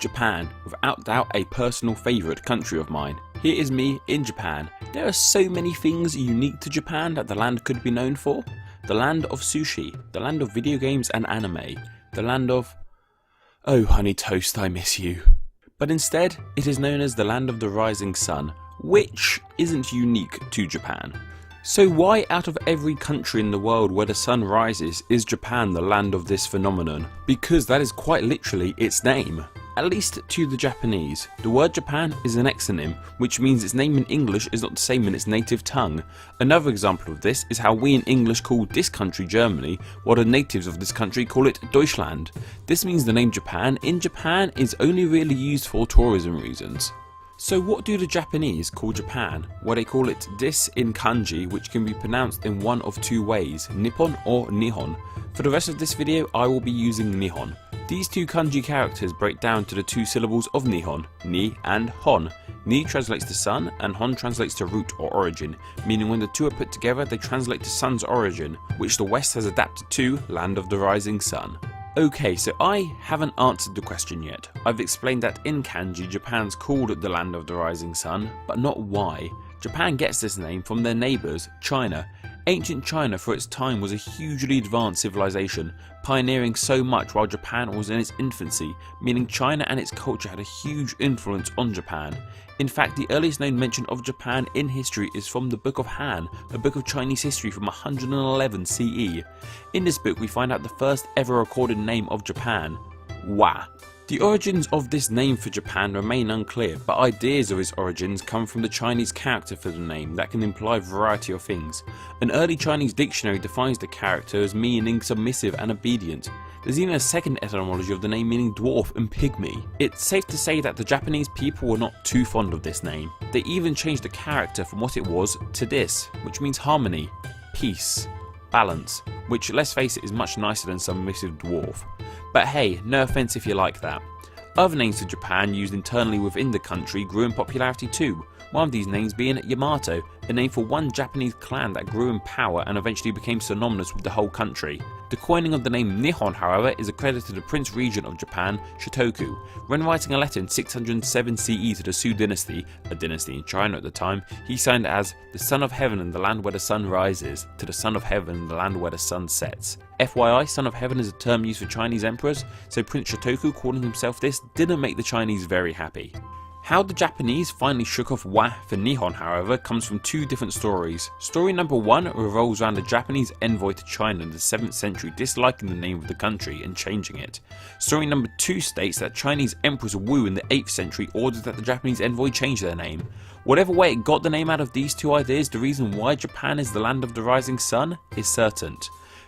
Japan, without doubt a personal favourite country of mine. Here is me in Japan. There are so many things unique to Japan that the land could be known for. The land of sushi, the land of video games and anime, the land of... oh honey toast, I miss you. But instead, it is known as the land of the rising sun, which isn't unique to Japan. So why out of every country in the world where the sun rises is Japan the land of this phenomenon? Because that is quite literally its name. At least to the Japanese. The word Japan is an exonym, which means its name in English is not the same in its native tongue. Another example of this is how we in English call this country Germany, while the natives of this country call it Deutschland. This means the name Japan in Japan is only really used for tourism reasons. So what do the Japanese call Japan? Well, they call it this in kanji, which can be pronounced in one of two ways, Nippon or Nihon. For the rest of this video, I will be using Nihon. These two kanji characters break down to the two syllables of Nihon, Ni and Hon. Ni translates to sun and Hon translates to root or origin, meaning when the two are put together they translate to sun's origin, which the West has adapted to land of the rising sun. Okay, so I haven't answered the question yet. I've explained that in kanji Japan's called the land of the rising sun, but not why. Japan gets this name from their neighbours, China. Ancient China for its time was a hugely advanced civilization, pioneering so much while Japan was in its infancy, meaning China and its culture had a huge influence on Japan. In fact, the earliest known mention of Japan in history is from the Book of Han, a book of Chinese history from 111 CE. In this book we find out the first ever recorded name of Japan, Wa. The origins of this name for Japan remain unclear, but ideas of its origins come from the Chinese character for the name that can imply a variety of things. An early Chinese dictionary defines the character as meaning submissive and obedient. There's even a second etymology of the name meaning dwarf and pygmy. It's safe to say that the Japanese people were not too fond of this name. They even changed the character from what it was to this, which means harmony, peace, balance, which let's face it is much nicer than submissive dwarf. But hey, no offence if you like that. Other names for Japan used internally within the country grew in popularity too, one of these names being Yamato, a name for one Japanese clan that grew in power and eventually became synonymous with the whole country. The coining of the name Nihon, however, is accredited to the Prince Regent of Japan, Shotoku. When writing a letter in 607 CE to the Sui dynasty, a dynasty in China at the time, he signed it as the Son of Heaven in the land where the sun rises, to the Son of Heaven in the land where the sun sets. FYI, Son of Heaven is a term used for Chinese emperors, so Prince Shotoku calling himself this didn't make the Chinese very happy. How the Japanese finally shook off Wa for Nihon, however, comes from two different stories. Story number one revolves around a Japanese envoy to China in the 7th century disliking the name of the country and changing it. Story number two states that Chinese Empress Wu in the 8th century ordered that the Japanese envoy change their name. Whatever way it got the name out of these two ideas, the reason why Japan is the land of the rising sun is certain.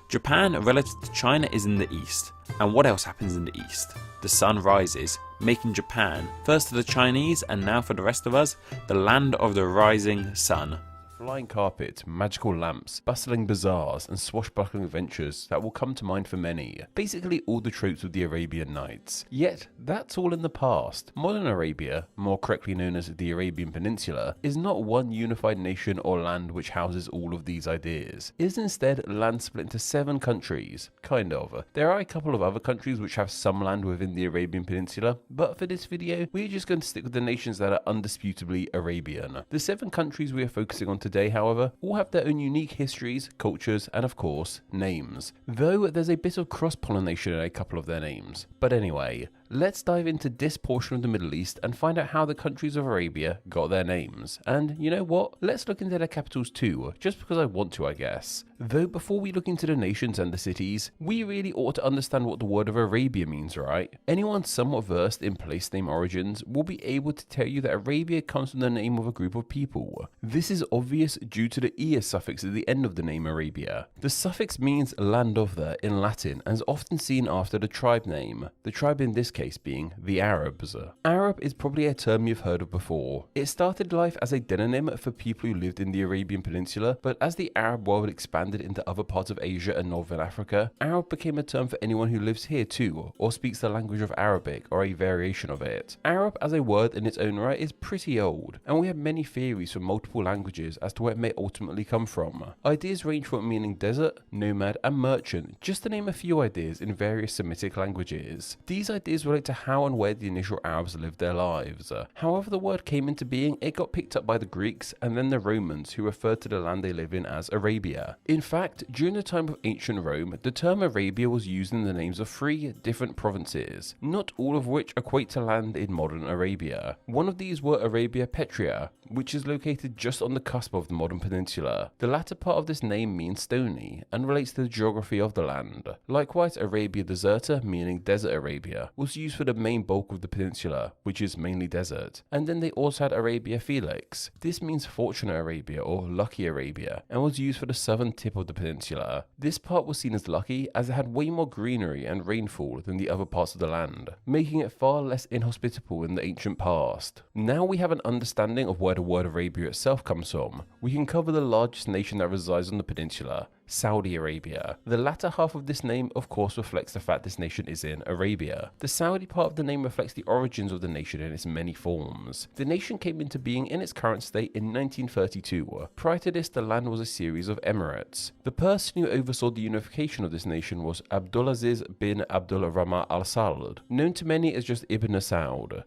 Japan, relative to China, is in the east. And what else happens in the east? The sun rises, making Japan, first to the Chinese and now for the rest of us, the land of the rising sun. Flying carpet, magical lamps, bustling bazaars, and swashbuckling adventures that will come to mind for many. Basically all the tropes of the Arabian Nights. Yet, that's all in the past. Modern Arabia, more correctly known as the Arabian Peninsula, is not one unified nation or land which houses all of these ideas. It is instead land split into 7 countries. Kind of. There are a couple of other countries which have some land within the Arabian Peninsula, but for this video, we're just going to stick with the nations that are undisputably Arabian. The 7 countries we are focusing on today, however, all have their own unique histories, cultures, and of course, names. Though there's a bit of cross-pollination in a couple of their names. But anyway, let's dive into this portion of the Middle East and find out how the countries of Arabia got their names. And you know what? Let's look into their capitals too, just because I want to, I guess. Though before we look into the nations and the cities, we really ought to understand what the word of Arabia means, right? Anyone somewhat versed in place name origins will be able to tell you that Arabia comes from the name of a group of people. This is obvious due to the "ia" suffix at the end of the name Arabia. The suffix means land of the in Latin and is often seen after the tribe name, the tribe in this case being the Arabs. Arab is probably a term you've heard of before. It started life as a demonym for people who lived in the Arabian Peninsula, but as the Arab world expanded into other parts of Asia and Northern Africa, Arab became a term for anyone who lives here too, or speaks the language of Arabic or a variation of it. Arab as a word in its own right is pretty old, and we have many theories from multiple languages as to where it may ultimately come from. Ideas range from meaning desert, nomad, and merchant, just to name a few ideas in various Semitic languages. These ideas these relate to how and where the initial Arabs lived their lives. However the word came into being, it got picked up by the Greeks and then the Romans, who referred to the land they live in as Arabia. In fact, during the time of ancient Rome, the term Arabia was used in the names of 3 different provinces, not all of which equate to land in modern Arabia. One of these were Arabia Petrea, which is located just on the cusp of the modern peninsula. The latter part of this name means stony and relates to the geography of the land. Likewise, Arabia Deserta, meaning desert Arabia, was used for the main bulk of the peninsula, which is mainly desert. And then they also had Arabia Felix. This means fortunate Arabia or lucky Arabia, and was used for the southern tip of the peninsula. This part was seen as lucky as it had way more greenery and rainfall than the other parts of the land, making it far less inhospitable in the ancient past. Now we have an understanding of where the word Arabia itself comes from. We can cover the largest nation that resides on the peninsula, Saudi Arabia. The latter half of this name of course reflects the fact this nation is in Arabia. The Saudi part of the name reflects the origins of the nation in its many forms. The nation came into being in its current state in 1932. Prior to this, the land was a series of emirates. The person who oversaw the unification of this nation was Abdulaziz bin Abdul Rahman Al Saud, known to many as just Ibn Saud.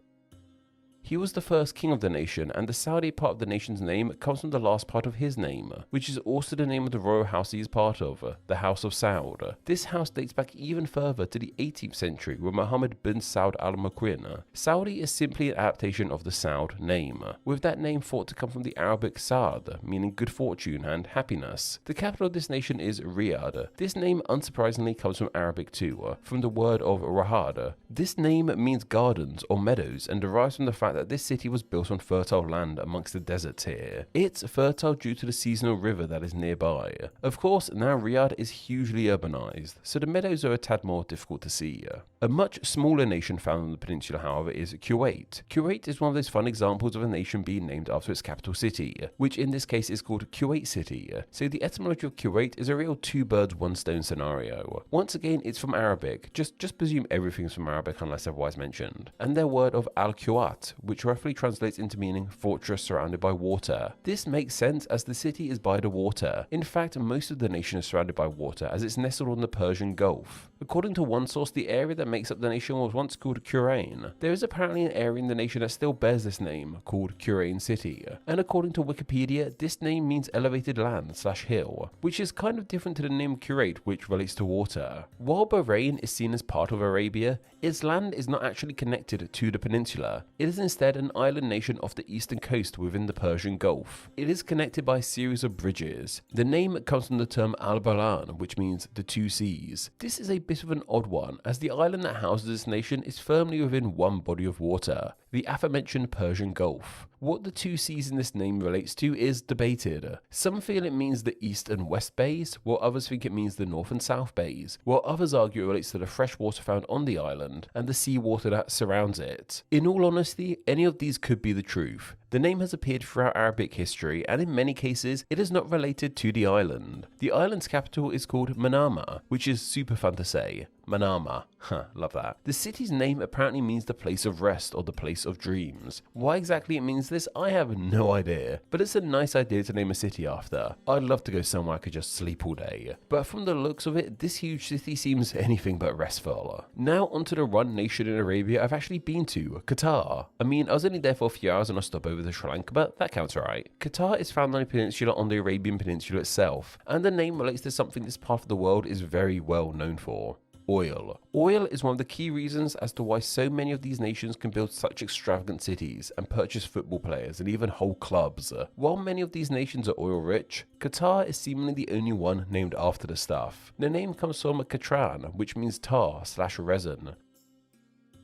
He was the first king of the nation, and the Saudi part of the nation's name comes from the last part of his name, which is also the name of the royal house he is part of, the House of Saud. This house dates back even further to the 18th century with Muhammad bin Saud al-Muqin. Saudi is simply an adaptation of the Saud name, with that name thought to come from the Arabic Saad, meaning good fortune and happiness. The capital of this nation is Riyadh. This name unsurprisingly comes from Arabic too, from the word of Rahad. This name means gardens or meadows and derives from the fact that this city was built on fertile land amongst the deserts here. It's fertile due to the seasonal river that is nearby. Of course, now Riyadh is hugely urbanized, so the meadows are a tad more difficult to see. A much smaller nation found on the peninsula, however, is Kuwait. Kuwait is one of those fun examples of a nation being named after its capital city, which in this case is called Kuwait City. So the etymology of Kuwait is a real 2 birds 1 stone scenario. Once again, it's from Arabic. Just presume everything's from Arabic unless otherwise mentioned. And their word of al-Kuwat, which roughly translates into meaning fortress surrounded by water. This makes sense as the city is by the water. In fact, most of the nation is surrounded by water as it's nestled on the Persian Gulf. According to one source, the area that makes up the nation was once called Kurain. There is apparently an area in the nation that still bears this name, called Kurain City. And according to Wikipedia, this name means elevated land / hill, which is kind of different to the name Kuwait, which relates to water. While Bahrain is seen as part of Arabia, its land is not actually connected to the peninsula. It is instead an island nation off the eastern coast within the Persian Gulf. It is connected by a series of bridges. The name comes from the term Al-Balan, which means the 2 seas. This is a bit of an odd one, as the island that houses this nation is firmly within one body of water, the aforementioned Persian Gulf. What the 2 seas in this name relates to is debated. Some feel it means the east and west bays, while others think it means the north and south bays, while others argue it relates to the fresh water found on the island and the seawater that surrounds it. In all honesty, any of these could be the truth. The name has appeared throughout Arabic history, and in many cases, it is not related to the island. The island's capital is called Manama, which is super fun to say. Manama. Love that. The city's name apparently means the place of rest or the place of dreams. Why exactly it means this, I have no idea, but it's a nice idea to name a city after. I'd love to go somewhere I could just sleep all day. But from the looks of it, this huge city seems anything but restful. Now onto the one nation in Arabia I've actually been to, Qatar. I mean, I was only there for a few hours on a stopover to Sri Lanka, but that counts right. Qatar is found on a peninsula on the Arabian Peninsula itself, and the name relates to something this part of the world is very well known for. Oil. Oil is one of the key reasons as to why so many of these nations can build such extravagant cities and purchase football players and even whole clubs. While many of these nations are oil rich, Qatar is seemingly the only one named after the stuff. The name comes from Qatran, which means tar / resin.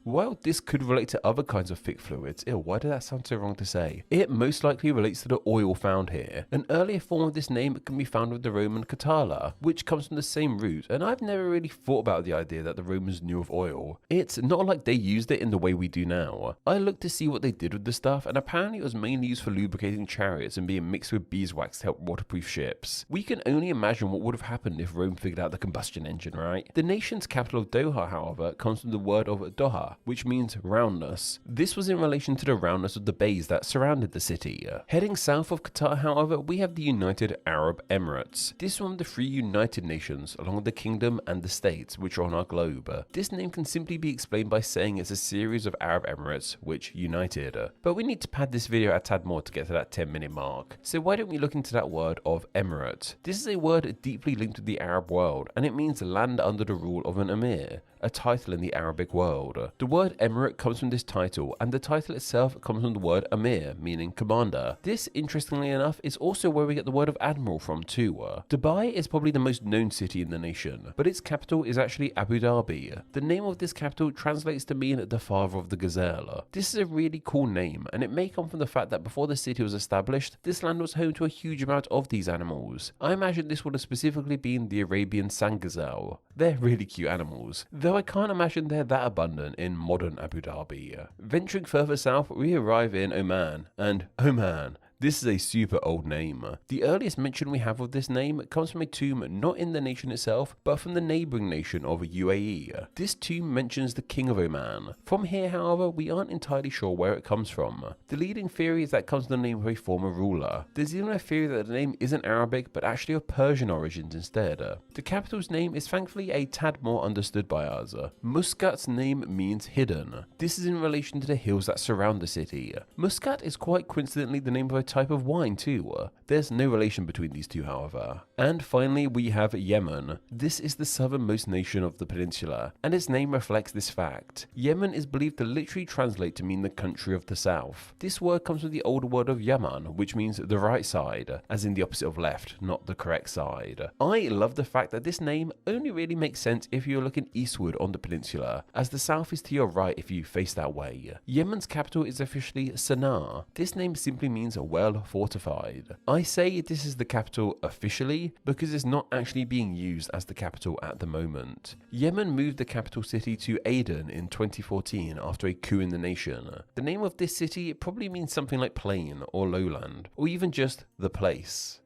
While this could relate to other kinds of thick fluids, why did that sound so wrong to say? It most likely relates to the oil found here. An earlier form of this name can be found with the Roman Catala, which comes from the same root, and I've never really thought about the idea that the Romans knew of oil. It's not like they used it in the way we do now. I looked to see what they did with the stuff, and apparently it was mainly used for lubricating chariots and being mixed with beeswax to help waterproof ships. We can only imagine what would have happened if Rome figured out the combustion engine, right? The nation's capital of Doha, however, comes from the word of Doha, Dhaka, which means roundness. This was in relation to the roundness of the bays that surrounded the city. Heading south of Qatar, however, we have the United Arab Emirates. This is one of the 3 united nations along with the kingdom and the states which are on our globe. This name can simply be explained by saying it's a series of Arab Emirates which united. But we need to pad this video a tad more to get to that 10-minute mark. So why don't we look into that word of emirate? This is a word deeply linked to the Arab world, and it means land under the rule of an emir, a title in the Arabic world. The word emirate comes from this title, and the title itself comes from the word emir, meaning commander. This, interestingly enough, is also where we get the word of admiral from too. Dubai is probably the most known city in the nation, but its capital is actually Abu Dhabi. The name of this capital translates to mean the father of the gazelle. This is a really cool name, and it may come from the fact that before the city was established, this land was home to a huge amount of these animals. I imagine this would have specifically been the Arabian sand gazelle. They're really cute animals, though I can't imagine they're that abundant in modern Abu Dhabi. Venturing further south, we arrive in Oman, and Oman. This is a super old name. The earliest mention we have of this name comes from a tomb not in the nation itself, but from the neighbouring nation of UAE. This tomb mentions the King of Oman. From here, however, we aren't entirely sure where it comes from. The leading theory is that it comes from the name of a former ruler. There's even a theory that the name isn't Arabic, but actually of Persian origins instead. The capital's name is thankfully a tad more understood by us. Muscat's name means hidden. This is in relation to the hills that surround the city. Muscat is quite coincidentally the name of a type of wine too. There's no relation between these two, however. And finally, we have Yemen. This is the southernmost nation of the peninsula, and its name reflects this fact. Yemen is believed to literally translate to mean the country of the south. This word comes from the older word of Yaman, which means the right side, as in the opposite of left, not the correct side. I love the fact that this name only really makes sense if you're looking eastward on the peninsula, as the south is to your right if you face that way. Yemen's capital is officially Sana'a. This name simply means well fortified. I say this is the capital officially because it's not actually being used as the capital at the moment. Yemen moved the capital city to Aden in 2014 after a coup in the nation. The name of this city probably means something like plain or lowland, or even just the place.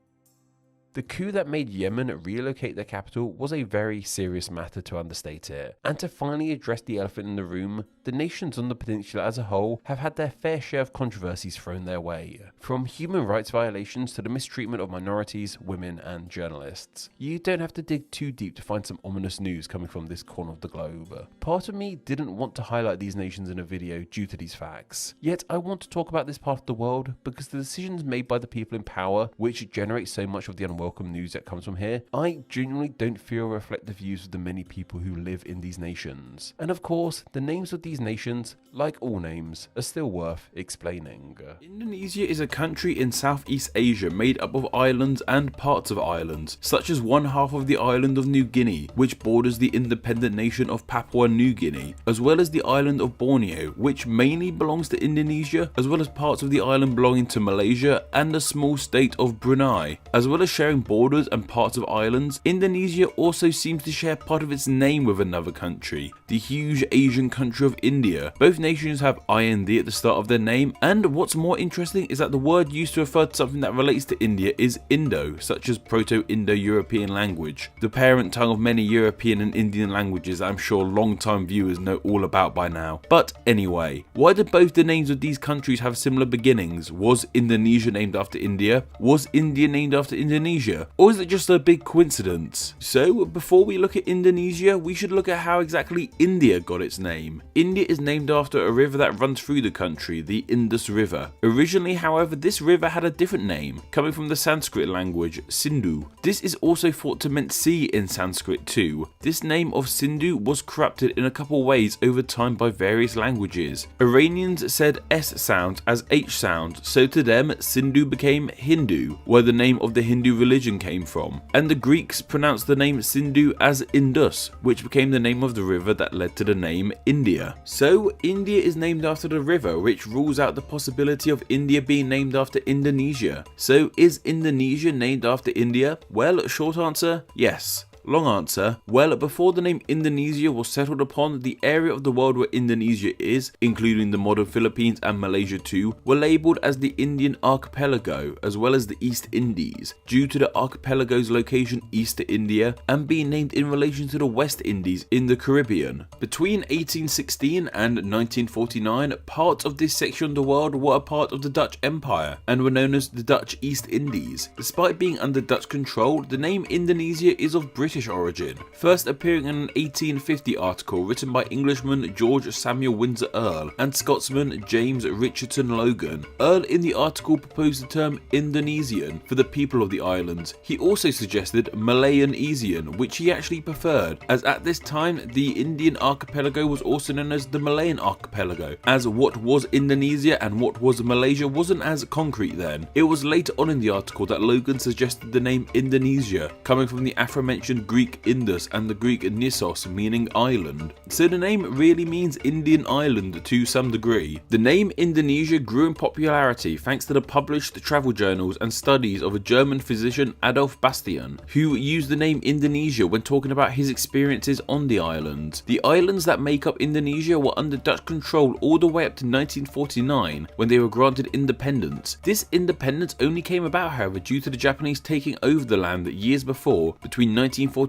The coup that made Yemen relocate their capital was a very serious matter, to understate it, and to finally address the elephant in the room, the nations on the peninsula as a whole have had their fair share of controversies thrown their way, from human rights violations to the mistreatment of minorities, women and journalists. You don't have to dig too deep to find some ominous news coming from this corner of the globe. Part of me didn't want to highlight these nations in a video due to these facts, yet I want to talk about this part of the world because the decisions made by the people in power, which generate so much of the unwelcome news that comes from here, I genuinely don't feel reflect the views of the many people who live in these nations. And of course, the names of these nations, like all names, are still worth explaining. Indonesia is a country in Southeast Asia made up of islands and parts of islands, such as one half of the island of New Guinea, which borders the independent nation of Papua New Guinea, as well as the island of Borneo, which mainly belongs to Indonesia, as well as parts of the island belonging to Malaysia and a small state of Brunei. As well as sharing borders and parts of islands, Indonesia also seems to share part of its name with another country, the huge Asian country of India. Both nations have IND at the start of their name, and what's more interesting is that the word used to refer to something that relates to India is Indo, such as Proto-Indo-European language, the parent tongue of many European and Indian languages that I'm sure long-time viewers know all about by now. But anyway, why do both the names of these countries have similar beginnings? Was Indonesia named after India? Was India named after Indonesia? Or is it just a big coincidence? So, before we look at Indonesia, we should look at how exactly India got its name. India is named after a river that runs through the country, the Indus River. Originally, however, this river had a different name, coming from the Sanskrit language, Sindhu. This is also thought to mean sea in Sanskrit too. This name of Sindhu was corrupted in a couple ways over time by various languages. Iranians said S sound as H sound, so to them, Sindhu became Hindu, where the name of the Hindu religion came from, and the Greeks pronounced the name Sindhu as Indus, which became the name of the river that led to the name India. So India is named after the river, which rules out the possibility of India being named after Indonesia. So is Indonesia named after India? Well, short answer, yes. Long answer, well, before the name Indonesia was settled upon, the area of the world where Indonesia is, including the modern Philippines and Malaysia too, were labelled as the Indian Archipelago as well as the East Indies, due to the archipelago's location east to India and being named in relation to the West Indies in the Caribbean. Between 1816 and 1949, parts of this section of the world were a part of the Dutch Empire and were known as the Dutch East Indies. Despite being under Dutch control, the name Indonesia is of British origin, first appearing in an 1850 article written by Englishman George Samuel Windsor Earl and Scotsman James Richardson Logan. Earl in the article proposed the term Indonesian for the people of the islands. He also suggested Malayanesian, which he actually preferred, as at this time the Indian archipelago was also known as the Malayan archipelago, as what was Indonesia and what was Malaysia wasn't as concrete then. It was later on in the article that Logan suggested the name Indonesia, coming from the aforementioned Greek Indus and the Greek Nissos, meaning island. So the name really means Indian island to some degree. The name Indonesia grew in popularity thanks to the published travel journals and studies of a German physician, Adolf Bastian, who used the name Indonesia when talking about his experiences on the island. The islands that make up Indonesia were under Dutch control all the way up to 1949, when they were granted independence. This independence only came about, however, due to the Japanese taking over the land years before, between 1942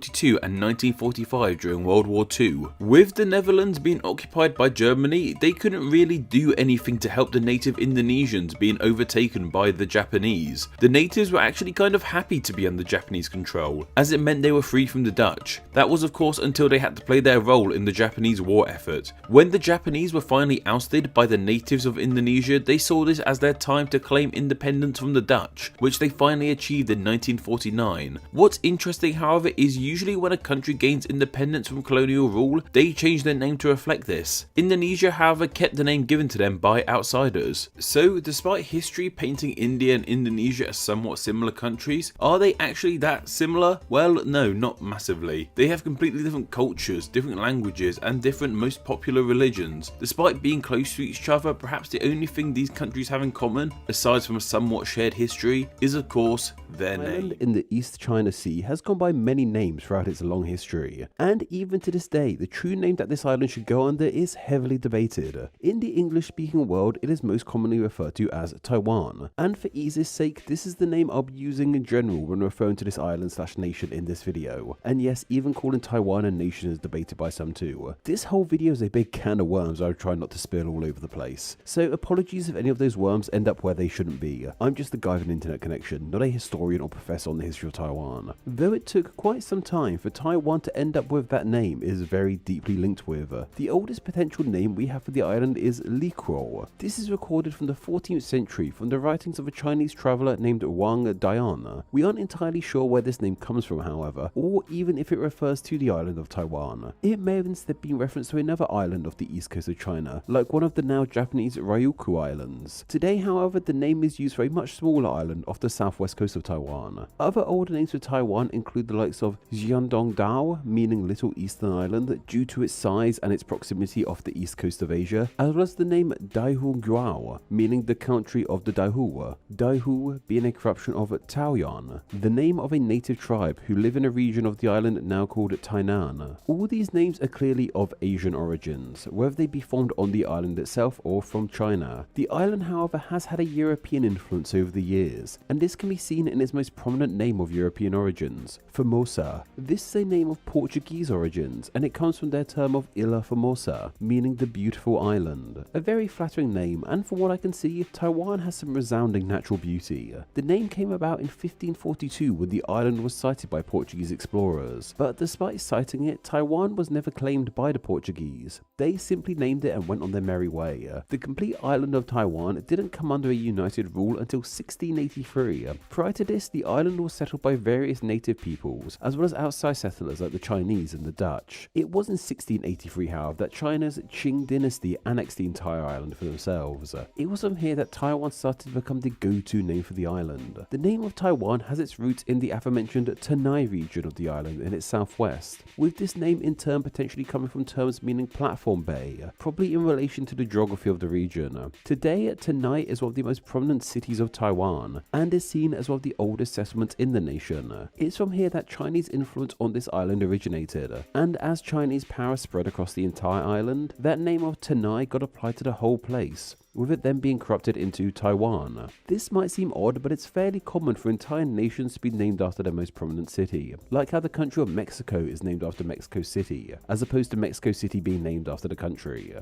and 1945 during World War II. With the Netherlands being occupied by Germany, they couldn't really do anything to help the native Indonesians being overtaken by the Japanese. The natives were actually kind of happy to be under Japanese control, as it meant they were free from the Dutch. That was of course until they had to play their role in the Japanese war effort. When the Japanese were finally ousted by the natives of Indonesia, they saw this as their time to claim independence from the Dutch, which they finally achieved in 1949. What's interesting, however, is usually when a country gains independence from colonial rule, they change their name to reflect this. Indonesia, however, kept the name given to them by outsiders. So, despite history painting India and Indonesia as somewhat similar countries, are they actually that similar? Well, no, not massively. They have completely different cultures, different languages, and different most popular religions. Despite being close to each other, perhaps the only thing these countries have in common, aside from a somewhat shared history, is of course their name. In the East China Sea has gone by many names throughout its long history, and even to this day, the true name that this island should go under is heavily debated. In the English-speaking world, it is most commonly referred to as Taiwan, and for ease's sake, this is the name I'll be using in general when referring to this island/nation in this video. And yes, even calling Taiwan a nation is debated by some too. This whole video is a big can of worms I try not to spill all over the place, so apologies if any of those worms end up where they shouldn't be. I'm just a guy with an internet connection, not a historian or professor on the history of Taiwan. Though it took quite some time for Taiwan to end up with that name is very deeply linked with. The oldest potential name we have for the island is Likro. This is recorded from the 14th century from the writings of a Chinese traveller named Wang Dian. We aren't entirely sure where this name comes from, however, or even if it refers to the island of Taiwan. It may have instead been referenced to another island off the east coast of China, like one of the now Japanese Ryukyu Islands. Today, however, the name is used for a much smaller island off the southwest coast of Taiwan. Other older names for Taiwan include the likes of Jiandongdao, meaning Little Eastern Island, due to its size and its proximity off the east coast of Asia, as well as the name Daihu Guao, meaning the country of the Daihu, Daihu being a corruption of Taoyuan, the name of a native tribe who live in a region of the island now called Tainan. All these names are clearly of Asian origins, whether they be formed on the island itself or from China. The island, however, has had a European influence over the years, and this can be seen in its most prominent name of European origins, Formosa. This is a name of Portuguese origins, and it comes from their term of Ilha Formosa, meaning the beautiful island. A very flattering name, and from what I can see, Taiwan has some resounding natural beauty. The name came about in 1542 when the island was sighted by Portuguese explorers, but despite sighting it, Taiwan was never claimed by the Portuguese. They simply named it and went on their merry way. The complete island of Taiwan didn't come under a united rule until 1683. Prior to this, the island was settled by various native peoples, as well as outside settlers like the Chinese and the Dutch. It was in 1683, however, that China's Qing dynasty annexed the entire island for themselves. It was from here that Taiwan started to become the go-to name for the island. The name of Taiwan has its roots in the aforementioned Tanai region of the island in its southwest, with this name in turn potentially coming from terms meaning platform bay, probably in relation to the geography of the region. Today, Tanai is one of the most prominent cities of Taiwan, and is seen as one of the oldest settlements in the nation. It's from here that Chinese Chinese influence on this island originated, and as Chinese power spread across the entire island, that name of Tanai got applied to the whole place, with it then being corrupted into Taiwan. This might seem odd, but it's fairly common for entire nations to be named after their most prominent city, like how the country of Mexico is named after Mexico City, as opposed to Mexico City being named after the country.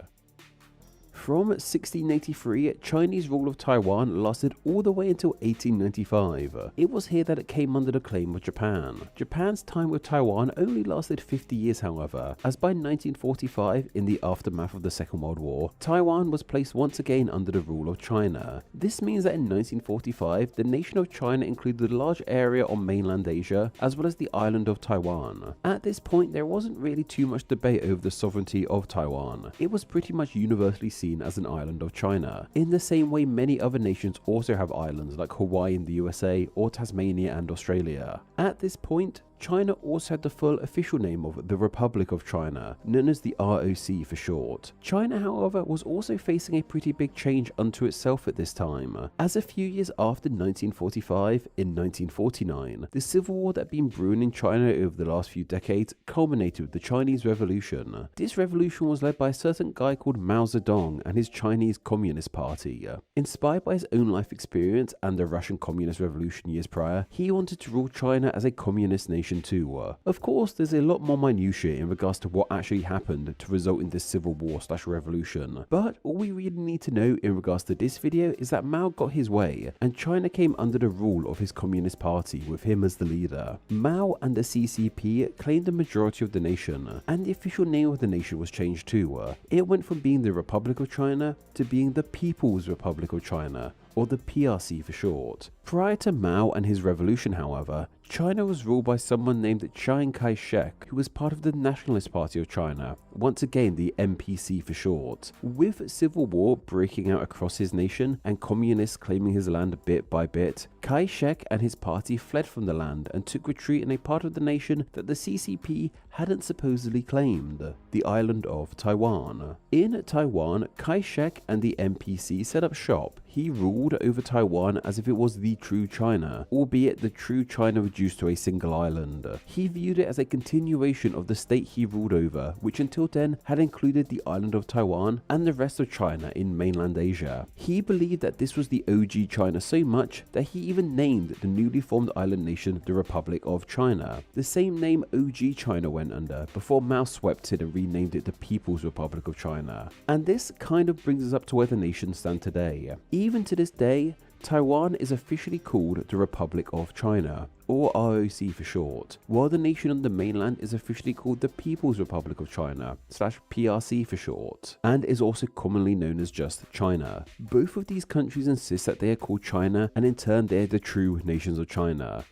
From 1683, Chinese rule of Taiwan lasted all the way until 1895. It was here that it came under the claim of Japan. Japan's time with Taiwan only lasted 50 years, however, as by 1945, in the aftermath of the Second World War, Taiwan was placed once again under the rule of China. This means that in 1945, the nation of China included a large area on mainland Asia, as well as the island of Taiwan. At this point, there wasn't really too much debate over the sovereignty of Taiwan. It was pretty much universally seen as an island of China, in the same way many other nations also have islands like Hawaii in the USA or Tasmania and Australia. At this point, China also had the full official name of the Republic of China, known as the ROC for short. China, however, was also facing a pretty big change unto itself at this time, as a few years after 1945, in 1949, the civil war that had been brewing in China over the last few decades culminated with the Chinese Revolution. This revolution was led by a certain guy called Mao Zedong and his Chinese Communist Party. Inspired by his own life experience and the Russian Communist Revolution years prior, he wanted to rule China as a communist nation too. Of course, there's a lot more minutiae in regards to what actually happened to result in this civil war / revolution, but all we really need to know in regards to this video is that Mao got his way and China came under the rule of his Communist Party with him as the leader. Mao and the CCP claimed the majority of the nation, and the official name of the nation was changed too. It went from being the Republic of China to being the People's Republic of China, or the PRC for short. Prior to Mao and his revolution, however, China was ruled by someone named Chiang Kai-shek, who was part of the Nationalist Party of China, once again the NPC for short. With civil war breaking out across his nation and communists claiming his land bit by bit, Kai-shek and his party fled from the land and took retreat in a part of the nation that the CCP hadn't supposedly claimed, the island of Taiwan. In Taiwan, Kai-shek and the NPC set up shop. He ruled over Taiwan as if it was the true China, albeit the true China reduced to a single island. He viewed it as a continuation of the state he ruled over, which until then had included the island of Taiwan and the rest of China in mainland Asia. He believed that this was the OG China so much that he even named the newly formed island nation the Republic of China, the same name OG China went under before Mao swept it and renamed it the People's Republic of China. And this kind of brings us up to where the nation stand today. Even to this day, Taiwan is officially called the Republic of China, or ROC for short, while the nation on the mainland is officially called the People's Republic of China / PRC for short, and is also commonly known as just China. Both of these countries insist that they are called China, and in turn they are the true nations of China.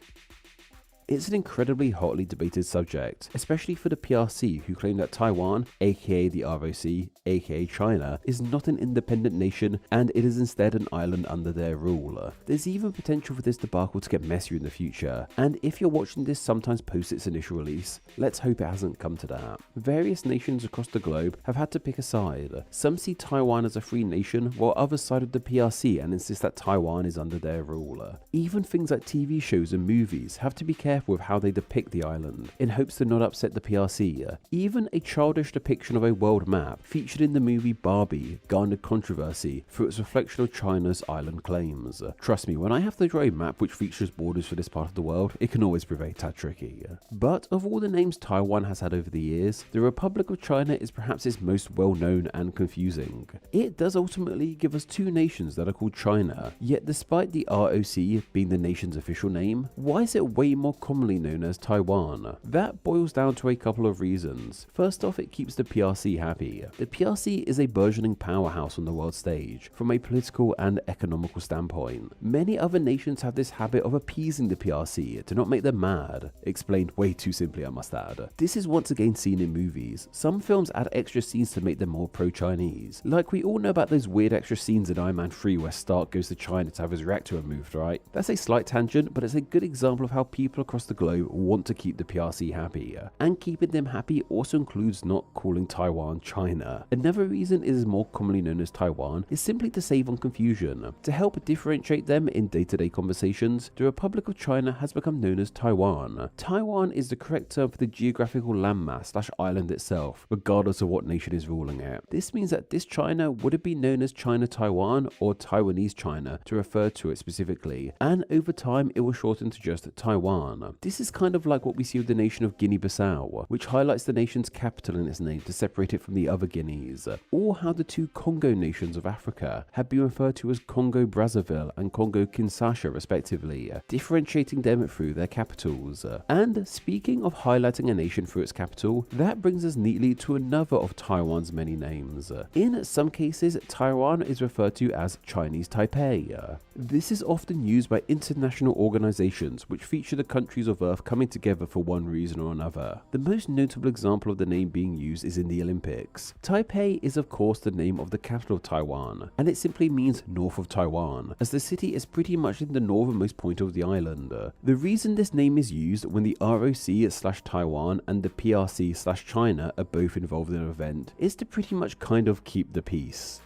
It's an incredibly hotly debated subject, especially for the PRC, who claim that Taiwan, aka the ROC, aka China, is not an independent nation and it is instead an island under their rule. There's even potential for this debacle to get messier in the future, and if you're watching this sometimes post its initial release, let's hope it hasn't come to that. Various nations across the globe have had to pick a side. Some see Taiwan as a free nation, while others side with the PRC and insist that Taiwan is under their rule. Even things like TV shows and movies have to be careful with how they depict the island, in hopes to not upset the PRC. Even a childish depiction of a world map featured in the movie Barbie garnered controversy through its reflection of China's island claims. Trust me, when I have to draw a map which features borders for this part of the world, it can always prove a tad tricky. But of all the names Taiwan has had over the years, the Republic of China is perhaps its most well known and confusing. It does ultimately give us two nations that are called China, yet despite the ROC being the nation's official name, why is it way more commonly known as Taiwan? That boils down to a couple of reasons. First off, it keeps the PRC happy. The PRC is a burgeoning powerhouse on the world stage from a political and economical standpoint. Many other nations have this habit of appeasing the PRC to not make them mad. Explained way too simply, I must add. This is once again seen in movies. Some films add extra scenes to make them more pro-Chinese. Like we all know about those weird extra scenes in Iron Man 3 where Stark goes to China to have his reactor removed, right? That's a slight tangent, but it's a good example of how people across across the globe want to keep the PRC happy, and keeping them happy also includes not calling Taiwan China. Another reason it is more commonly known as Taiwan is simply to save on confusion. To help differentiate them in day-to-day conversations, the Republic of China has become known as Taiwan. Taiwan is the correct term for the geographical landmass/island itself, regardless of what nation is ruling it. This means that this China would have been known as China-Taiwan or Taiwanese China to refer to it specifically, and over time it was shortened to just Taiwan. This is kind of like what we see with the nation of Guinea-Bissau, which highlights the nation's capital in its name to separate it from the other Guineas, or how the two Congo nations of Africa have been referred to as Congo-Brazzaville and Congo-Kinshasa respectively, differentiating them through their capitals. And speaking of highlighting a nation through its capital, that brings us neatly to another of Taiwan's many names. In some cases, Taiwan is referred to as Chinese Taipei. This is often used by international organizations which feature the countries of Earth coming together for one reason or another. The most notable example of the name being used is in the Olympics. Taipei is of course the name of the capital of Taiwan, and it simply means north of Taiwan, as the city is pretty much in the northernmost point of the island. The reason this name is used when the ROC/Taiwan and the PRC/China are both involved in an event is to pretty much kind of keep the peace.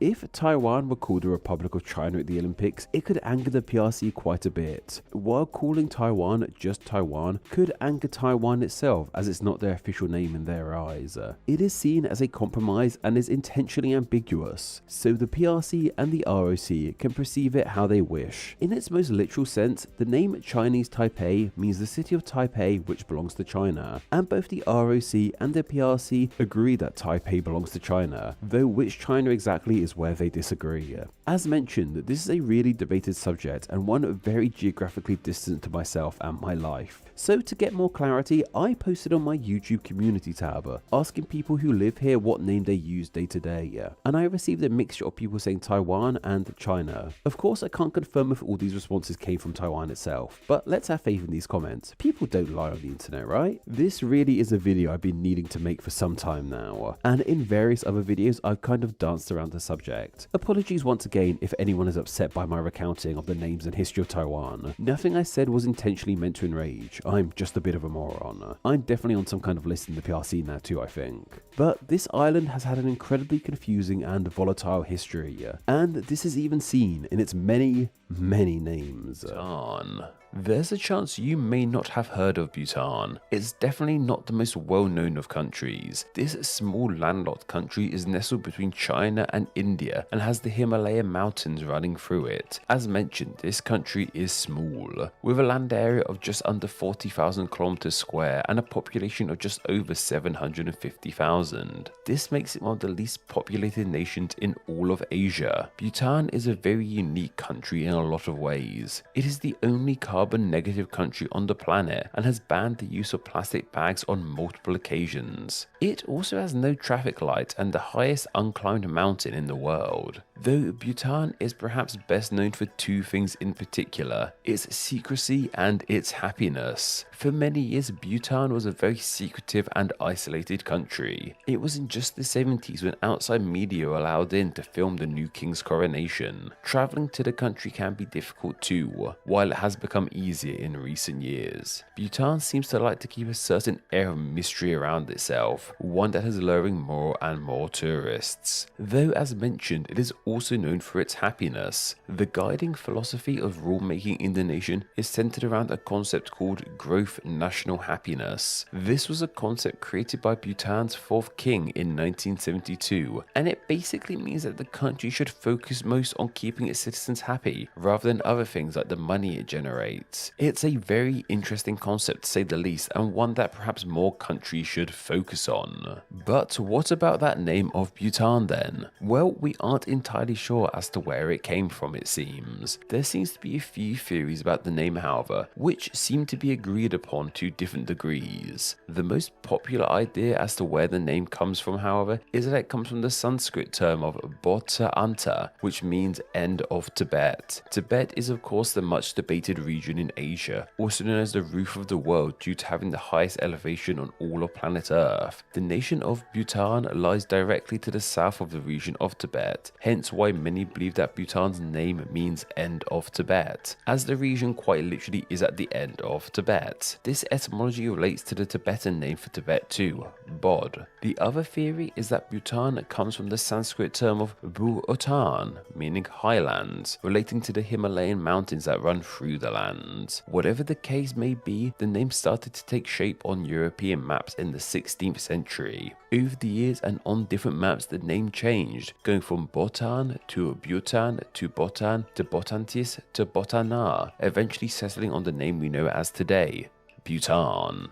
If Taiwan were called the Republic of China at the Olympics, it could anger the PRC quite a bit, while calling Taiwan just Taiwan could anger Taiwan itself, as it's not their official name in their eyes. It is seen as a compromise and is intentionally ambiguous, so the PRC and the ROC can perceive it how they wish. In its most literal sense, the name Chinese Taipei means the city of Taipei, which belongs to China, and both the ROC and the PRC agree that Taipei belongs to China, though which China exactly is where they disagree. As mentioned, this is a really debated subject and one very geographically distant to myself and my life. So to get more clarity, I posted on my YouTube community tab asking people who live here what name they use day to day, and I received a mixture of people saying Taiwan and China. Of course, I can't confirm if all these responses came from Taiwan itself, but let's have faith in these comments. People don't lie on the internet, right? This really is a video I've been needing to make for some time now, and in various other videos I've kind of danced around the subject. Apologies once again if anyone is upset by my recounting of the names and history of Taiwan. Nothing I said was intentionally meant to enrage. I'm just a bit of a moron. I'm definitely on some kind of list in the PRC now too, I think. But this island has had an incredibly confusing and volatile history, and this is even seen in its many names. Bhutan. There's a chance you may not have heard of Bhutan. It's definitely not the most well-known of countries. This small landlocked country is nestled between China and India and has the Himalayan mountains running through it. As mentioned, this country is small, with a land area of just under 40,000 kilometers square and a population of just over 750,000. This makes it one of the least populated nations in all of Asia. Bhutan is a very unique country in a lot of ways. It is the only carbon negative country on the planet and has banned the use of plastic bags on multiple occasions. It also has no traffic lights and the highest unclimbed mountain in the world. Though Bhutan is perhaps best known for two things in particular, its secrecy and its happiness. For many years, Bhutan was a very secretive and isolated country. It was in just the 70s when outside media were allowed in to film the new king's coronation. Travelling to the country can be difficult too, while it has become easier in recent years. Bhutan seems to like to keep a certain air of mystery around itself, one that is luring more and more tourists. Though as mentioned, it is also known for its happiness. The guiding philosophy of rulemaking in the nation is centered around a concept called growth national happiness. This was a concept created by Bhutan's fourth king in 1972, and it basically means that the country should focus most on keeping its citizens happy, rather than other things like the money it generates. It's a very interesting concept to say the least, and one that perhaps more countries should focus on. But what about that name of Bhutan then? Well, we aren't entirely sure as to where it came from, it seems. There seems to be a few theories about the name, however, which seem to be agreed upon to different degrees. The most popular idea as to where the name comes from, however, is that it comes from the Sanskrit term of Bota Anta, which means end of Tibet. Tibet is of course the much debated region in Asia, also known as the roof of the world due to having the highest elevation on all of planet Earth. The nation of Bhutan lies directly to the south of the region of Tibet, hence hence why many believe that Bhutan's name means end of Tibet, as the region quite literally is at the end of Tibet. This etymology relates to the Tibetan name for Tibet too, Bod. The other theory is that Bhutan comes from the Sanskrit term of Bhutan, meaning highlands, relating to the Himalayan mountains that run through the land. Whatever the case may be, the name started to take shape on European maps in the 16th century. Over the years and on different maps, the name changed, going from Bhutan to Bhutan to Bhutan to Bhutantis to Bhutana, eventually settling on the name we know as today, Bhutan.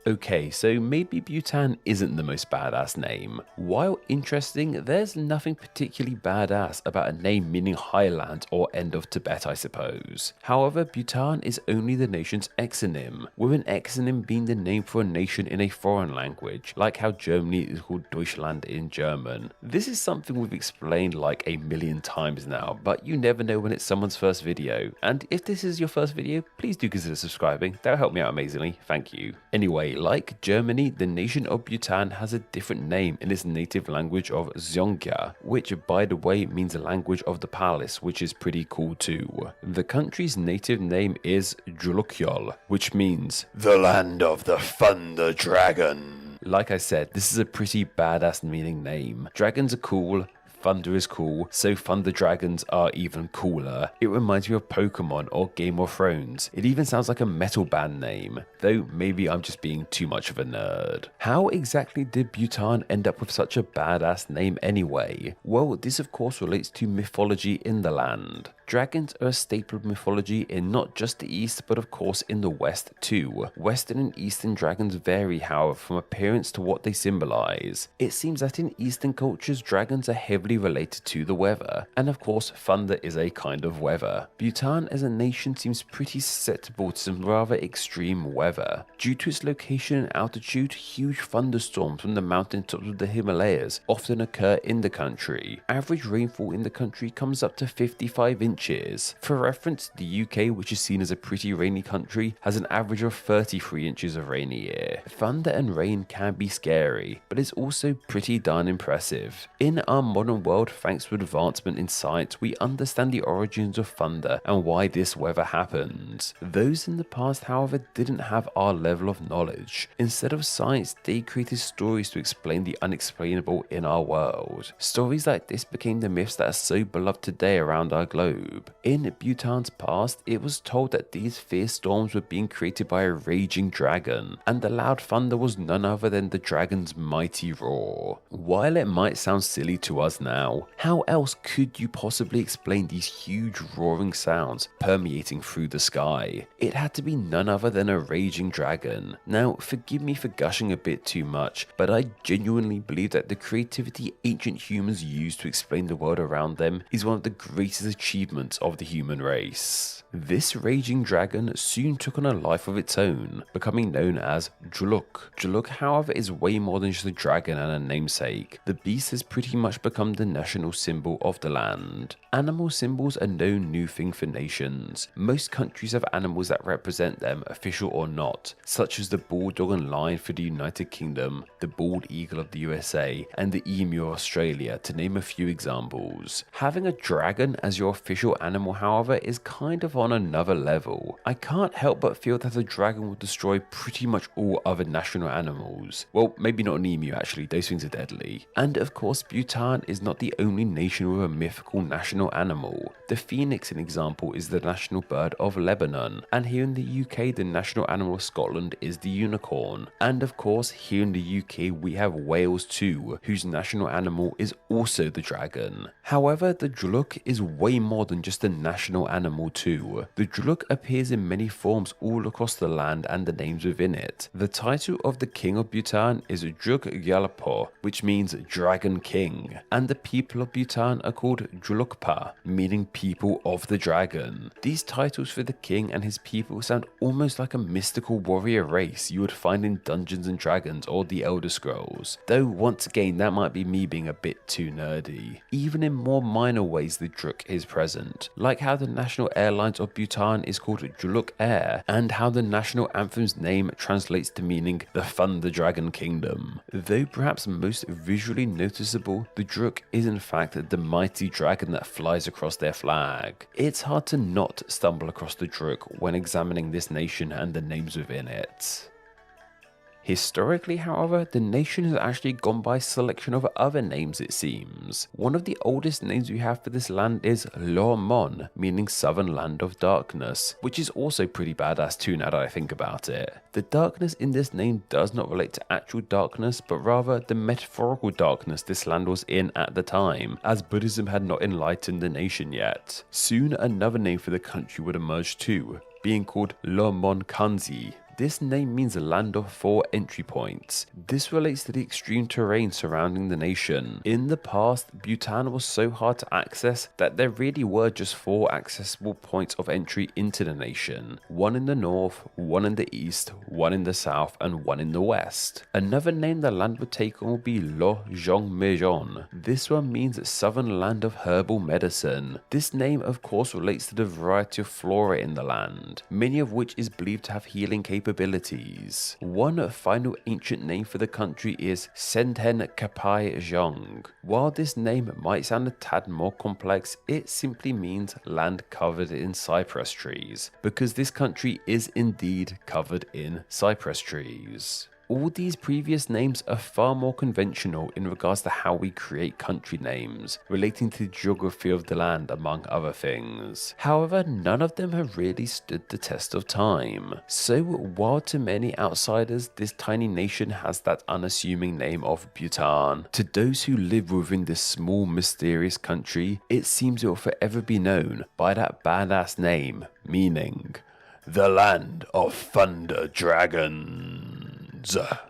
Okay, so maybe Bhutan isn't the most badass name. While interesting, there's nothing particularly badass about a name meaning highland or end of Tibet, I suppose. However, Bhutan is only the nation's exonym, with an exonym being the name for a nation in a foreign language, like how Germany is called Deutschland in German. This is something we've explained like a million times now, but you never know when it's someone's first video. And if this is your first video, please do consider subscribing, that'll help me out amazingly, thank you. Anyway, like Germany, the nation of Bhutan has a different name in its native language of Xiongya, which by the way means the language of the palace, which is pretty cool too. The country's native name is Julukyol, which means the land of the thunder dragon. Like I said, this is a pretty badass meaning name. Dragons are cool, thunder is cool, so thunder dragons are even cooler. It reminds me of Pokemon or Game of Thrones. It even sounds like a metal band name, though maybe I'm just being too much of a nerd. How exactly did Bhutan end up with such a badass name anyway? Well, this of course relates to mythology in the land. Dragons are a staple of mythology in not just the East, but of course in the West too. Western and Eastern dragons vary, however, from appearance to what they symbolize. It seems that in Eastern cultures, dragons are heavily related to the weather, and of course thunder is a kind of weather. Bhutan as a nation seems pretty susceptible to some rather extreme weather. Due to its location and altitude, huge thunderstorms from the mountaintops of the Himalayas often occur in the country. Average rainfall in the country comes up to 55 inches. For reference, the UK, which is seen as a pretty rainy country, has an average of 33 inches of rain a year. Thunder and rain can be scary, but it's also pretty darn impressive. In our modern world, thanks to advancement in science, we understand the origins of thunder and why this weather happens. Those in the past, however, didn't have our level of knowledge. Instead of science, they created stories to explain the unexplainable in our world. Stories like this became the myths that are so beloved today around our globe. In Bhutan's past, it was told that these fierce storms were being created by a raging dragon, and the loud thunder was none other than the dragon's mighty roar. While it might sound silly to us now, how else could you possibly explain these huge roaring sounds permeating through the sky? It had to be none other than a raging dragon. Now, forgive me for gushing a bit too much, but I genuinely believe that the creativity ancient humans used to explain the world around them is one of the greatest achievements of the human race. This raging dragon soon took on a life of its own, becoming known as Juluk. Juluk, however, is way more than just a dragon and a namesake. The beast has pretty much become the national symbol of the land. Animal symbols are no new thing for nations. Most countries have animals that represent them, official or not, such as the bulldog and lion for the United Kingdom, the bald eagle of the USA, and the emu of Australia, to name a few examples. Having a dragon as your official animal, however, is kind of on another level. I can't help but feel that a dragon will destroy pretty much all other national animals. Well, maybe not an emu actually, those things are deadly. And of course, Bhutan is not the only nation with a mythical national animal. The phoenix, an example, is the national bird of Lebanon, and here in the UK, the national animal of Scotland is the unicorn. And of course, here in the UK, we have Wales too, whose national animal is also the dragon. However, the Juluk is way more than just a national animal too. The Juluk appears in many forms all across the land and the names within it. The title of the king of Bhutan is Juk Gyalpo, which means Dragon King, and the people of Bhutan are called Julukpa, meaning people of the dragon. These titles for the king and his people sound almost like a mystical warrior race you would find in Dungeons and Dragons or the Elder Scrolls, though once again that might be me being a bit too nerdy. Even in more minor ways the Druk is present, like how the national airlines of Bhutan is called Juluk Air, and how the national anthem's name translates to meaning the Thunder Dragon Kingdom. Though perhaps most visually noticeable, the Druk is in fact the mighty dragon that flies across their flag. It's hard to not stumble across the Druk when examining this nation and the names within it. Historically, however, the nation has actually gone by a selection of other names, it seems. One of the oldest names we have for this land is Lo Mon, meaning Southern Land of Darkness, which is also pretty badass too now that I think about it. The darkness in this name does not relate to actual darkness, but rather the metaphorical darkness this land was in at the time, as Buddhism had not enlightened the nation yet. Soon another name for the country would emerge too, being called Lo Mon Kanzi. This name means land of 4 entry points. This relates to the extreme terrain surrounding the nation. In the past, Bhutan was so hard to access that there really were just 4 accessible points of entry into the nation. One in the north, one in the east, one in the south, and one in the west. Another name the land would take on would be Lo Zhong Mejon. This one means southern land of herbal medicine. This name of course relates to the variety of flora in the land, many of which is believed to have healing capabilities. One final ancient name for the country is Senten Kapai Zhong. While this name might sound a tad more complex, it simply means land covered in cypress trees, because this country is indeed covered in cypress trees. All these previous names are far more conventional in regards to how we create country names, relating to the geography of the land among other things. However, none of them have really stood the test of time. So while to many outsiders this tiny nation has that unassuming name of Bhutan, to those who live within this small mysterious country, it seems it will forever be known by that badass name, meaning the Land of Thunder Dragons.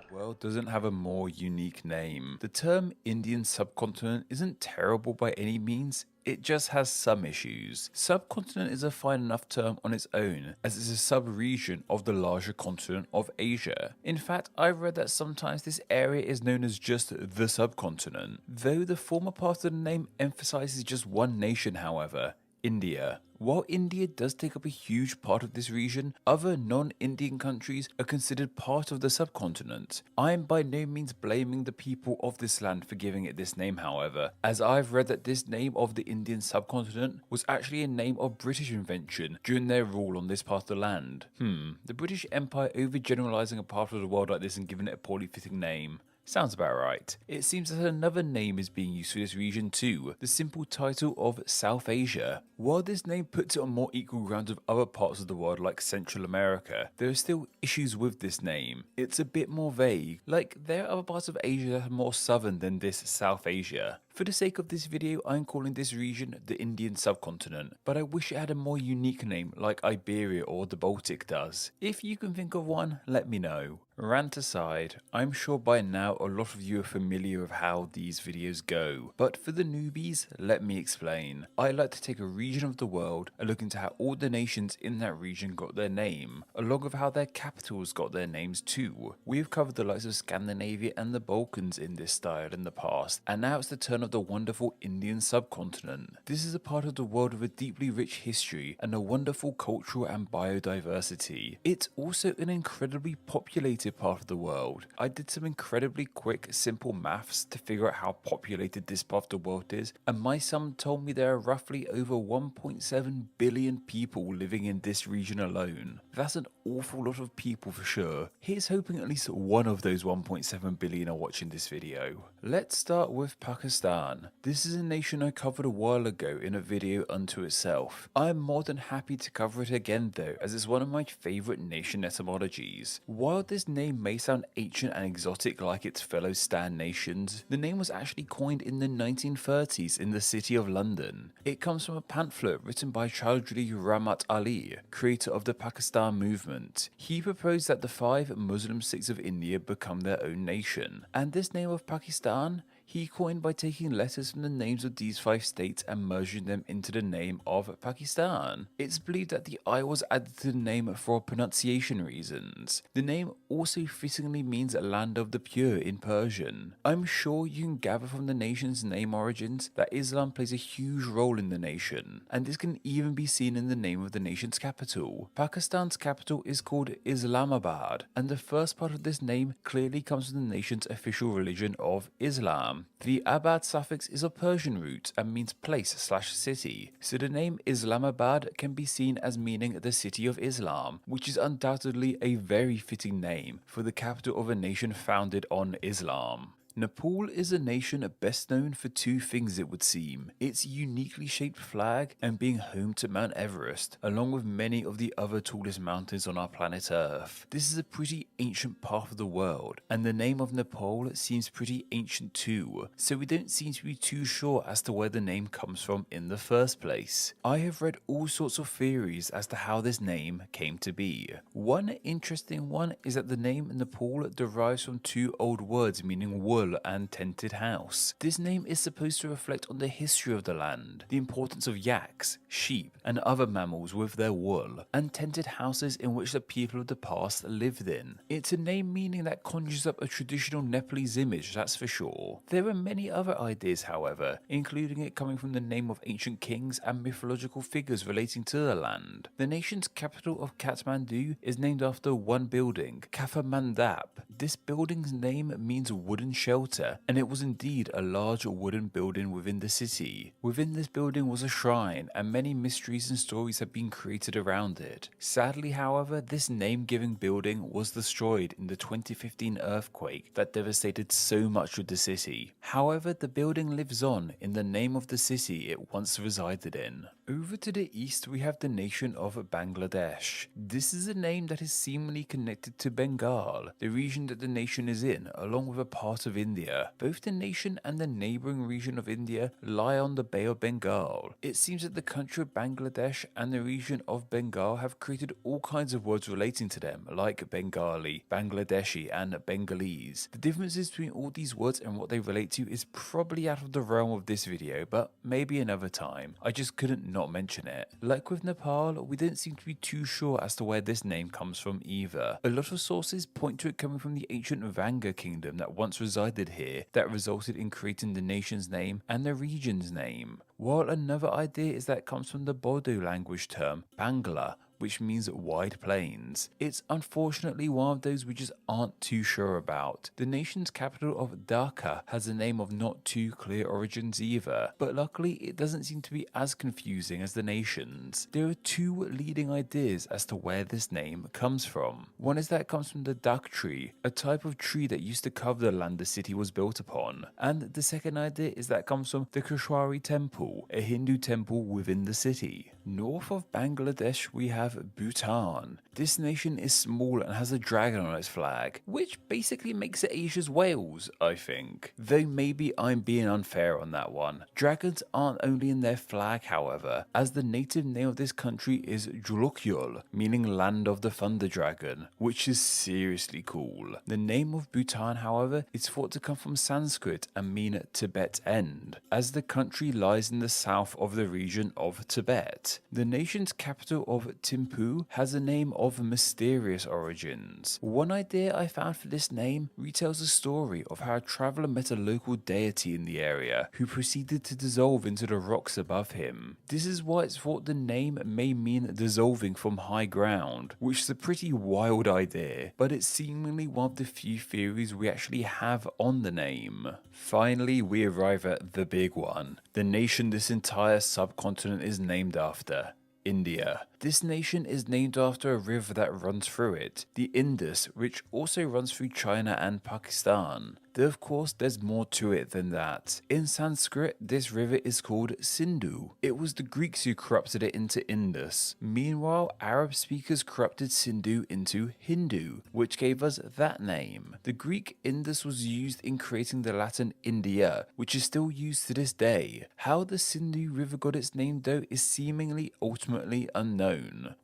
World doesn't have a more unique name. The term Indian subcontinent isn't terrible by any means, it just has some issues. Subcontinent is a fine enough term on its own, as it's a sub-region of the larger continent of Asia. In fact, I've read that sometimes this area is known as just the subcontinent, though the former part of the name emphasizes just one nation, however, India. While India does take up a huge part of this region, other non-Indian countries are considered part of the subcontinent. I am by no means blaming the people of this land for giving it this name, however, as I've read that this name of the Indian subcontinent was actually a name of British invention during their rule on this part of the land. The British Empire overgeneralizing a part of the world like this and giving it a poorly fitting name. Sounds about right. It seems that another name is being used for this region too, the simple title of South Asia. While this name puts it on more equal ground with other parts of the world like Central America, there are still issues with this name. It's a bit more vague, like there are other parts of Asia that are more southern than this South Asia. For the sake of this video, I'm calling this region the Indian subcontinent, but I wish it had a more unique name like Iberia or the Baltic does. If you can think of one, let me know. Rant aside, I'm sure by now a lot of you are familiar with how these videos go, but for the newbies, let me explain. I like to take a region of the world and look into how all the nations in that region got their name, along with how their capitals got their names too. We've covered the likes of Scandinavia and the Balkans in this style in the past, and now it's the turn of the wonderful Indian subcontinent. This is a part of the world with a deeply rich history and a wonderful cultural and biodiversity. It's also an incredibly populated part of the world. I did some incredibly quick, simple maths to figure out how populated this part of the world is, and my sum told me there are roughly over 1.7 billion people living in this region alone. That's an awful lot of people for sure. Here's hoping at least one of those 1.7 billion are watching this video. Let's start with Pakistan. This is a nation I covered a while ago in a video unto itself. I'm more than happy to cover it again though, as it's one of my favourite nation etymologies. While this name may sound ancient and exotic like its fellow Stan nations, the name was actually coined in the 1930s in the city of London. It comes from a pamphlet written by Chaudhry Rahmat Ali, creator of the Pakistan movement. He proposed that the 5 Muslim sects of India become their own nation, and this name of Pakistan he coined by taking letters from the names of these 5 states and merging them into the name of Pakistan. It's believed that the I was added to the name for pronunciation reasons. The name also fittingly means land of the pure in Persian. I'm sure you can gather from the nation's name origins that Islam plays a huge role in the nation, and this can even be seen in the name of the nation's capital. Pakistan's capital is called Islamabad, and the first part of this name clearly comes from the nation's official religion of Islam. Islam. The Abad suffix is a Persian root and means place/city, so the name Islamabad can be seen as meaning the city of Islam, which is undoubtedly a very fitting name for the capital of a nation founded on Islam. Nepal is a nation best known for two things, it would seem: its uniquely shaped flag and being home to Mount Everest, along with many of the other tallest mountains on our planet Earth. This is a pretty ancient part of the world, and the name of Nepal seems pretty ancient too, so we don't seem to be too sure as to where the name comes from in the first place. I have read all sorts of theories as to how this name came to be. One interesting one is that the name Nepal derives from two old words meaning wool and tented house. This name is supposed to reflect on the history of the land, the importance of yaks, sheep, and other mammals with their wool, and tented houses in which the people of the past lived in. It's a name meaning that conjures up a traditional Nepalese image, that's for sure. There are many other ideas, however, including it coming from the name of ancient kings and mythological figures relating to the land. The nation's capital of Kathmandu is named after one building, Kathmandu. This building's name means wooden shelter, and it was indeed a large wooden building within the city. Within this building was a shrine, and many mysteries and stories have been created around it. Sadly, however, this name-giving building was destroyed in the 2015 earthquake that devastated so much of the city. However, the building lives on in the name of the city it once resided in. Over to the east, we have the nation of Bangladesh. This is a name that is seemingly connected to Bengal, the region that the nation is in, along with a part of India. Both the nation and the neighbouring region of India lie on the Bay of Bengal. It seems that the country of Bangladesh and the region of Bengal have created all kinds of words relating to them, like Bengali, Bangladeshi, and Bengalese. The differences between all these words and what they relate to is probably out of the realm of this video, but maybe another time. I just couldn't not mention it. Like with Nepal, we don't seem to be too sure as to where this name comes from either. A lot of sources point to it coming from the ancient Vanga kingdom that once resided here, that resulted in creating the nation's name and the region's name. While another idea is that it comes from the Bodo language term, Bangla, which means wide plains. It's unfortunately one of those we just aren't too sure about. The nation's capital of Dhaka has a name of not too clear origins either, but luckily it doesn't seem to be as confusing as the nation's. There are two leading ideas as to where this name comes from. One is that it comes from the dak tree, a type of tree that used to cover the land the city was built upon, and the second idea is that it comes from the Keshwari temple, a Hindu temple within the city. North of Bangladesh we have Bhutan. This nation is small and has a dragon on its flag, which basically makes it Asia's Wales, I think. Though maybe I'm being unfair on that one. Dragons aren't only in their flag, however, as the native name of this country is Julukyul, meaning land of the thunder dragon, which is seriously cool. The name of Bhutan, however, is thought to come from Sanskrit and mean Tibet end, as the country lies in the south of the region of Tibet. The nation's capital of Thimphu has a name of mysterious origins. One idea I found for this name retells the story of how a traveller met a local deity in the area who proceeded to dissolve into the rocks above him. This is why it's thought the name may mean dissolving from high ground, which is a pretty wild idea, but it's seemingly one of the few theories we actually have on the name. Finally, we arrive at the big one, the nation this entire subcontinent is named after. India. This nation is named after a river that runs through it, the Indus, which also runs through China and Pakistan. Though of course there's more to it than that. In Sanskrit, this river is called Sindhu. It was the Greeks who corrupted it into Indus. Meanwhile, Arab speakers corrupted Sindhu into Hindu, which gave us that name. The Greek Indus was used in creating the Latin India, which is still used to this day. How the Sindhu River got its name though is seemingly ultimately unknown.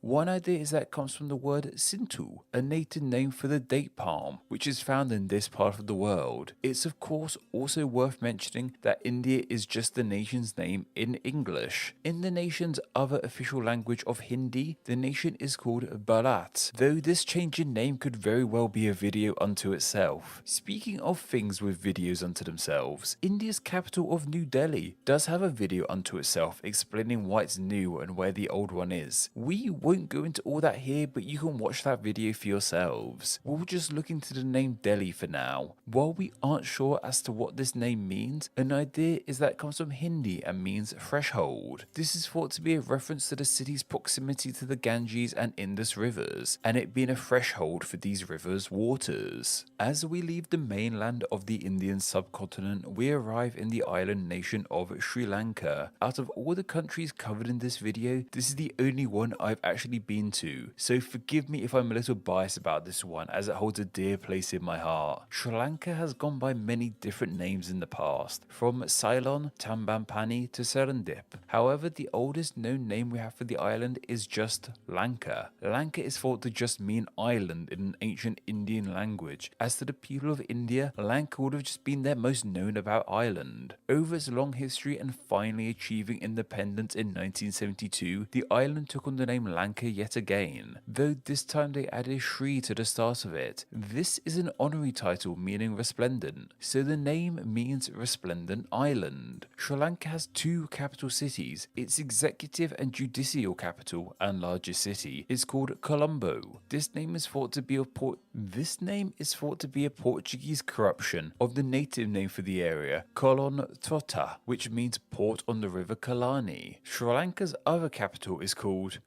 One idea is that it comes from the word Sintu, a native name for the date palm, which is found in this part of the world. It's of course also worth mentioning that India is just the nation's name in English. In the nation's other official language of Hindi, the nation is called Bharat, though this change in name could very well be a video unto itself. Speaking of things with videos unto themselves, India's capital of New Delhi does have a video unto itself explaining why it's new and where the old one is, We won't go into all that here, but you can watch that video for yourselves. We'll just look into the name Delhi for now. While we aren't sure as to what this name means, an idea is that it comes from Hindi and means threshold. This is thought to be a reference to the city's proximity to the Ganges and Indus rivers, and it being a threshold for these rivers' waters. As we leave the mainland of the Indian subcontinent, we arrive in the island nation of Sri Lanka. Out of all the countries covered in this video, this is the only one I've actually been to, so forgive me if I'm a little biased about this one as it holds a dear place in my heart. Sri Lanka has gone by many different names in the past, from Ceylon, Tambampani to Serendip. However, the oldest known name we have for the island is just Lanka. Lanka is thought to just mean island in an ancient Indian language. As to the people of India, Lanka would have just been their most known about island. Over its long history and finally achieving independence in 1972, the island took on the name Lanka yet again, though this time they added Sri to the start of it. This is an honorary title meaning resplendent, so the name means resplendent island. Sri Lanka has two capital cities. Its executive and judicial capital and largest city is called Colombo. This name is thought to be a Portuguese corruption of the native name for the area, Colon Tota, which means port on the river Kalani. Sri Lanka's other capital is called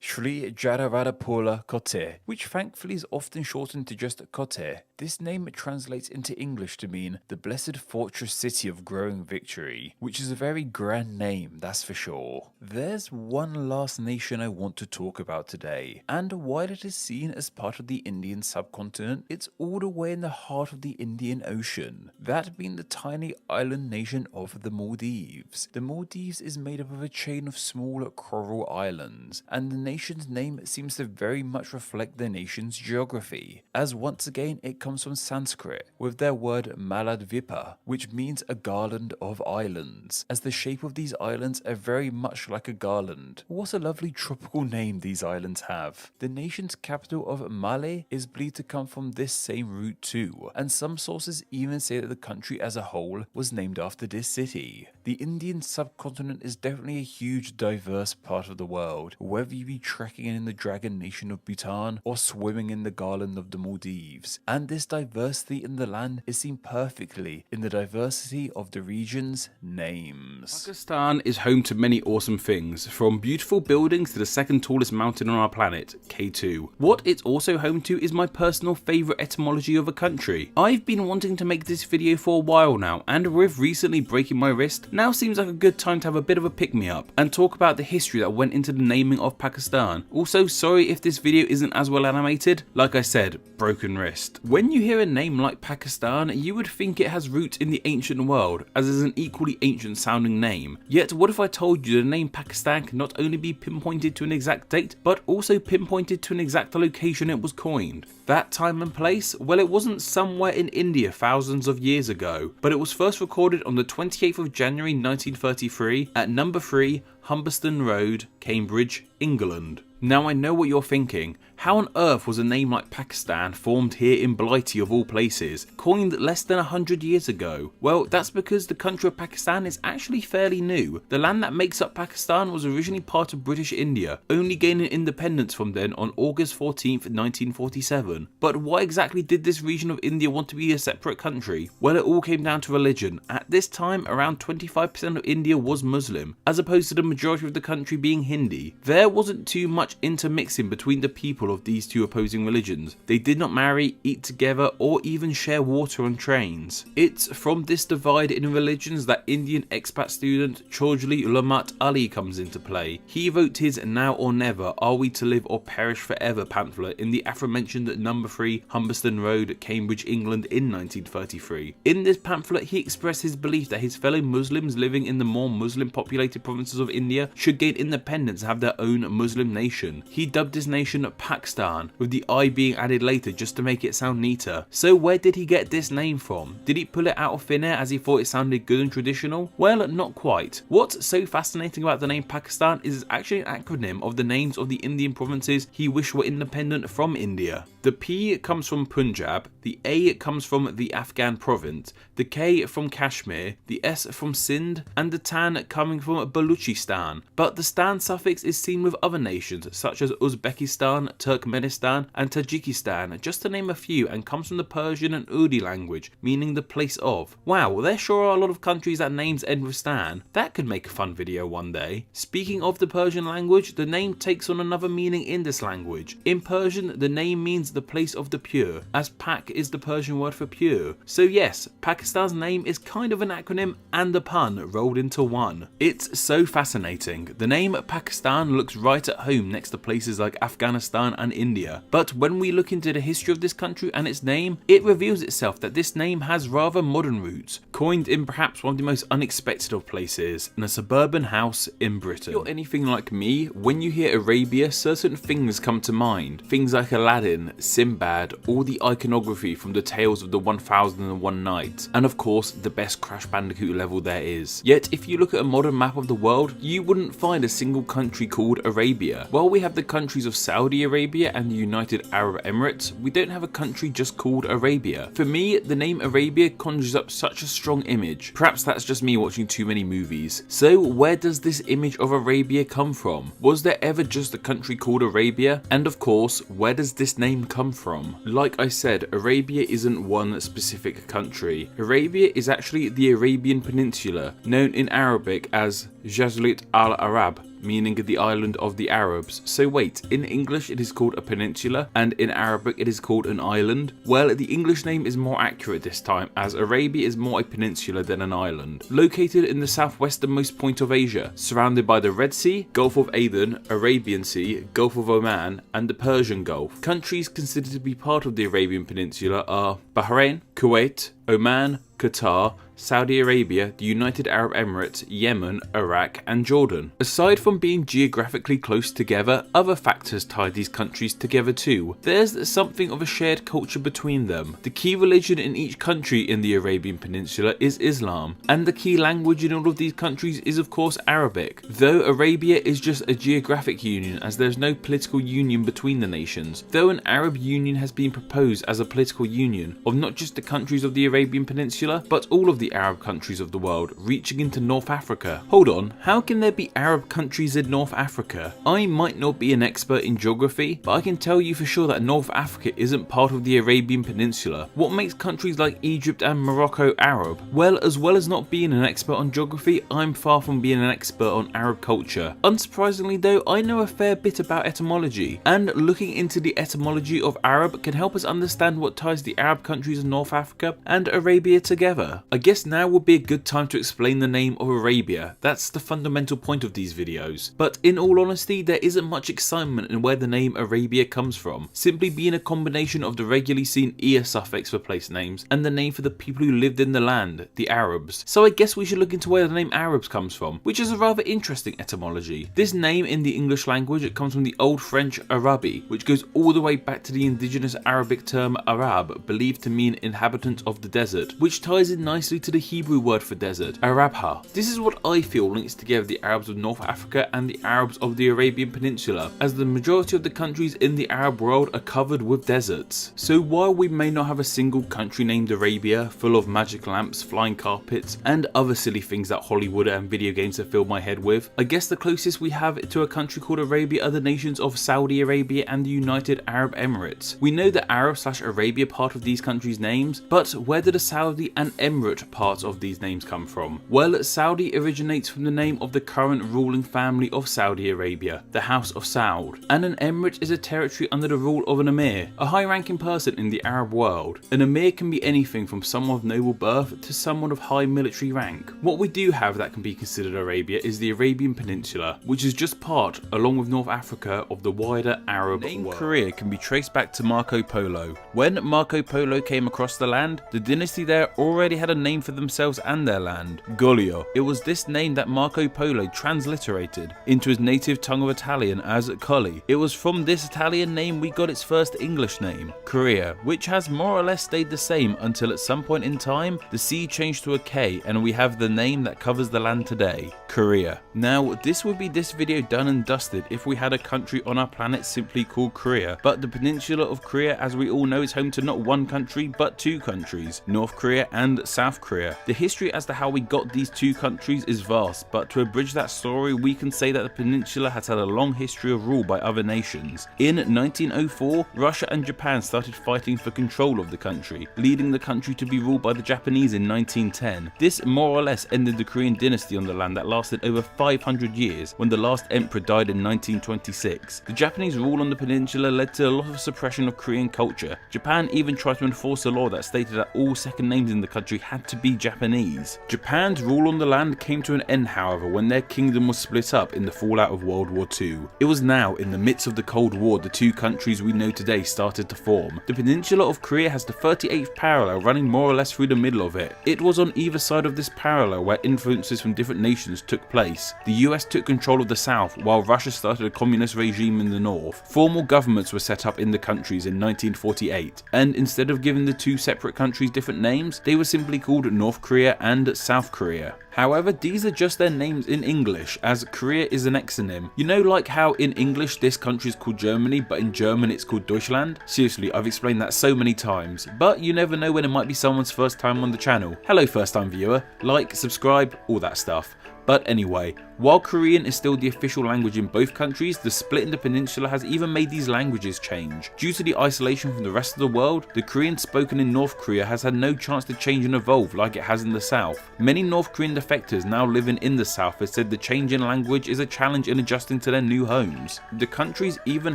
Sri Jayawardenepura Kotte, which thankfully is often shortened to just Kotte. This name translates into English to mean the blessed fortress city of growing victory, which is a very grand name, that's for sure. There's one last nation I want to talk about today, and while it is seen as part of the Indian subcontinent, it's all the way in the heart of the Indian Ocean, that being the tiny island nation of the Maldives. The Maldives is made up of a chain of small coral islands, and the nation's name seems to very much reflect the nation's geography, as once again it comes from Sanskrit, with their word Maladvipa, which means a garland of islands, as the shape of these islands are very much like a garland. What a lovely tropical name these islands have. The nation's capital of Malay is believed to come from this same root too, and some sources even say that the country as a whole was named after this city. The Indian subcontinent is definitely a huge diverse part of the world, whether you be trekking in the dragon nation of Bhutan or swimming in the garland of the Maldives, and this diversity in the land is seen perfectly in the diversity of the region's names. Pakistan is home to many awesome things, from beautiful buildings to the second tallest mountain on our planet, K2. What it's also home to is my personal favourite etymology of a country. I've been wanting to make this video for a while now, and with recently breaking my wrist, now seems like a good time to have a bit of a pick-me-up and talk about the history that went into the naming of Pakistan. Also, sorry if this video isn't as well animated. Like I said, broken wrist. When you hear a name like Pakistan, you would think it has roots in the ancient world, as it's an equally ancient sounding name. Yet, what if I told you the name Pakistan can not only be pinpointed to an exact date, but also pinpointed to an exact location it was coined? That time and place? Well, it wasn't somewhere in India thousands of years ago, but it was first recorded on the 28th of January 1933 at number 3 Humberston Road, Cambridge, England. Now I know what you're thinking. How on earth was a name like Pakistan formed here in Blighty of all places, coined less than 100 years ago? Well, that's because the country of Pakistan is actually fairly new. The land that makes up Pakistan was originally part of British India, only gaining independence from then on August 14th, 1947. But why exactly did this region of India want to be a separate country? Well, it all came down to religion. At this time, around 25% of India was Muslim, as opposed to the majority of the country being Hindi. There wasn't too much intermixing between the people of these two opposing religions. They did not marry, eat together, or even share water on trains. It's from this divide in religions that Indian expat student Chaudhry Lamat Ali comes into play. He wrote his Now or Never, Are We to Live or Perish Forever pamphlet in the aforementioned number 3 Humberston Road, Cambridge, England in 1933. In this pamphlet, he expressed his belief that his fellow Muslims living in the more Muslim populated provinces of India should gain independence and have their own Muslim nation nation. He dubbed his nation Pakistan, with the I being added later just to make it sound neater. So where did he get this name from? Did he pull it out of thin air as he thought it sounded good and traditional? Well, not quite. What's so fascinating about the name Pakistan is it's actually an acronym of the names of the Indian provinces he wished were independent from India. The P comes from Punjab, the A comes from the Afghan province, the K from Kashmir, the S from Sindh, and the Tan coming from Baluchistan. But the Stan suffix is seen with other nations such as Uzbekistan, Turkmenistan, and Tajikistan, just to name a few, and comes from the Persian and Urdu language, meaning the place of. Wow, there sure are a lot of countries that names end with Stan. That could make a fun video one day. Speaking of the Persian language, the name takes on another meaning in this language. In Persian, the name means the place of the pure, as Pak is the Persian word for pure. So yes, Pakistan's name is kind of an acronym and a pun rolled into one. It's so fascinating. The name Pakistan looks right at home next to places like Afghanistan and India. But when we look into the history of this country and its name, it reveals itself that this name has rather modern roots, coined in perhaps one of the most unexpected of places, in a suburban house in Britain. If you're anything like me, when you hear Arabia, certain things come to mind. Things like Aladdin, Sinbad, all the iconography from the tales of the 1001 Nights, and of course the best Crash Bandicoot level there is. Yet if you look at a modern map of the world, you wouldn't find a single country called Arabia. While we have the countries of Saudi Arabia and the United Arab Emirates, we don't have a country just called Arabia. For me, the name Arabia conjures up such a strong image. Perhaps that's just me watching too many movies. So where does this image of Arabia come from? Was there ever just a country called Arabia? And of course, where does this name come from? Like I said, Arabia isn't one specific country. Arabia is actually the Arabian Peninsula, known in Arabic as Jazirut al-Arab, meaning the island of the Arabs. So wait, in English it is called a peninsula, and in Arabic it is called an island? Well, the English name is more accurate this time, as Arabia is more a peninsula than an island. Located in the southwesternmost point of Asia, surrounded by the Red Sea, Gulf of Aden, Arabian Sea, Gulf of Oman, and the Persian Gulf. Countries considered to be part of the Arabian Peninsula are Bahrain, Kuwait, Oman, Qatar, Saudi Arabia, the United Arab Emirates, Yemen, Iraq, and Jordan. Aside from being geographically close together, other factors tie these countries together too. There's something of a shared culture between them. The key religion in each country in the Arabian Peninsula is Islam, and the key language in all of these countries is of course Arabic, though Arabia is just a geographic union as there's no political union between the nations, though an Arab union has been proposed as a political union of not just the countries of the Arabian Peninsula, but all of the Arab countries of the world, reaching into North Africa. Hold on, how can there be Arab countries in North Africa? I might not be an expert in geography, but I can tell you for sure that North Africa isn't part of the Arabian Peninsula. What makes countries like Egypt and Morocco Arab? Well as not being an expert on geography, I'm far from being an expert on Arab culture. Unsurprisingly though, I know a fair bit about etymology, and looking into the etymology of Arab can help us understand what ties the Arab countries of North Africa and Arabia together. I guess now would be a good time to explain the name of Arabia. That's the fundamental point of these videos. But in all honesty, there isn't much excitement in where the name Arabia comes from, simply being a combination of the regularly seen "ia" suffix for place names and the name for the people who lived in the land, the Arabs. So I guess we should look into where the name Arabs comes from, which is a rather interesting etymology. This name in the English language comes from the Old French Arabi, which goes all the way back to the indigenous Arabic term Arab, believed to mean inhabitant of the desert, which ties in nicely to the Hebrew word for desert, Arabha. This is what I feel links together the Arabs of North Africa and the Arabs of the Arabian Peninsula, as the majority of the countries in the Arab world are covered with deserts. So while we may not have a single country named Arabia, full of magic lamps, flying carpets, and other silly things that Hollywood and video games have filled my head with, I guess the closest we have to a country called Arabia are the nations of Saudi Arabia and the United Arab Emirates. We know the Arab/Arabia part of these countries' names, but where do the Saudi and Emirate parts of these names come from? Well, Saudi originates from the name of the current ruling family of Saudi Arabia, the House of Saud, and an emirate is a territory under the rule of an emir, a high-ranking person in the Arab world. An emir can be anything from someone of noble birth to someone of high military rank. What we do have that can be considered Arabia is the Arabian Peninsula, which is just part, along with North Africa, of the wider Arab world. Career can be traced back to Marco Polo. When Marco Polo came across the land, the dynasty there already had a name for for themselves and their land, Gollio. It was this name that Marco Polo transliterated into his native tongue of Italian as Colli. It was from this Italian name we got its first English name, Korea, which has more or less stayed the same until at some point in time the C changed to a K and we have the name that covers the land today, Korea. Now this would be this video done and dusted if we had a country on our planet simply called Korea, but the peninsula of Korea, as we all know, is home to not one country but two countries, North Korea and South Korea. The history as to how we got these two countries is vast, but to abridge that story we can say that the peninsula has had a long history of rule by other nations. In 1904, Russia and Japan started fighting for control of the country, leading the country to be ruled by the Japanese in 1910. This more or less ended the Korean dynasty on the land that lasted over 500 years when the last emperor died in 1926. The Japanese rule on the peninsula led to a lot of suppression of Korean culture. Japan even tried to enforce a law that stated that all second names in the country had to be Japanese. Japan's rule on the land came to an end, however, when their kingdom was split up in the fallout of World War II. It was now in the midst of the Cold War the two countries we know today started to form. The peninsula of Korea has the 38th parallel running more or less through the middle of it. It was on either side of this parallel where influences from different nations took place. The US took control of the south while Russia started a communist regime in the north. Formal governments were set up in the countries in 1948, and instead of giving the two separate countries different names, they were simply called North Korea and South Korea. However, these are just their names in English, as Korea is an exonym. You know, like how in English this country is called Germany, but in German it's called Deutschland? Seriously, I've explained that so many times, but you never know when it might be someone's first time on the channel. Hello first time viewer, like, subscribe, all that stuff. But anyway, while Korean is still the official language in both countries, the split in the peninsula has even made these languages change. Due to the isolation from the rest of the world, the Korean spoken in North Korea has had no chance to change and evolve like it has in the south. Many North Korean defectors now living in the south have said the change in language is a challenge in adjusting to their new homes. The countries even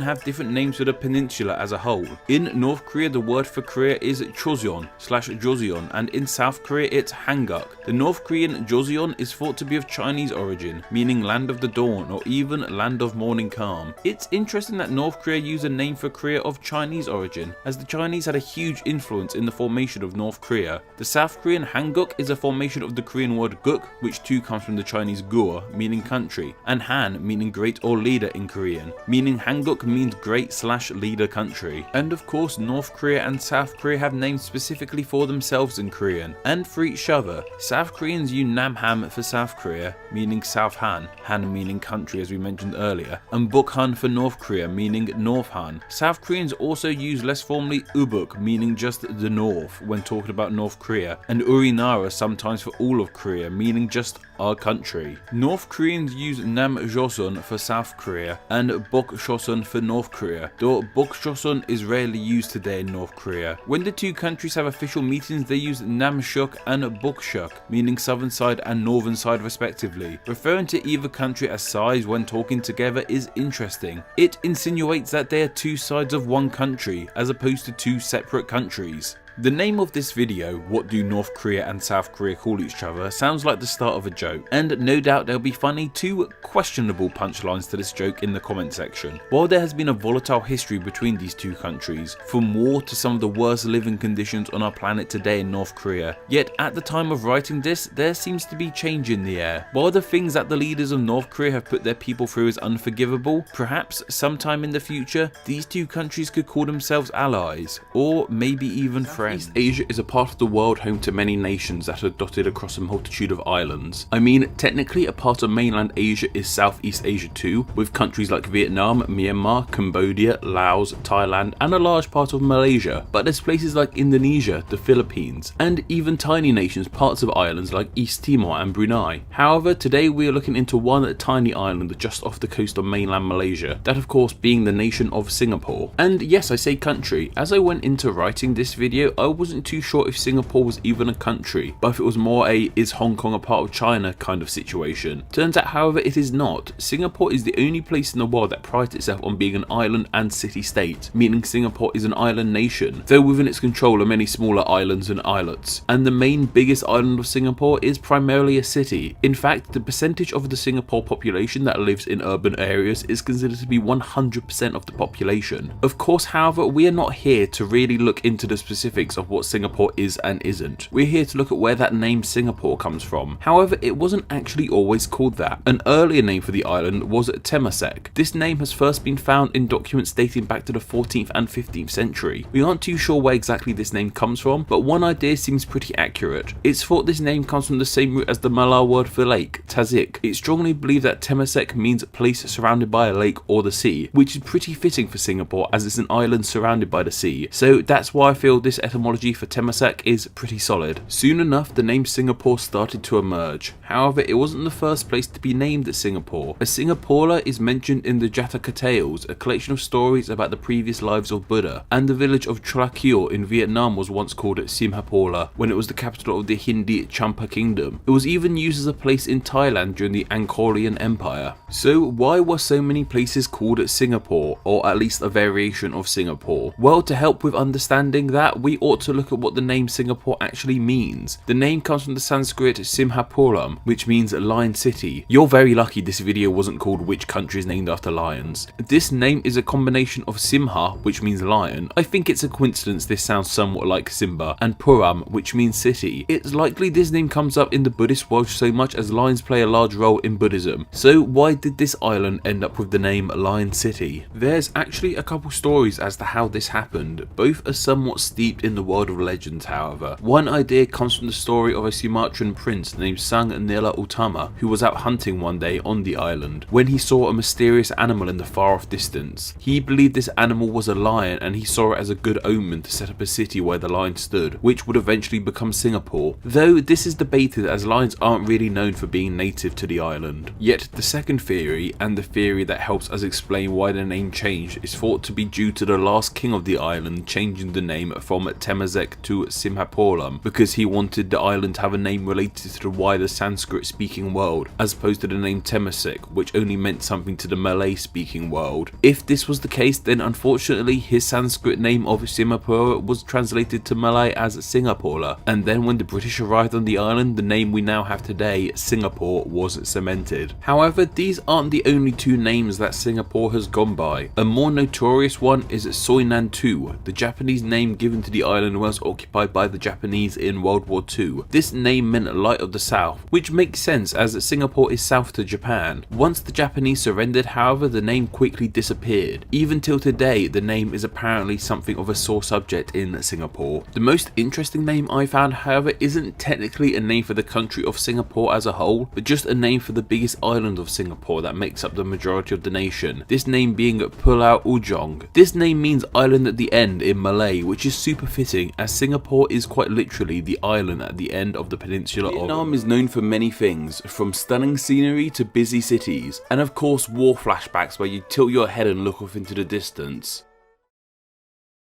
have different names for the peninsula as a whole. In North Korea, the word for Korea is Choseon/Joseon, and in South Korea it's Hanguk. The North Korean Joseon is thought to be of Chinese origin, meaning land of the dawn or even land of morning calm. It's interesting that North Korea used a name for Korea of Chinese origin, as the Chinese had a huge influence in the formation of North Korea. The South Korean Hanguk is a formation of the Korean word guk, which too comes from the Chinese gur, meaning country, and Han, meaning great or leader in Korean, meaning Hanguk means great/leader country. And of course, North Korea and South Korea have names specifically for themselves in Korean, and for each other. South Koreans use Namham for South Korea, meaning South Han, Han meaning country as we mentioned earlier, and Bukhan for North Korea, meaning North Han. South Koreans also use less formally Ubuk, meaning just the north, when talking about North Korea, and Urinara sometimes for all of Korea, meaning just our country. North Koreans use Namjoseon for South Korea and Bokjoseon for North Korea, though Bokjoseon is rarely used today in North Korea. When the two countries have official meetings, they use Namshuk and Bokshuk, meaning southern side and northern side respectively. Referring to either country as sides when talking together is interesting. It insinuates that they are two sides of one country as opposed to two separate countries. The name of this video, What Do North Korea and South Korea Call Each Other, sounds like the start of a joke, and no doubt there'll be funny two questionable punchlines to this joke in the comment section. While there has been a volatile history between these two countries, from war to some of the worst living conditions on our planet today in North Korea, yet at the time of writing this, there seems to be change in the air. While the things that the leaders of North Korea have put their people through is unforgivable, perhaps sometime in the future, these two countries could call themselves allies, or maybe even friends. Southeast Asia is a part of the world home to many nations that are dotted across a multitude of islands. I mean, technically a part of mainland Asia is Southeast Asia too, with countries like Vietnam, Myanmar, Cambodia, Laos, Thailand, and a large part of Malaysia. But there's places like Indonesia, the Philippines, and even tiny nations, parts of islands like East Timor and Brunei. However, today we are looking into one tiny island just off the coast of mainland Malaysia, that of course being the nation of Singapore. And yes, I say country. As I went into writing this video, I wasn't too sure if Singapore was even a country, but if it was more a is Hong Kong a part of China kind of situation. Turns out, however, it is not. Singapore is the only place in the world that prides itself on being an island and city-state, meaning Singapore is an island nation, though within its control are many smaller islands and islets. And the main biggest island of Singapore is primarily a city. In fact, the percentage of the Singapore population that lives in urban areas is considered to be 100% of the population. Of course, however, we are not here to really look into the specifics specifics of what Singapore is and isn't. We're here to look at where that name Singapore comes from. However, it wasn't actually always called that. An earlier name for the island was Temasek. This name has first been found in documents dating back to the 14th and 15th century. We aren't too sure where exactly this name comes from, but one idea seems pretty accurate. It's thought this name comes from the same root as the Malay word for lake, Tazik. It's strongly believed that Temasek means a place surrounded by a lake or the sea, which is pretty fitting for Singapore as it's an island surrounded by the sea. So that's why I feel this etymology for Temasek is pretty solid. Soon enough, the name Singapore started to emerge. However, it wasn't the first place to be named Singapore. A Singapore is mentioned in the Jataka Tales, a collection of stories about the previous lives of Buddha, and the village of Chulakio in Vietnam was once called Simhapola when it was the capital of the Hindi Champa kingdom. It was even used as a place in Thailand during the Angkorian Empire. So why were so many places called Singapore, or at least a variation of Singapore? Well, to help with understanding that, we ought to look at what the name Singapore actually means. The name comes from the Sanskrit Simhapuram, which means lion city. You're very lucky this video wasn't called which country is named after lions. This name is a combination of Simha, which means lion. I think it's a coincidence this sounds somewhat like Simba, and Puram, which means city. It's likely this name comes up in the Buddhist world so much as lions play a large role in Buddhism. So why did this island end up with the name Lion City? There's actually a couple stories as to how this happened. Both are somewhat steeped in the world of legends, however. One idea comes from the story of a Sumatran prince named Sang Nila Utama, who was out hunting one day on the island when he saw a mysterious animal in the far off distance. He believed this animal was a lion and he saw it as a good omen to set up a city where the lion stood, which would eventually become Singapore, though this is debated as lions aren't really known for being native to the island. Yet the second theory, and the theory that helps us explain why the name changed, is thought to be due to the last king of the island changing the name from Temasek to Simhapolam because he wanted the island to have a name related to the wider Sanskrit speaking world, as opposed to the name Temasek, which only meant something to the Malay speaking world. If this was the case, then unfortunately his Sanskrit name of Simapura was translated to Malay as Singapore, and then when the British arrived on the island, the name we now have today, Singapore, was cemented. However, these aren't the only two names that Singapore has gone by. A more notorious one is Soinantu, the Japanese name given to the island was occupied by the Japanese in World War II. This name meant light of the south, which makes sense as Singapore is south to Japan. Once the Japanese surrendered, however, the name quickly disappeared. Even till today, the name is apparently something of a sore subject in Singapore. The most interesting name I found, however, isn't technically a name for the country of Singapore as a whole, but just a name for the biggest island of Singapore that makes up the majority of the nation, this name being Pulau Ujong. This name means island at the end in Malay, which is super fitting as Singapore is quite literally the island at the end of the peninsula. Vietnam is known for many things, from stunning scenery to busy cities, and of course war flashbacks where you tilt your head and look off into the distance.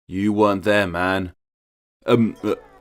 You weren't there, man.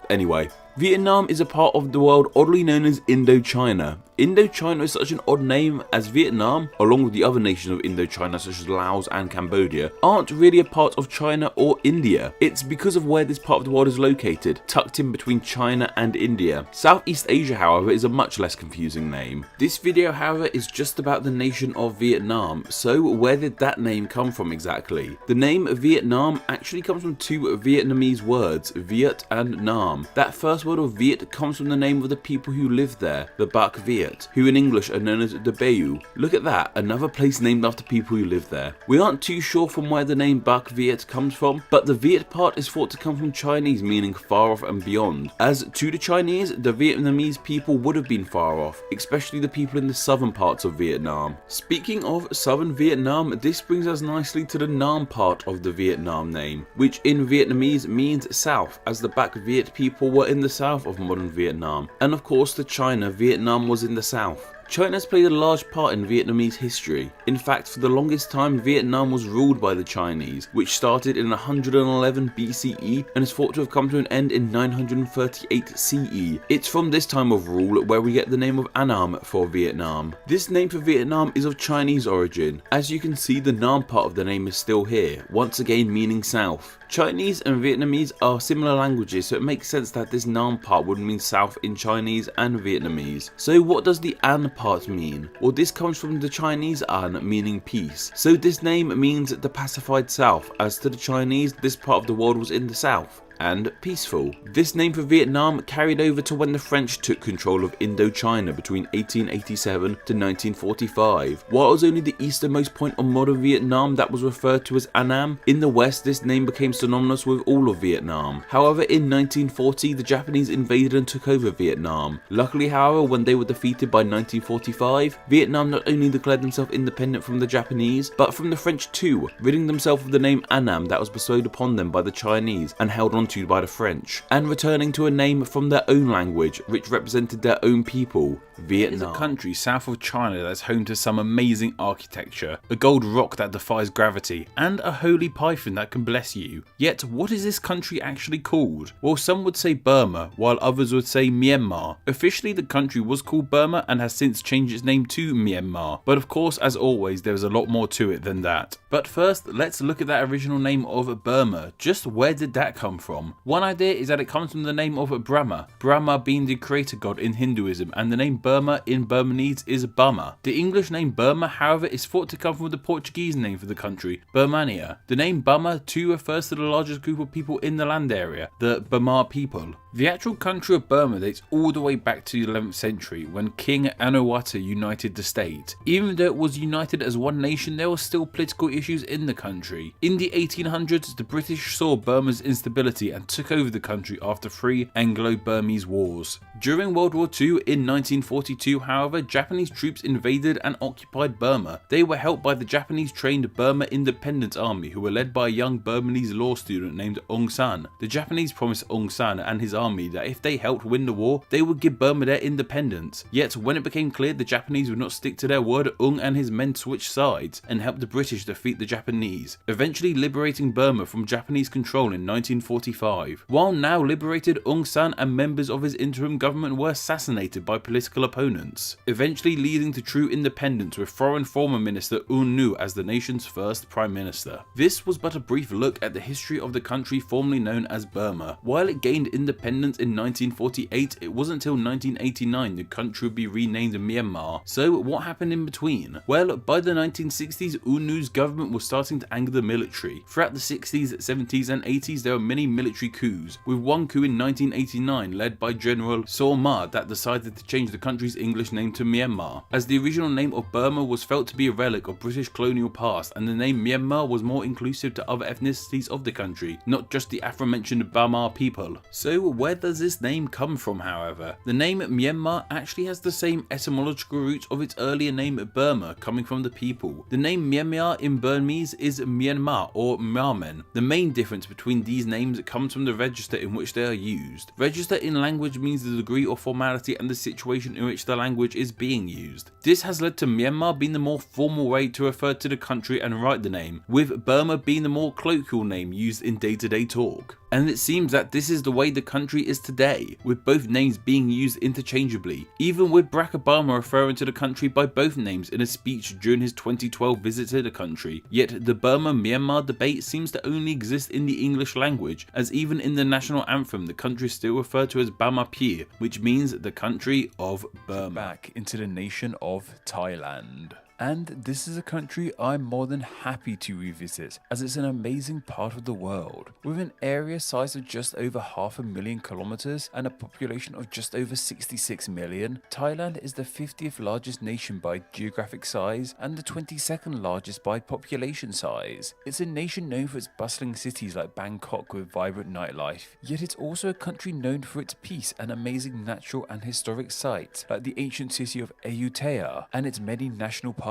Anyway. Vietnam is a part of the world oddly known as Indochina. Indochina is such an odd name as Vietnam, along with the other nations of Indochina such as Laos and Cambodia, aren't really a part of China or India. It's because of where this part of the world is located, tucked in between China and India. Southeast Asia, however, is a much less confusing name. This video, however, is just about the nation of Vietnam, so where did that name come from exactly? The name Vietnam actually comes from two Vietnamese words, Viet and Nam. That first word of Viet comes from the name of the people who live there, the Bac Viet, who in English are known as the Bayou. Look at that, another place named after people who live there. We aren't too sure from where the name Bac Viet comes from, but the Viet part is thought to come from Chinese, meaning far off and beyond. As to the Chinese, the Vietnamese people would have been far off, especially the people in the southern parts of Vietnam. Speaking of southern Vietnam, this brings us nicely to the Nam part of the Vietnam name, which in Vietnamese means south, as the Bac Viet people were in the south of modern Vietnam, and of course to China, Vietnam was in the south. China has played a large part in Vietnamese history. In fact, for the longest time, Vietnam was ruled by the Chinese, which started in 111 BCE and is thought to have come to an end in 938 CE. It's from this time of rule where we get the name of Anam for Vietnam. This name for Vietnam is of Chinese origin. As you can see, the Nam part of the name is still here, once again meaning south. Chinese and Vietnamese are similar languages, so it makes sense that this Nam part would mean south in Chinese and Vietnamese. So what does the An part mean? Well, this comes from the Chinese An, meaning peace. So this name means the pacified south, as to the Chinese, this part of the world was in the south. and peaceful. This name for Vietnam carried over to when the French took control of Indochina between 1887 to 1945. While it was only the easternmost point of modern Vietnam that was referred to as Anam, in the west this name became synonymous with all of Vietnam. However, in 1940 the Japanese invaded and took over Vietnam. Luckily, however, when they were defeated by 1945, Vietnam not only declared themselves independent from the Japanese, but from the French too, ridding themselves of the name Anam that was bestowed upon them by the Chinese and held onto by the French, and returning to a name from their own language, which represented their own people, Vietnam. It is a country south of China that's home to some amazing architecture, a gold rock that defies gravity, and a holy python that can bless you. Yet, what is this country actually called? Well, some would say Burma, while others would say Myanmar. Officially, the country was called Burma and has since changed its name to Myanmar, but of course, as always, there is a lot more to it than that. But first, let's look at that original name of Burma. Just where did that come from? One idea is that it comes from the name of Brahma, Brahma being the creator god in Hinduism, and the name Burma in Burmese is Burma. The English name Burma, however, is thought to come from the Portuguese name for the country, Birmania. The name Burma too refers to the largest group of people in the land area, the Burma people. The actual country of Burma dates all the way back to the 11th century when King Anuwata united the state. Even though it was united as one nation, there were still political issues in the country. In the 1800s, the British saw Burma's instability and took over the country after 3 Anglo-Burmese wars. During World War II in 1942, however, Japanese troops invaded and occupied Burma. They were helped by the Japanese-trained Burma Independence Army, who were led by a young Burmese law student named Aung San. The Japanese promised Aung San and his army that if they helped win the war, they would give Burma their independence. Yet, when it became clear the Japanese would not stick to their word, Aung and his men switched sides and helped the British defeat the Japanese, eventually liberating Burma from Japanese control in 1945. While now liberated, Aung San and members of his interim government were assassinated by political opponents, eventually leading to true independence with foreign former minister Un Nu as the nation's first prime minister. This was but a brief look at the history of the country formerly known as Burma. While it gained independence in 1948, it wasn't until 1989 the country would be renamed Myanmar. So what happened in between? Well, by the 1960s, Un Nu's government was starting to anger the military. Throughout the 60s, 70s and 80s there were many military coups, with one coup in 1989 led by General Saw Ma that decided to change the country's English name to Myanmar, as the original name of Burma was felt to be a relic of British colonial past, and the name Myanmar was more inclusive to other ethnicities of the country, not just the aforementioned Burma people. So where does this name come from, however? The name Myanmar actually has the same etymological roots of its earlier name Burma, coming from the people. The name Myanmar in Burmese is Myanmar or Myanmar. The main difference between these names comes from the register in which they are used. Register in language means the degree or formality and the situation in which the language is being used. This has led to Myanmar being the more formal way to refer to the country and write the name, with Burma being the more colloquial name used in day-to-day talk. And it seems that this is the way the country is today, with both names being used interchangeably, even with Barack Obama referring to the country by both names in a speech during his 2012 visit to the country. Yet the Burma-Myanmar debate seems to only exist in the English language, as even in the national anthem the country is still referred to as Burma Pir, which means the country of Burma. Back into the nation of Thailand. And this is a country I'm more than happy to revisit, as it's an amazing part of the world. With an area size of just over 500,000 kilometers and a population of just over 66 million, Thailand is the 50th largest nation by geographic size and the 22nd largest by population size. It's a nation known for its bustling cities like Bangkok with vibrant nightlife, yet it's also a country known for its peace and amazing natural and historic sites like the ancient city of Ayutthaya and its many national parks.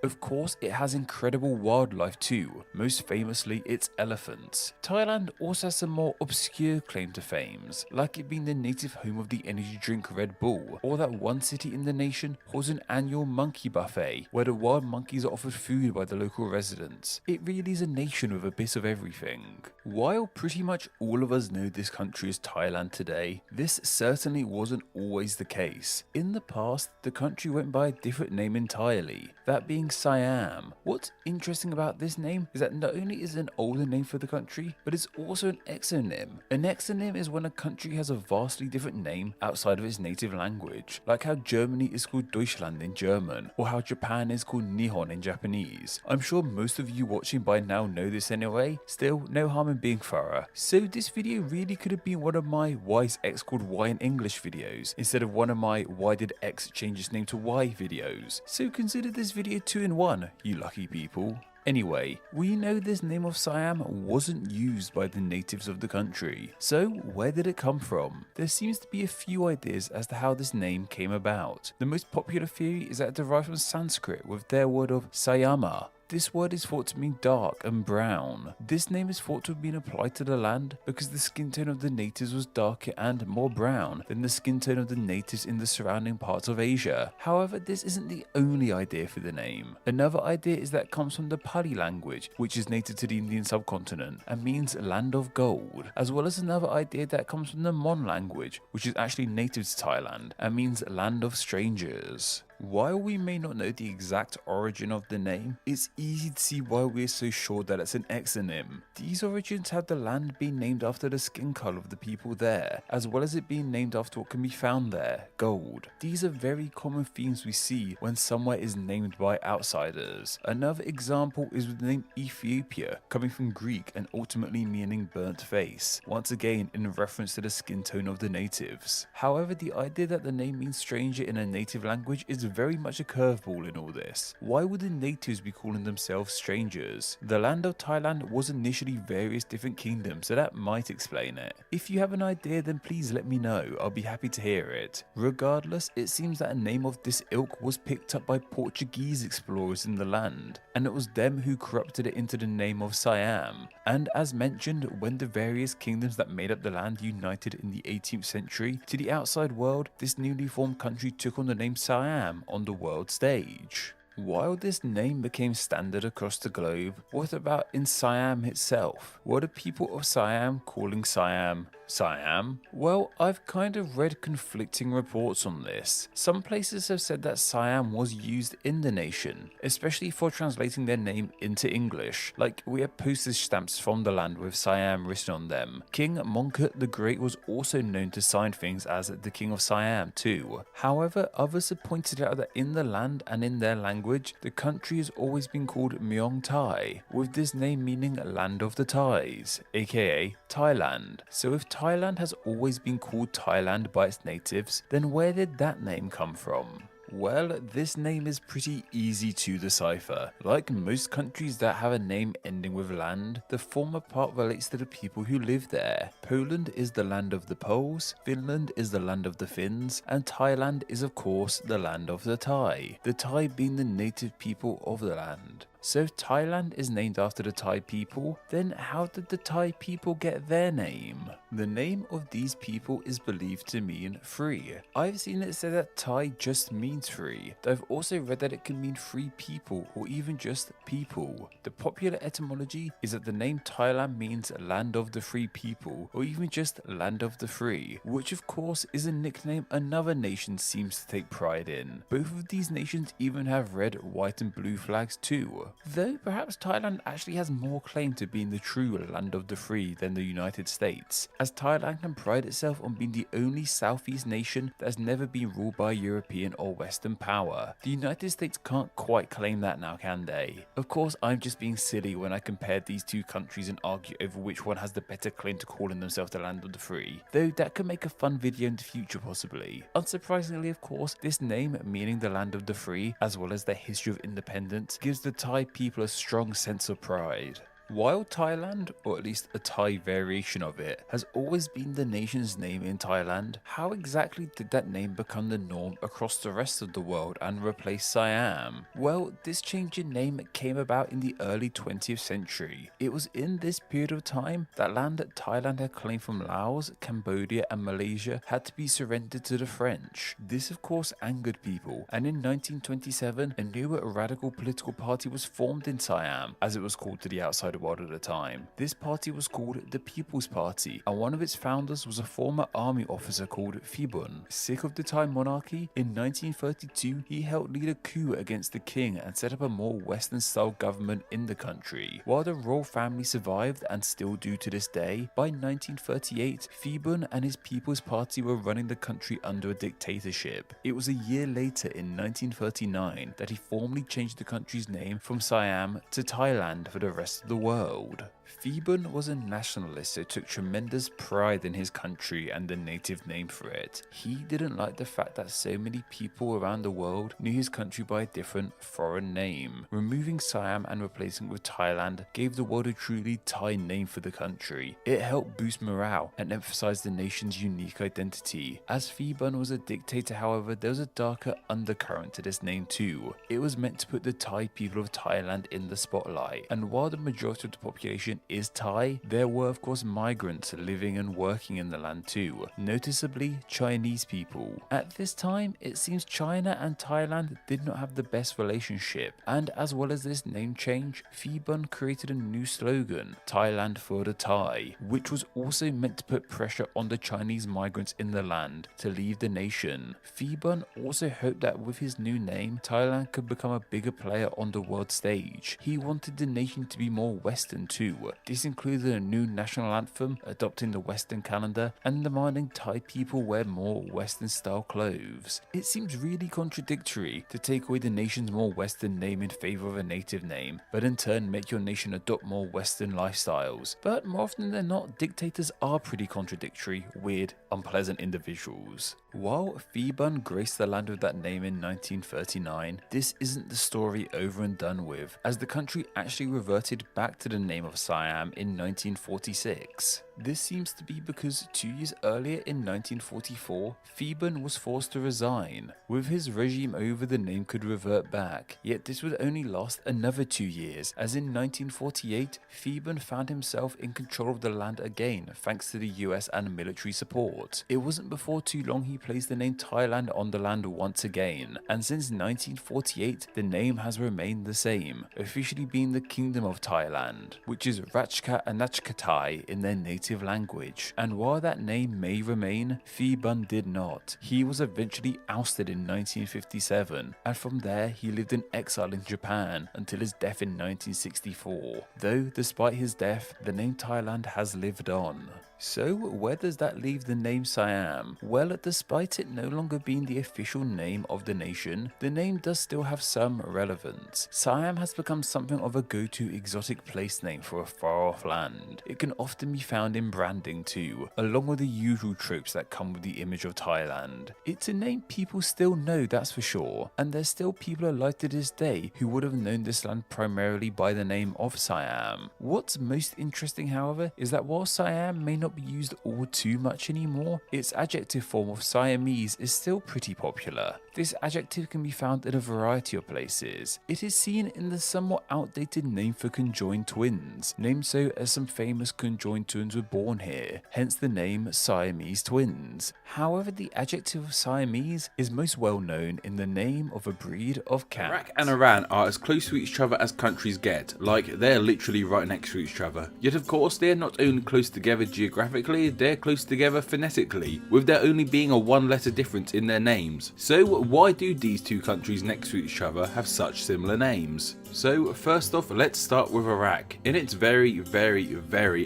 Of course, it has incredible wildlife too, most famously its elephants. Thailand also has some more obscure claim to fames, like it being the native home of the energy drink Red Bull, or that one city in the nation holds an annual monkey buffet where the wild monkeys are offered food by the local residents. It really is a nation with a bit of everything. While pretty much all of us know this country as Thailand today, this certainly wasn't always the case. In the past, the country went by a different name entirely. country, that being Siam. What's interesting about this name is that not only is it an older name for the country, but it's also an exonym. An exonym is when a country has a vastly different name outside of its native language, like how Germany is called Deutschland in German, or how Japan is called Nihon in Japanese. I'm sure most of you watching by now know this anyway, still no harm in being thorough. So this video really could have been one of my why is X called Y in English videos, instead of one of my why did X change its name to Y videos. So consider this video 2 in 1, you lucky people. Anyway, we know this name of Siam wasn't used by the natives of the country. So where did it come from? There seems to be a few ideas as to how this name came about. The most popular theory is that it derived from Sanskrit with their word of Sayama. This word is thought to mean dark and brown. This name is thought to have been applied to the land because the skin tone of the natives was darker and more brown than the skin tone of the natives in the surrounding parts of Asia. However, this isn't the only idea for the name. Another idea is that it comes from the Pali language, which is native to the Indian subcontinent and means land of gold, as well as another idea that comes from the Mon language, which is actually native to Thailand and means land of strangers. While we may not know the exact origin of the name, it's easy to see why we're so sure that it's an exonym. These origins have the land being named after the skin color of the people there, as well as it being named after what can be found there, gold. These are very common themes we see when somewhere is named by outsiders. Another example is with the name Ethiopia, coming from Greek and ultimately meaning burnt face, once again in reference to the skin tone of the natives. However, the idea that the name means stranger in a native language is very much a curveball in all this. Why would the natives be calling themselves strangers? The land of Thailand was initially various different kingdoms, so that might explain it. If you have an idea, then please let me know, I'll be happy to hear it. Regardless, it seems that a name of this ilk was picked up by Portuguese explorers in the land, and it was them who corrupted it into the name of Siam. And as mentioned, when the various kingdoms that made up the land united in the 18th century, to the outside world, this newly formed country took on the name Siam on the world stage. While this name became standard across the globe, what about in Siam itself? What are people of Siam calling Siam Siam? Well, I've kind of read conflicting reports on this. Some places have said that Siam was used in the nation, especially for translating their name into English. Like, we have postage stamps from the land with Siam written on them. King Mongkut the Great was also known to sign things as the King of Siam too. However, others have pointed out that in the land and in their language, the country has always been called Mueang Thai, with this name meaning land of the Thais, aka Thailand. So if Thailand has always been called Thailand by its natives, then where did that name come from? Well, this name is pretty easy to decipher. Like most countries that have a name ending with land, the former part relates to the people who live there. Poland is the land of the Poles, Finland is the land of the Finns, and Thailand is of course the land of the Thai. The Thai being the native people of the land. So if Thailand is named after the Thai people, then how did the Thai people get their name? The name of these people is believed to mean free. I've seen it said that Thai just means free, though I've also read that it can mean free people or even just people. The popular etymology is that the name Thailand means land of the free people or even just land of the free, which of course is a nickname another nation seems to take pride in. Both of these nations even have red, white and blue flags too. Though perhaps Thailand actually has more claim to being the true land of the free than the United States, as Thailand can pride itself on being the only Southeast nation that has never been ruled by European or Western power. The United States can't quite claim that now, can they? Of course, I'm just being silly when I compare these two countries and argue over which one has the better claim to calling themselves the land of the free, though that could make a fun video in the future possibly. Unsurprisingly, of course, this name meaning the land of the free, as well as their history of independence, gives the Thai people a strong sense of pride. While Thailand, or at least a Thai variation of it, has always been the nation's name in Thailand, how exactly did that name become the norm across the rest of the world and replace Siam? Well, this change in name came about in the early 20th century. It was in this period of time that land that Thailand had claimed from Laos, Cambodia and Malaysia had to be surrendered to the French. This of course angered people, and in 1927 a new radical political party was formed in Siam, as it was called to the outside world at the time. This party was called the People's Party, and one of its founders was a former army officer called Phibun. Sick of the Thai monarchy, in 1932 he helped lead a coup against the king and set up a more Western-style government in the country. While the royal family survived and still do to this day, by 1938 Phibun and his People's Party were running the country under a dictatorship. It was a year later in 1939 that he formally changed the country's name from Siam to Thailand for the rest of the world. Phibun was a nationalist who took tremendous pride in his country and the native name for it. He didn't like the fact that so many people around the world knew his country by a different foreign name. Removing Siam and replacing it with Thailand gave the world a truly Thai name for the country. It helped boost morale and emphasize the nation's unique identity. As Phibun was a dictator, however, there was a darker undercurrent to this name too. It was meant to put the Thai people of Thailand in the spotlight, and while the majority of the population is Thai, there were of course migrants living and working in the land too, noticeably Chinese people. At this time, it seems China and Thailand did not have the best relationship, and as well as this name change, Phibun created a new slogan, Thailand for the Thai, which was also meant to put pressure on the Chinese migrants in the land to leave the nation. Phibun also hoped that with his new name, Thailand could become a bigger player on the world stage. He wanted the nation to be more Western too. This included a new national anthem, adopting the Western calendar, and demanding Thai people wear more Western style clothes. It seems really contradictory to take away the nation's more Western name in favour of a native name, but in turn make your nation adopt more Western lifestyles. But more often than not, dictators are pretty contradictory, weird, unpleasant individuals. While Phibun graced the land with that name in 1939, this isn't the story over and done with, as the country actually reverted back to the name of Siam in 1946. This seems to be because 2 years earlier in 1944, Phibun was forced to resign. With his regime over, the name could revert back, yet this would only last another 2 years, as in 1948, Phibun found himself in control of the land again thanks to the US and military support. It wasn't before too long he placed the name Thailand on the land once again, and since 1948 the name has remained the same, officially being the Kingdom of Thailand, which is Ratchka Anachkatai in their native language. And while that name may remain, Phibun did not. He was eventually ousted in 1957, and from there he lived in exile in Japan until his death in 1964. Though despite his death, the name Thailand has lived on. So where does that leave the name Siam? Well, despite it no longer being the official name of the nation, the name does still have some relevance. Siam has become something of a go-to exotic place name for a far-off land. It can often be found in branding too, along with the usual tropes that come with the image of Thailand. It's a name people still know, that's for sure, and there's still people alive to this day who would have known this land primarily by the name of Siam. What's most interesting, however, is that while Siam may not be used all too much anymore, its adjective form of Siamese is still pretty popular. This adjective can be found in a variety of places. It is seen in the somewhat outdated name for conjoined twins, named so as some famous conjoined twins were born here, hence the name Siamese twins. However, the adjective of Siamese is most well known in the name of a breed of cat. Iraq and Iran are as close to each other as countries get, like they're literally right next to each other. Yet of course they're not only close together geographically, they're close together phonetically, with there only being a one-letter difference in their names. So why do these two countries next to each other have such similar names? So first off, let's start with Iraq. In its very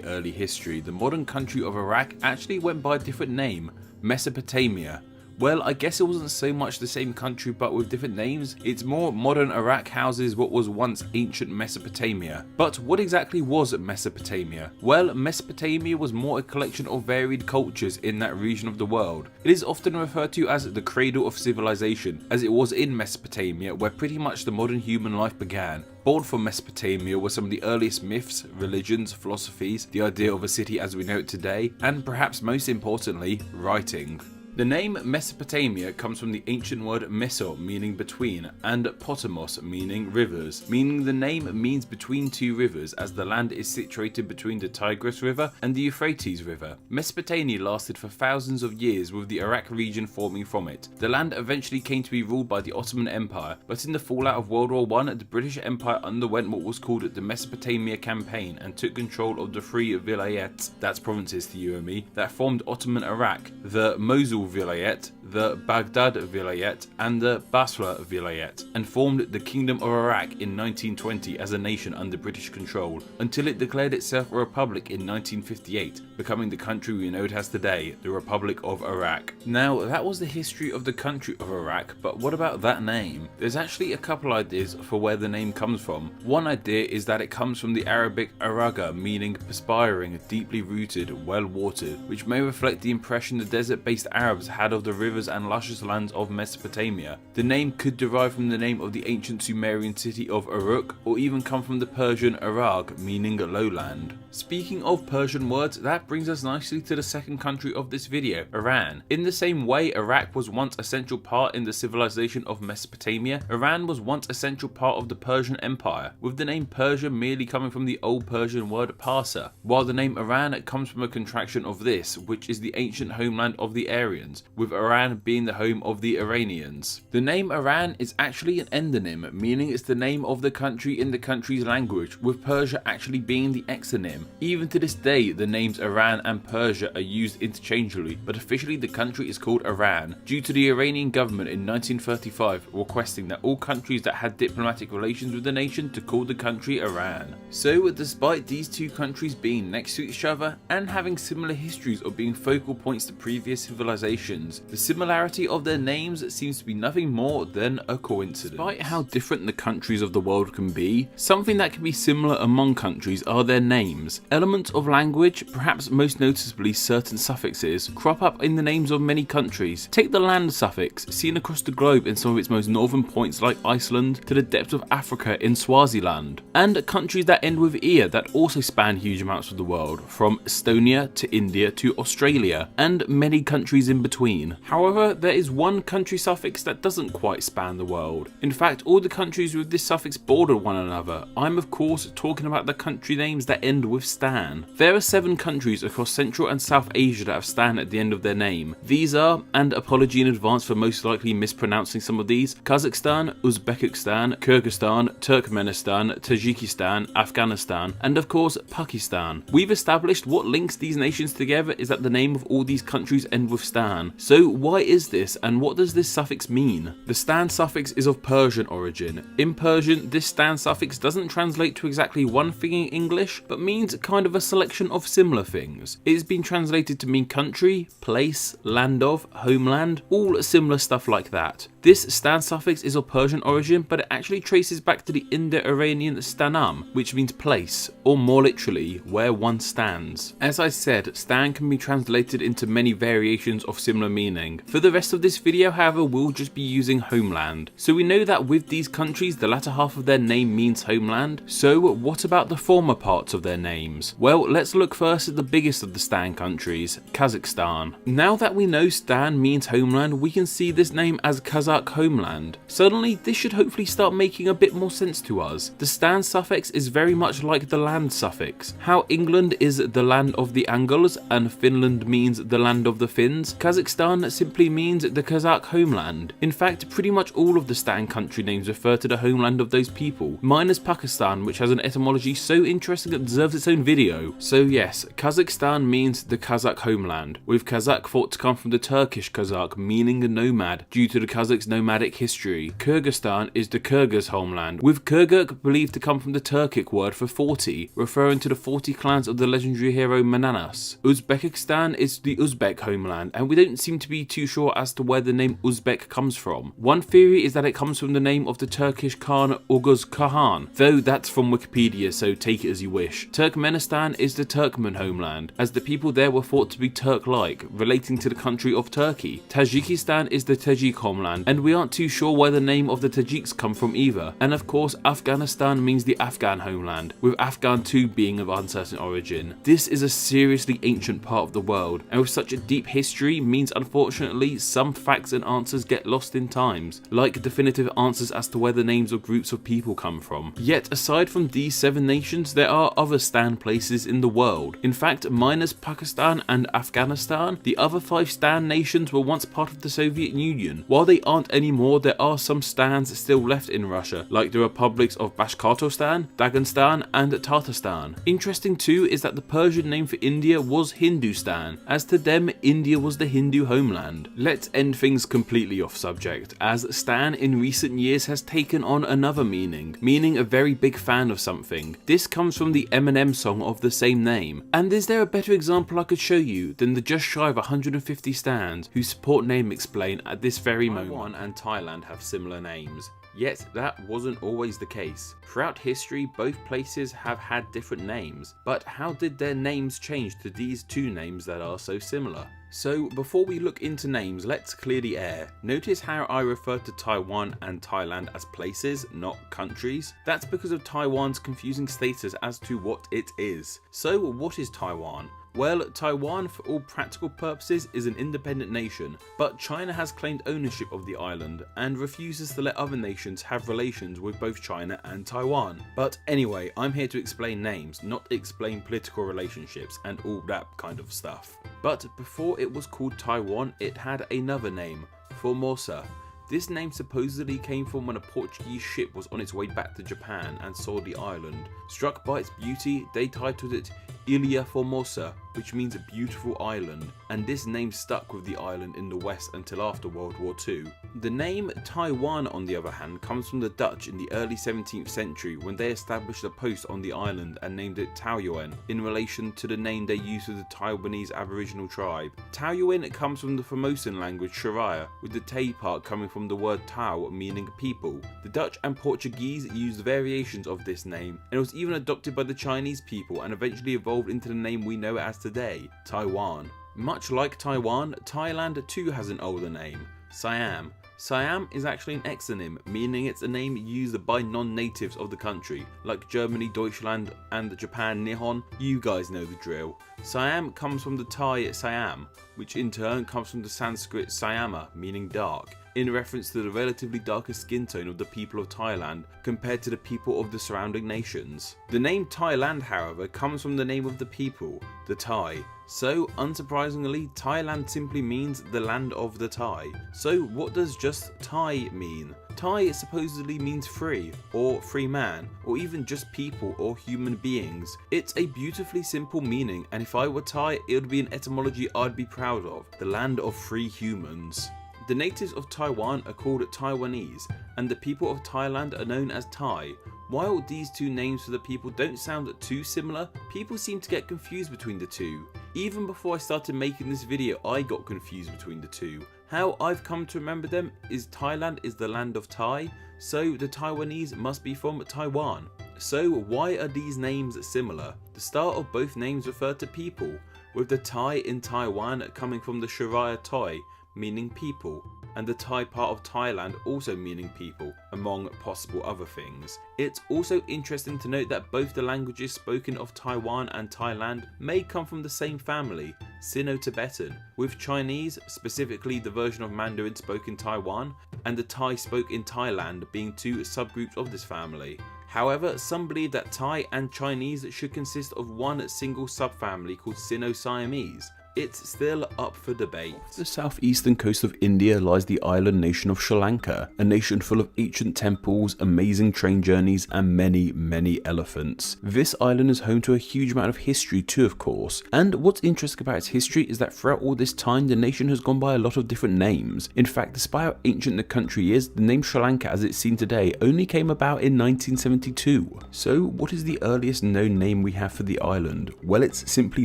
early history, the modern country of Iraq actually went by a different name, Mesopotamia. Well, I guess it wasn't so much the same country but with different names. It's more modern Iraq houses what was once ancient Mesopotamia. But what exactly was Mesopotamia? Well, Mesopotamia was more a collection of varied cultures in that region of the world. It is often referred to as the cradle of civilization, as it was in Mesopotamia where pretty much the modern human life began. Born from Mesopotamia were some of the earliest myths, religions, philosophies, the idea of a city as we know it today, and perhaps most importantly, writing. The name Mesopotamia comes from the ancient word meso, meaning between, and potamos, meaning rivers, meaning the name means between two rivers, as the land is situated between the Tigris River and the Euphrates River. Mesopotamia lasted for thousands of years, with the Iraq region forming from it. The land eventually came to be ruled by the Ottoman Empire, but in the fallout of World War I, the British Empire underwent what was called the Mesopotamia Campaign and took control of the three vilayets, that's provinces to you and me, that formed Ottoman Iraq: the Mosul Vilayet, the Baghdad Vilayet, and the Basra Vilayet, and formed the Kingdom of Iraq in 1920 as a nation under British control, until it declared itself a republic in 1958, becoming the country we know it as today, the Republic of Iraq. Now, that was the history of the country of Iraq, but what about that name? There's actually a couple ideas for where the name comes from. One idea is that it comes from the Arabic araga, meaning perspiring, deeply rooted, well watered, which may reflect the impression the desert-based Arabs had of the rivers and luscious lands of Mesopotamia. The name could derive from the name of the ancient Sumerian city of Uruk, or even come from the Persian Arag, meaning lowland. Speaking of Persian words, that brings us nicely to the second country of this video, Iran. In the same way Iraq was once a central part in the civilization of Mesopotamia, Iran was once a central part of the Persian Empire, with the name Persia merely coming from the Old Persian word Parsa, while the name Iran comes from a contraction of this, which is the ancient homeland of the Aryans, with Iran being the home of the Iranians. The name Iran is actually an endonym, meaning it's the name of the country in the country's language, with Persia actually being the exonym. Even to this day, the names Iran and Persia are used interchangeably, but officially the country is called Iran, due to the Iranian government in 1935 requesting that all countries that had diplomatic relations with the nation to call the country Iran. So, despite these two countries being next to each other and having similar histories of being focal points to previous civilizations, the similarity of their names seems to be nothing more than a coincidence. Despite how different the countries of the world can be, something that can be similar among countries are their names. Elements of language, perhaps most noticeably certain suffixes, crop up in the names of many countries. Take the land suffix, seen across the globe in some of its most northern points like Iceland, to the depths of Africa in Swaziland, and countries that end with ear that also span huge amounts of the world, from Estonia to India to Australia, and many countries in between. However, there is one country suffix that doesn't quite span the world. In fact, all the countries with this suffix border one another. I'm of course talking about the country names that end with stan. There are 7 countries across Central and South Asia that have stan at the end of their name. These are, and apology in advance for most likely mispronouncing some of these, Kazakhstan, Uzbekistan, Kyrgyzstan, Turkmenistan, Tajikistan, Afghanistan, and of course Pakistan. We've established what links these nations together is that the name of all these countries end with stan. So why is this, and what does this suffix mean? The stan suffix is of Persian origin. In Persian, this stan suffix doesn't translate to exactly one thing in English, but means kind of a selection of similar things. It has been translated to mean country, place, land of, homeland, all similar stuff like that. This stan suffix is of Persian origin, but it actually traces back to the Indo-Iranian stanam, which means place, or more literally, where one stands. As I said, stan can be translated into many variations of similar meaning. For the rest of this video, however, we'll just be using homeland. So we know that with these countries, the latter half of their name means homeland. So what about the former parts of their names? Well, let's look first at the biggest of the stan countries, Kazakhstan. Now that we know stan means homeland, we can see this name as Kazakh homeland. Suddenly, this should hopefully start making a bit more sense to us. The stan suffix is very much like the land suffix. How England is the land of the Angles and Finland means the land of the Finns, Kazakhstan simply means the Kazakh homeland. In fact, pretty much all of the stan country names refer to the homeland of those people, minus Pakistan, which has an etymology so interesting it deserves its own video. So yes, Kazakhstan means the Kazakh homeland, with Kazakh thought to come from the Turkish Kazakh, meaning a nomad, due to the Kazakhs' nomadic history. Kyrgyzstan is the Kyrgyz homeland, with Kyrgyz believed to come from the Turkic word for 40, referring to the 40 clans of the legendary hero Mananas. Uzbekistan is the Uzbek homeland, and we don't seem to be too sure as to where the name Uzbek comes from. One theory is that it comes from the name of the Turkish Khan Uguz Khan, though that's from Wikipedia, so take it as you wish. Turkmenistan is the Turkmen homeland, as the people there were thought to be Turk-like, relating to the country of Turkey. Tajikistan is the Tajik homeland, and we aren't too sure where the name of the Tajiks come from either. And of course, Afghanistan means the Afghan homeland, with Afghan too being of uncertain origin. This is a seriously ancient part of the world, and with such a deep history means unfortunately some facts and answers get lost in times, like definitive answers as to where the names of groups of people come from. Yet aside from these 7 nations, there are other Stan places in the world. In fact, minus Pakistan and Afghanistan, the other 5 Stan nations were once part of the Soviet Union. While they aren't anymore, there are some Stans still left in Russia, like the republics of Bashkortostan, Dagestan and Tatarstan. Interesting too is that the Persian name for India was Hindustan, as to them India was the Hindu homeland. Let's end things completely off subject, as Stan in recent years has taken on another meaning a very big fan of something. This comes from the Eminem song of the same name. And is there a better example I could show you than the just shy of 150 Stans who support Name Explain at this very moment? Taiwan and Thailand have similar names. Yet that wasn't always the case. Throughout history, both places have had different names, but how did their names change to these 2 names that are so similar? So before we look into names, let's clear the air. Notice how I refer to Taiwan and Thailand as places, not countries? That's because of Taiwan's confusing status as to what it is. So what is Taiwan? Well, Taiwan for all practical purposes is an independent nation, but China has claimed ownership of the island and refuses to let other nations have relations with both China and Taiwan. But anyway, I'm here to explain names, not explain political relationships and all that kind of stuff. But before it was called Taiwan, it had another name, Formosa. This name supposedly came from when a Portuguese ship was on its way back to Japan and saw the island. Struck by its beauty, they titled it Ilha Formosa, which means a beautiful island, and this name stuck with the island in the west until after World War II. The name Taiwan, on the other hand, comes from the Dutch in the early 17th century when they established a post on the island and named it Taoyuan in relation to the name they used for the Taiwanese Aboriginal tribe. Taoyuan comes from the Formosan language Sharia, with the Tay part coming from the word Tao meaning people. The Dutch and Portuguese used variations of this name, and it was even adopted by the Chinese people and eventually evolved into the name we know it as today, Taiwan. Much like Taiwan, Thailand too has an older name, Siam. Siam is actually an exonym, meaning it's a name used by non-natives of the country, like Germany, Deutschland and Japan, Nihon. You guys know the drill. Siam comes from the Thai Siam, which in turn comes from the Sanskrit Siama, meaning dark, in reference to the relatively darker skin tone of the people of Thailand compared to the people of the surrounding nations. The name Thailand, however, comes from the name of the people, the Thai. So, unsurprisingly, Thailand simply means the land of the Thai. So, what does just Thai mean? Thai supposedly means free, or free man, or even just people or human beings. It's a beautifully simple meaning, and if I were Thai, it would be an etymology I'd be proud of, the land of free humans. The natives of Taiwan are called Taiwanese, and the people of Thailand are known as Thai. While these 2 names for the people don't sound too similar, people seem to get confused between the 2. Even before I started making this video, I got confused between the 2. How I've come to remember them is Thailand is the land of Thai, so the Taiwanese must be from Taiwan. So why are these names similar? The start of both names refer to people, with the Thai in Taiwan coming from the Sharia Thai, meaning people, and the Thai part of Thailand also meaning people, among possible other things. It's also interesting to note that both the languages spoken of Taiwan and Thailand may come from the same family, Sino-Tibetan, with Chinese, specifically the version of Mandarin spoken in Taiwan, and the Thai spoke in Thailand being 2 subgroups of this family. However, some believe that Thai and Chinese should consist of one single subfamily called Sino-Siamese. It's still up for debate. Off the southeastern coast of India lies the island nation of Sri Lanka, a nation full of ancient temples, amazing train journeys and many elephants. This island is home to a huge amount of history too, of course, and what's interesting about its history is that throughout all this time the nation has gone by a lot of different names. In fact, despite how ancient the country is, the name Sri Lanka as it's seen today only came about in 1972. So what is the earliest known name we have for the island? Well, it's simply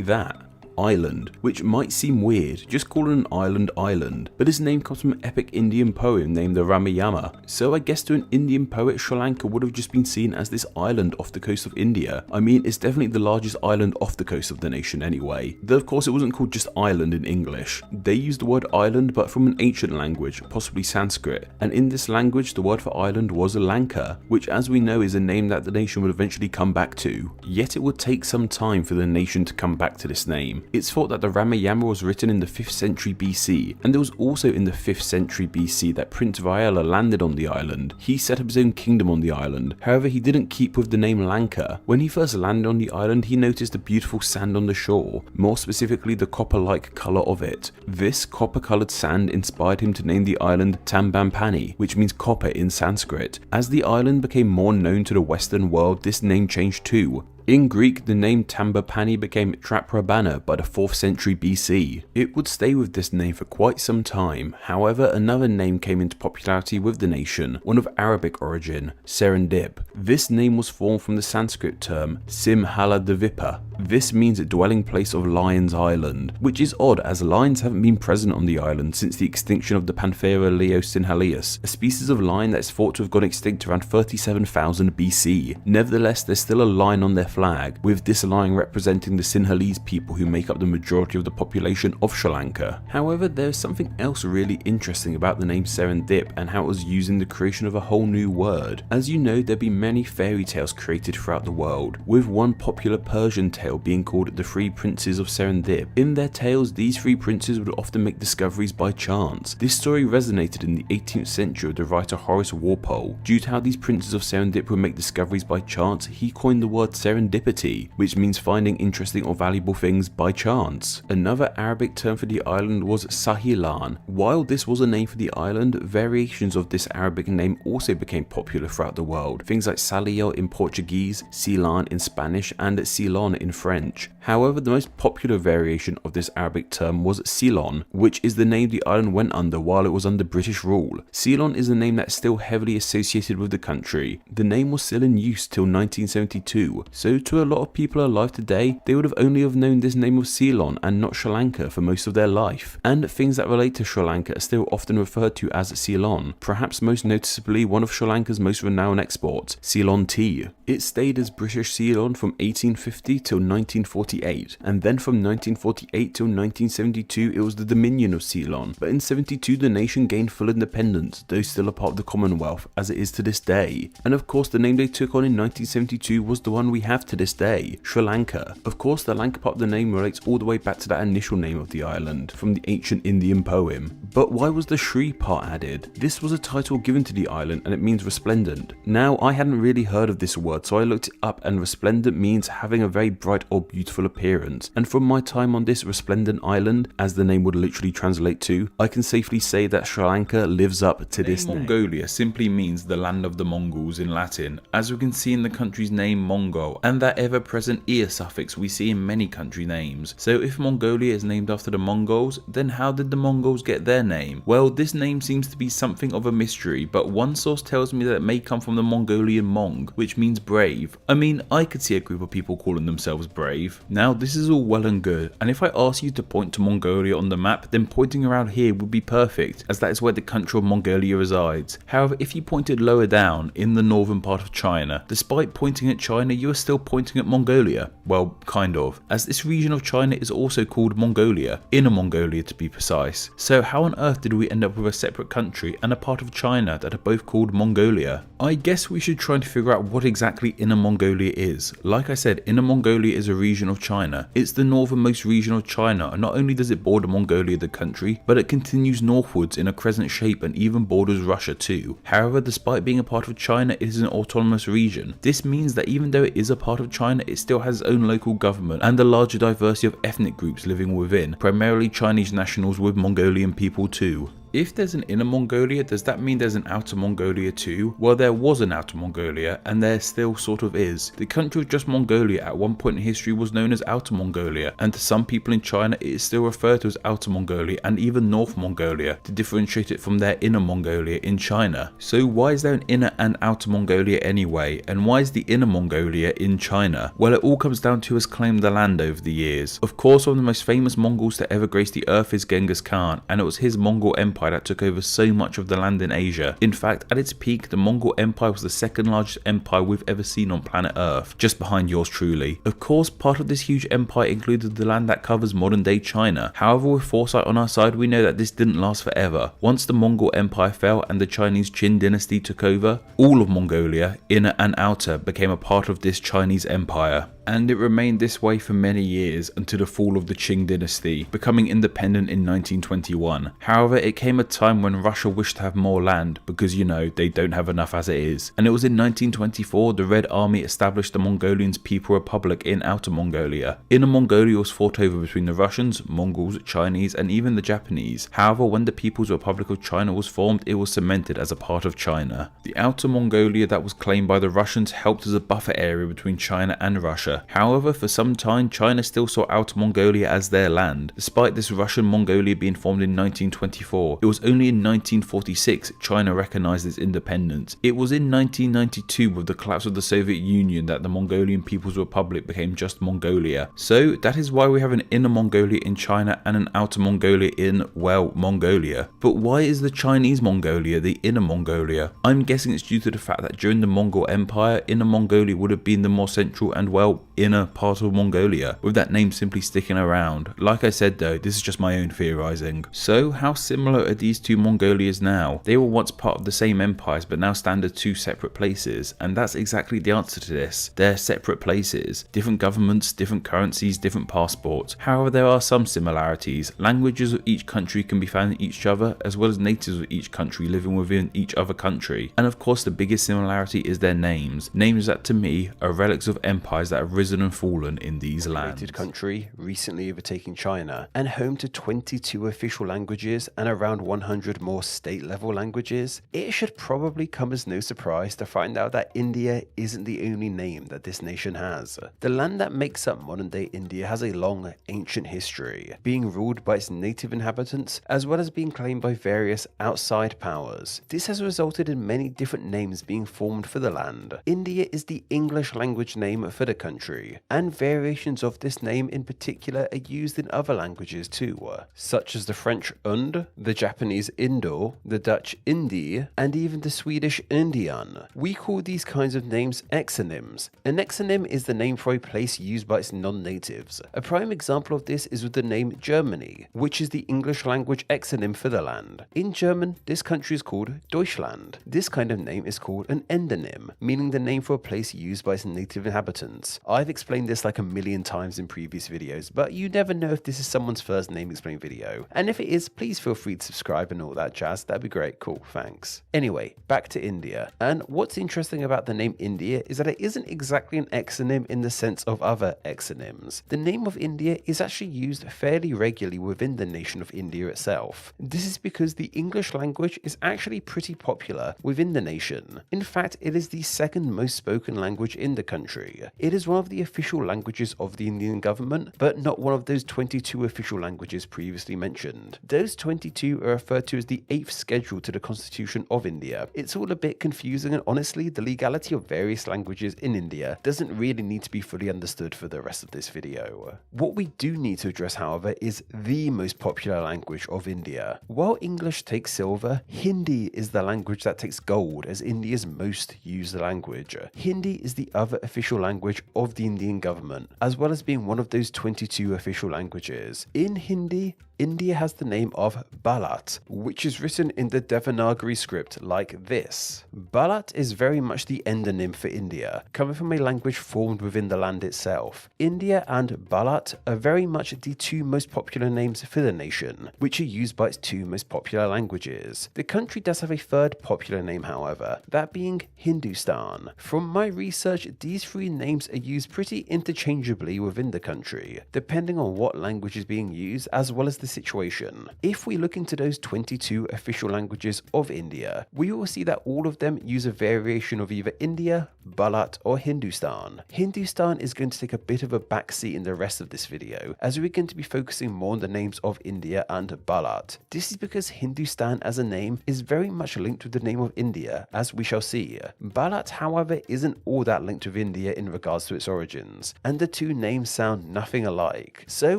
that. island, which might seem weird, just call it an island, but its name comes from an epic Indian poem named the Ramayana, so I guess to an Indian poet, Sri Lanka would have just been seen as this island off the coast of India. I mean, it's definitely the largest island off the coast of the nation anyway, though of course it wasn't called just island in English. They used the word island but from an ancient language, possibly Sanskrit, and in this language the word for island was Lanka, which as we know is a name that the nation would eventually come back to. Yet it would take some time for the nation to come back to this name. It's thought that the Ramayana was written in the 5th century BC, and it was also in the 5th century BC that Prince Vayala landed on the island. He set up his own kingdom on the island, however he didn't keep with the name Lanka. When he first landed on the island he noticed the beautiful sand on the shore, more specifically the copper-like colour of it. This copper-coloured sand inspired him to name the island Tambampani, which means copper in Sanskrit. As the island became more known to the Western world, this name changed too. In Greek, the name Tambapani became Traprabana by the 4th century BC. It would stay with this name for quite some time, however another name came into popularity with the nation, one of Arabic origin, Serendip. This name was formed from the Sanskrit term Simhaladavipa. This means a dwelling place of Lions Island, which is odd as lions haven't been present on the island since the extinction of the Panthera leosinhaleus, a species of lion that is thought to have gone extinct around 37,000 BC. Nevertheless, there's still a lion on their flag, with this lion representing the Sinhalese people who make up the majority of the population of Sri Lanka. However, there is something else really interesting about the name Serendip and how it was used in the creation of a whole new word. As you know, there have been many fairy tales created throughout the world, with one popular Persian tale being called the Three Princes of Serendip. In their tales, these three princes would often make discoveries by chance. This story resonated in the 18th century with the writer Horace Walpole. Due to how these princes of Serendip would make discoveries by chance, he coined the word serendipity, which means finding interesting or valuable things by chance. Another Arabic term for the island was Sahilan. While this was a name for the island, variations of this Arabic name also became popular throughout the world. Things like Salio in Portuguese, Ceylon in Spanish, and Ceylon in French. However, the most popular variation of this Arabic term was Ceylon, which is the name the island went under while it was under British rule. Ceylon is a name that's still heavily associated with the country. The name was still in use till 1972, so to a lot of people alive today, they would have only have known this name of Ceylon and not Sri Lanka for most of their life. And things that relate to Sri Lanka are still often referred to as Ceylon, perhaps most noticeably one of Sri Lanka's most renowned exports, Ceylon tea. It stayed as British Ceylon from 1850 till 1948, and then from 1948 till 1972 it was the Dominion of Ceylon, but in 72 the nation gained full independence, though still a part of the Commonwealth as it is to this day. And of course the name they took on in 1972 was the one we have to this day, Sri Lanka. Of course the Lanka part of the name relates all the way back to that initial name of the island, from the ancient Indian poem. But why was the Sri part added? This was a title given to the island and it means resplendent. Now I hadn't really heard of this word, so I looked it up, and resplendent means having a very bright or beautiful appearance. And from my time on this resplendent island, as the name would literally translate to, I can safely say that Sri Lanka lives up to this name. Mongolia simply means the land of the Mongols in Latin, as we can see in the country's name Mongol, and that ever-present ear suffix we see in many country names. So if Mongolia is named after the Mongols, then how did the Mongols get their name? Well, this name seems to be something of a mystery, but one source tells me that it may come from the Mongolian Mong, which means brave. I mean, I could see a group of people calling themselves brave. Now, this is all well and good, and if I ask you to point to Mongolia on the map, then pointing around here would be perfect, as that is where the country of Mongolia resides. However, if you pointed lower down, in the northern part of China, despite pointing at China, you are still pointing at Mongolia. Well, kind of, as this region of China is also called Mongolia, Inner Mongolia to be precise. So how on earth did we end up with a separate country and a part of China that are both called Mongolia? I guess we should try to figure out what exactly Inner Mongolia is. Like I said, Inner Mongolia is a region of China. It's the northernmost region of China, and not only does it border Mongolia the country, but it continues northwards in a crescent shape and even borders Russia too. However, despite being a part of China, it is an autonomous region. This means that even though it is a part of China, it still has its own local government and a larger diversity of ethnic groups living within, primarily Chinese nationals with Mongolian people too. If there's an Inner Mongolia, does that mean there's an Outer Mongolia too? Well, there was an Outer Mongolia, and there still sort of is. The country of just Mongolia at one point in history was known as Outer Mongolia, and to some people in China it is still referred to as Outer Mongolia and even North Mongolia to differentiate it from their Inner Mongolia in China. So why is there an Inner and Outer Mongolia anyway, and why is the Inner Mongolia in China? Well, it all comes down to who has claimed the land over the years. Of course, one of the most famous Mongols to ever grace the earth is Genghis Khan, and it was his Mongol Empire that took over so much of the land in Asia. In fact, at its peak, the Mongol Empire was the second largest empire we've ever seen on planet Earth, just behind yours truly. Of course, part of this huge empire included the land that covers modern day China. However, with foresight on our side, we know that this didn't last forever. Once the Mongol Empire fell and the Chinese Qin dynasty took over, all of Mongolia, inner and outer, became a part of this Chinese empire. And it remained this way for many years until the fall of the Qing dynasty, becoming independent in 1921. However, it came a time when Russia wished to have more land because, you know, they don't have enough as it is. And it was in 1924 the Red Army established the Mongolian People Republic in Outer Mongolia. Inner Mongolia was fought over between the Russians, Mongols, Chinese and even the Japanese. However, when the People's Republic of China was formed, it was cemented as a part of China. The Outer Mongolia that was claimed by the Russians helped as a buffer area between China and Russia. However, for some time, China still saw Outer Mongolia as their land. Despite this Russian Mongolia being formed in 1924, it was only in 1946 China recognized its independence. It was in 1992 with the collapse of the Soviet Union that the Mongolian People's Republic became just Mongolia. So that is why we have an Inner Mongolia in China and an Outer Mongolia in, well, Mongolia. But why is the Chinese Mongolia the Inner Mongolia? I'm guessing it's due to the fact that during the Mongol Empire, Inner Mongolia would have been the more central and, well, inner part of Mongolia, with that name simply sticking around. Like I said though, this is just my own theorizing. So how similar are these two Mongolias now? They were once part of the same empires but now stand as two separate places, and that's exactly the answer to this. They're separate places, different governments, different currencies, different passports. However, there are some similarities. Languages of each country can be found in each other, as well as natives of each country living within each other country. And of course the biggest similarity is their names. Names that to me are relics of empires that have risen and fallen in these lands. Country recently overtaking China and home to 22 official languages and around 100 more state level languages, it should probably come as no surprise to find out that India isn't the only name that this nation has. The land that makes up modern day India has a long, ancient history, being ruled by its native inhabitants as well as being claimed by various outside powers. This has resulted in many different names being formed for the land. India is the English language name for the country, and variations of this name in particular are used in other languages too, such as the French und, the Japanese Indo, the Dutch Indi, and even the Swedish Indian. We call these kinds of names exonyms. An exonym is the name for a place used by its non-natives. A prime example of this is with the name Germany, which is the English language exonym for the land. In German, this country is called Deutschland. This kind of name is called an endonym, meaning the name for a place used by its native inhabitants. I've explained this like a million times in previous videos, but you never know if this is someone's first name explained video. And if it is, please feel free to subscribe and all that jazz. That'd be great. Cool, thanks. Anyway, back to India. And what's interesting about the name India is that it isn't exactly an exonym in the sense of other exonyms. The name of India is actually used fairly regularly within the nation of India itself. This is because the English language is actually pretty popular within the nation. In fact, it is the second most spoken language in the country. It is one of the official languages of the Indian government, but not one of those 22 official languages previously mentioned. Those 22 are referred to as the 8th schedule to the Constitution of India. It's all a bit confusing, and honestly, the legality of various languages in India doesn't really need to be fully understood for the rest of this video. What we do need to address, however, is the most popular language of India. While English takes silver, Hindi is the language that takes gold as India's most used language. Hindi is the other official language of the Indian government, as well as being one of those 22 official languages. In Hindi, India has the name of Bharat, which is written in the Devanagari script like this. Bharat is very much the endonym for India, coming from a language formed within the land itself. India and Bharat are very much the two most popular names for the nation, which are used by its two most popular languages. The country does have a third popular name, however, that being Hindustan. From my research, these three names are used pretty interchangeably within the country, depending on what language is being used, as well as the situation. If we look into those 22 official languages of India, we will see that all of them use a variation of either India, Bharat, or Hindustan. Hindustan is going to take a bit of a backseat in the rest of this video, as we're going to be focusing more on the names of India and Bharat. This is because Hindustan as a name is very much linked with the name of India, as we shall see. Bharat, however, isn't all that linked with India in regards to its origins, and the two names sound nothing alike. So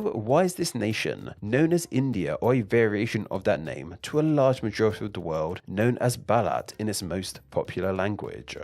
why is this nation, known as India or a variation of that name, to a large majority of the world known as Bharat in its most popular language?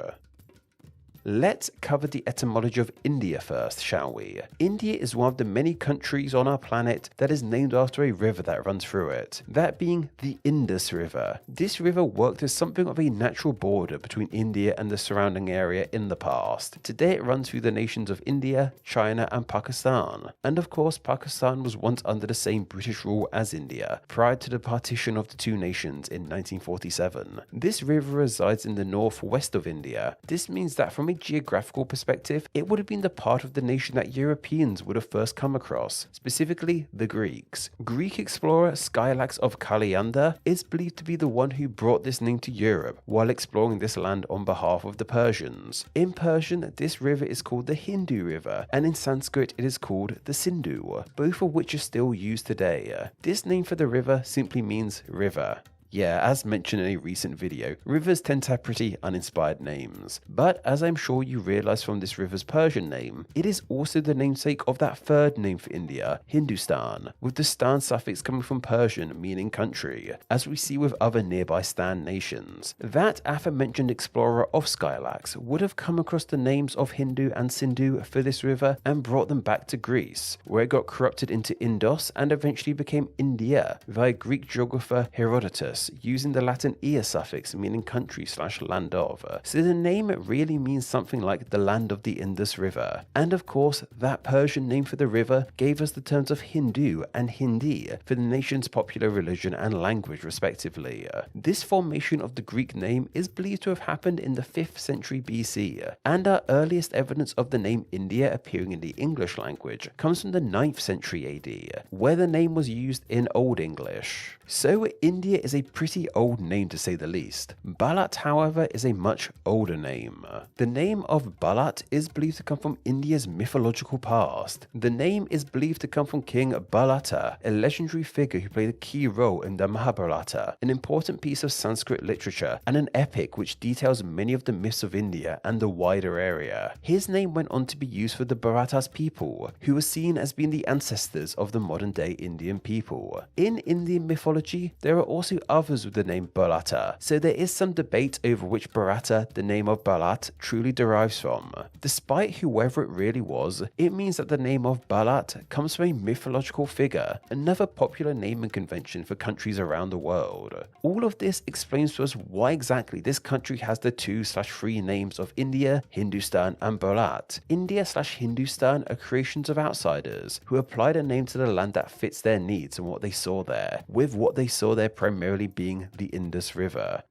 Let's cover the etymology of India first, shall we? India is one of the many countries on our planet that is named after a river that runs through it, that being the Indus River. This river worked as something of a natural border between India and the surrounding area in the past. Today it runs through the nations of India, China and Pakistan. And of course Pakistan was once under the same British rule as India, prior to the partition of the two nations in 1947. This river resides in the northwest of India. This means that from a geographical perspective, it would have been the part of the nation that Europeans would have first come across, specifically the Greeks. Greek explorer Skylax of Kalianda is believed to be the one who brought this name to Europe while exploring this land on behalf of the Persians. In Persian, this river is called the Hindu River, and in Sanskrit it is called the Sindhu, both of which are still used today. This name for the river simply means river. Yeah, as mentioned in a recent video, rivers tend to have pretty uninspired names. But as I'm sure you realise from this river's Persian name, it is also the namesake of that third name for India, Hindustan, with the stan suffix coming from Persian meaning country, as we see with other nearby stan nations. That aforementioned explorer of Skylax would have come across the names of Hindu and Sindhu for this river and brought them back to Greece, where it got corrupted into Indos and eventually became India via Greek geographer Herodotus, using the Latin "ia" suffix meaning country/land of. So the name really means something like the land of the Indus River. And of course, that Persian name for the river gave us the terms of Hindu and Hindi for the nation's popular religion and language respectively. This formation of the Greek name is believed to have happened in the 5th century BC, and our earliest evidence of the name India appearing in the English language comes from the 9th century AD, where the name was used in Old English. So India is a pretty old name to say the least. Bharat, however, is a much older name. The name of Bharat is believed to come from India's mythological past. The name is believed to come from King Bharata, a legendary figure who played a key role in the Mahabharata, an important piece of Sanskrit literature and an epic which details many of the myths of India and the wider area. His name went on to be used for the Bharatas people, who were seen as being the ancestors of the modern day Indian people. In Indian mythology, there are also others with the name Bharata, so there is some debate over which Bharata the name of Bharat truly derives from. Despite whoever it really was, it means that the name of Bharat comes from a mythological figure, another popular naming convention for countries around the world. All of this explains to us why exactly this country has the 2/3 names of India, Hindustan and Bharat. India/Hindustan are creations of outsiders who applied a name to the land that fits their needs and what they saw there, with what they saw there primarily being the Indus River.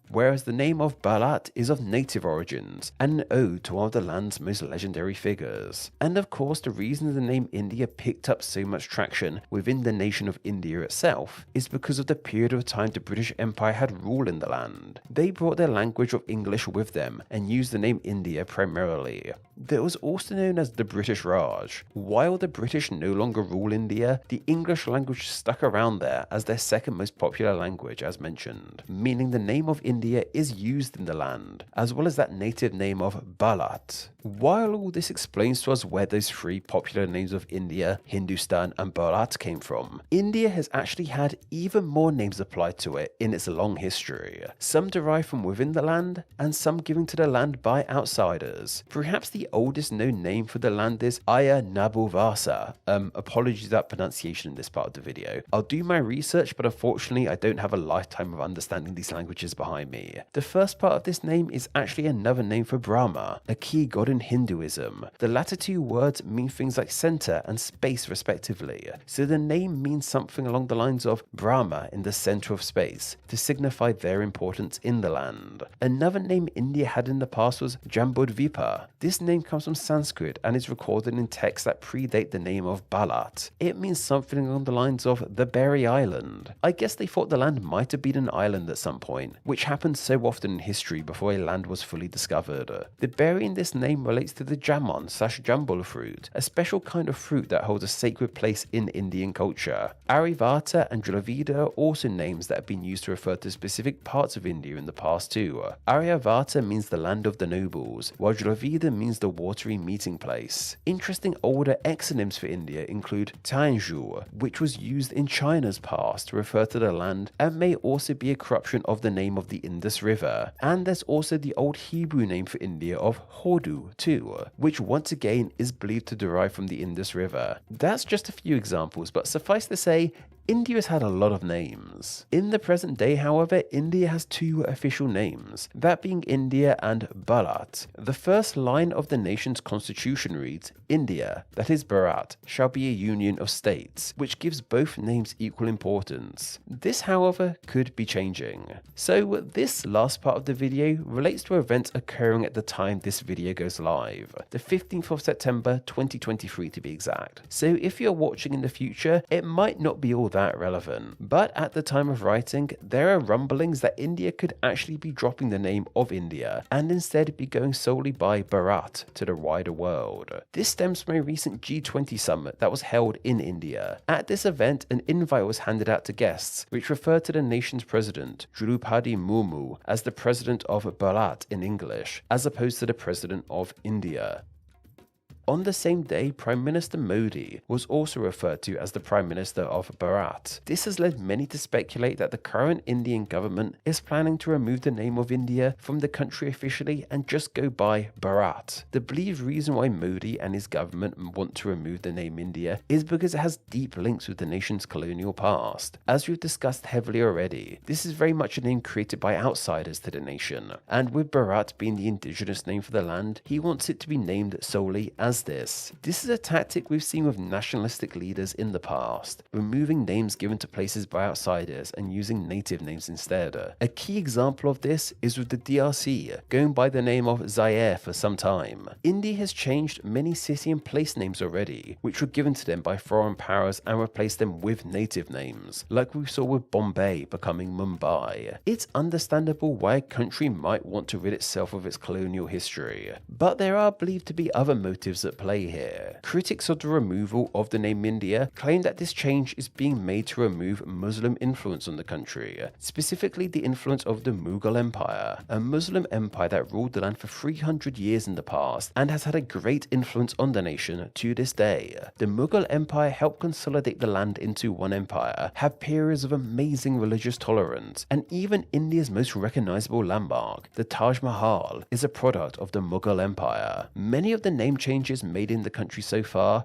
Whereas the name of Bharat is of native origins and an ode to one of the land's most legendary figures. And of course, the reason the name India picked up so much traction within the nation of India itself is because of the period of time the British Empire had rule in the land. They brought their language of English with them and used the name India primarily. That was also known as the British Raj. While the British no longer rule India, the English language stuck around there as their second most popular language as mentioned, meaning the name of India is used in the land, as well as that native name of Bharat. While all this explains to us where those 3 popular names of India, Hindustan and Bharat came from, India has actually had even more names applied to it in its long history, some derived from within the land and some given to the land by outsiders. Perhaps the oldest known name for the land is Aya Nabuvasa. Apologies about pronunciation in this part of the video. I'll do my research, but unfortunately I don't have a lifetime of understanding these languages behind by me. The first part of this name is actually another name for Brahma, a key god in Hinduism. The latter two words mean things like center and space respectively, so the name means something along the lines of Brahma in the center of space, to signify their importance in the land. Another name India had in the past was Jambudvipa. This name comes from Sanskrit and is recorded in texts that predate the name of Bharat. It means something along the lines of the Berry Island. I guess they thought the land might have been an island at some point, which happened so often in history before a land was fully discovered. The berry in this name relates to the jamon/jambul fruit, a special kind of fruit that holds a sacred place in Indian culture. Aryavata and Dravida are also names that have been used to refer to specific parts of India in the past too. Aryavata means the land of the nobles, while Dravida means the watery meeting place. Interesting older exonyms for India include Tianzhu, which was used in China's past to refer to the land and may also be a corruption of the name of the Indus River. And there's also the old Hebrew name for India of Hodu too, which once again is believed to derive from the Indus River. That's just a few examples, but suffice to say, India has had a lot of names. In the present day, however, India has two official names, that being India and Bharat. The first line of the nation's constitution reads, India, that is Bharat, shall be a union of states, which gives both names equal importance. This, however, could be changing. So this last part of the video relates to events occurring at the time this video goes live, the 15th of September 2023 to be exact. So if you're watching in the future, it might not be all that relevant, but at the time of writing, there are rumblings that India could actually be dropping the name of India and instead be going solely by Bharat to the wider world. This stems from a recent G20 summit that was held in India. At this event, an invite was handed out to guests, which referred to the nation's president, Drupadi Murmu, as the president of Bharat in English, as opposed to the president of India. On the same day, Prime Minister Modi was also referred to as the Prime Minister of Bharat. This has led many to speculate that the current Indian government is planning to remove the name of India from the country officially and just go by Bharat. The believed reason why Modi and his government want to remove the name India is because it has deep links with the nation's colonial past. As we've discussed heavily already, this is very much a name created by outsiders to the nation, and with Bharat being the indigenous name for the land, he wants it to be named solely as this. This is a tactic we've seen with nationalistic leaders in the past, removing names given to places by outsiders and using native names instead. A key example of this is with the DRC, going by the name of Zaire for some time. India has changed many city and place names already, which were given to them by foreign powers and replaced them with native names, like we saw with Bombay becoming Mumbai. It's understandable why a country might want to rid itself of its colonial history, but there are believed to be other motives at play here. Critics of the removal of the name India claim that this change is being made to remove Muslim influence on the country, specifically the influence of the Mughal Empire, a Muslim empire that ruled the land for 300 years in the past and has had a great influence on the nation to this day. The Mughal Empire helped consolidate the land into one empire, have periods of amazing religious tolerance, and even India's most recognizable landmark, the Taj Mahal, is a product of the Mughal Empire. Many of the name changes made in the country so far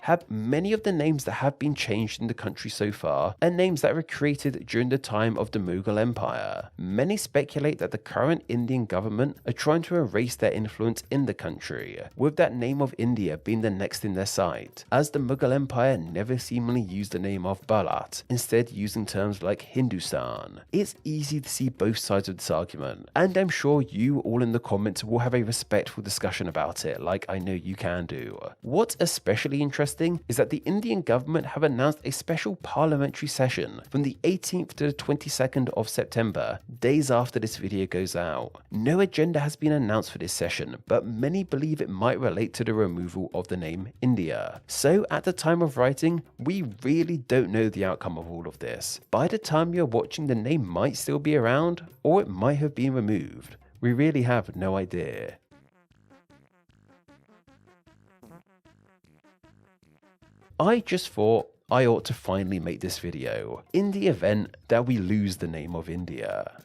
are names that were created during the time of the Mughal Empire. Many speculate that the current Indian government are trying to erase their influence in the country, with that name of India being the next in their sight, as the Mughal Empire never seemingly used the name of Bharat, instead using terms like Hindustan. It's easy to see both sides of this argument, and I'm sure you all in the comments will have a respectful discussion about it, like I know you can do. What's especially interesting is that the Indian government have announced a special parliamentary session from the 18th to the 22nd of September, days after this video goes out. No agenda has been announced for this session, but many believe it might relate to the removal of the name India. So at the time of writing, we really don't know the outcome of all of this. By the time you're watching, the name might still be around, or it might have been removed. We really have no idea. I just thought I ought to finally make this video, in the event that we lose the name of India.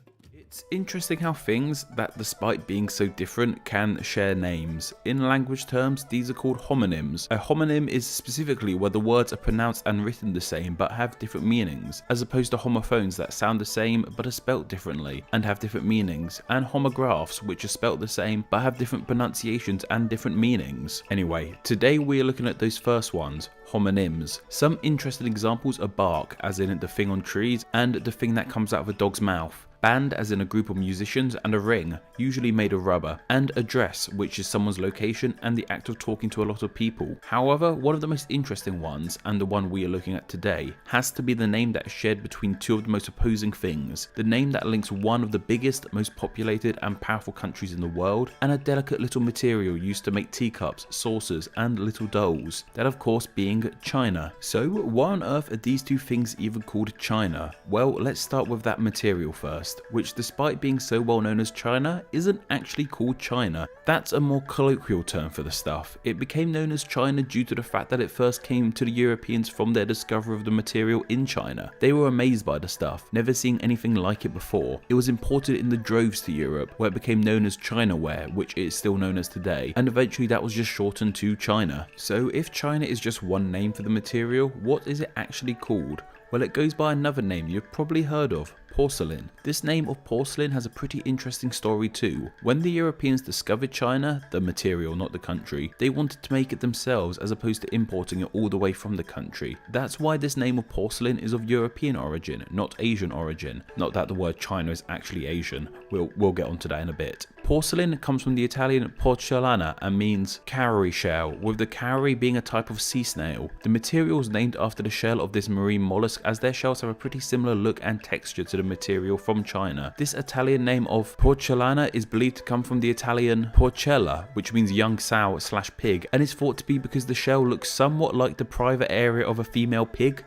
It's interesting how things that, despite being so different, can share names. In language terms, these are called homonyms. A homonym is specifically where the words are pronounced and written the same but have different meanings, as opposed to homophones that sound the same but are spelt differently and have different meanings, and homographs which are spelt the same but have different pronunciations and different meanings. Anyway, today we are looking at those first ones, homonyms. Some interesting examples are bark, as in the thing on trees, and the thing that comes out of a dog's mouth. Band, as in a group of musicians, and a ring, usually made of rubber, and address, which is someone's location and the act of talking to a lot of people. However, one of the most interesting ones, and the one we are looking at today, has to be the name that is shared between two of the most opposing things, the name that links one of the biggest, most populated and powerful countries in the world, and a delicate little material used to make teacups, saucers, and little dolls, that of course being China. So why on earth are these two things even called China? Well, let's start with that material first, which despite being so well known as China, isn't actually called China. That's a more colloquial term for the stuff. It became known as China due to the fact that it first came to the Europeans from their discovery of the material in China. They were amazed by the stuff, never seeing anything like it before. It was imported in the droves to Europe, where it became known as Chinaware, which it is still known as today, and eventually that was just shortened to China. So if China is just one name for the material, what is it actually called? Well, it goes by another name you've probably heard of, porcelain. This name of porcelain has a pretty interesting story too. When the Europeans discovered China, the material not the country, they wanted to make it themselves as opposed to importing it all the way from the country. That's why this name of porcelain is of European origin, not Asian origin. Not that the word China is actually Asian, we'll get onto that in a bit. Porcelain comes from the Italian porcellana and means cowrie shell, with the cowrie being a type of sea snail. The material is named after the shell of this marine mollusk, as their shells have a pretty similar look and texture to the material from China. This Italian name of porcellana is believed to come from the Italian porcella, which means young sow / pig, and is thought to be because the shell looks somewhat like the private area of a female pig.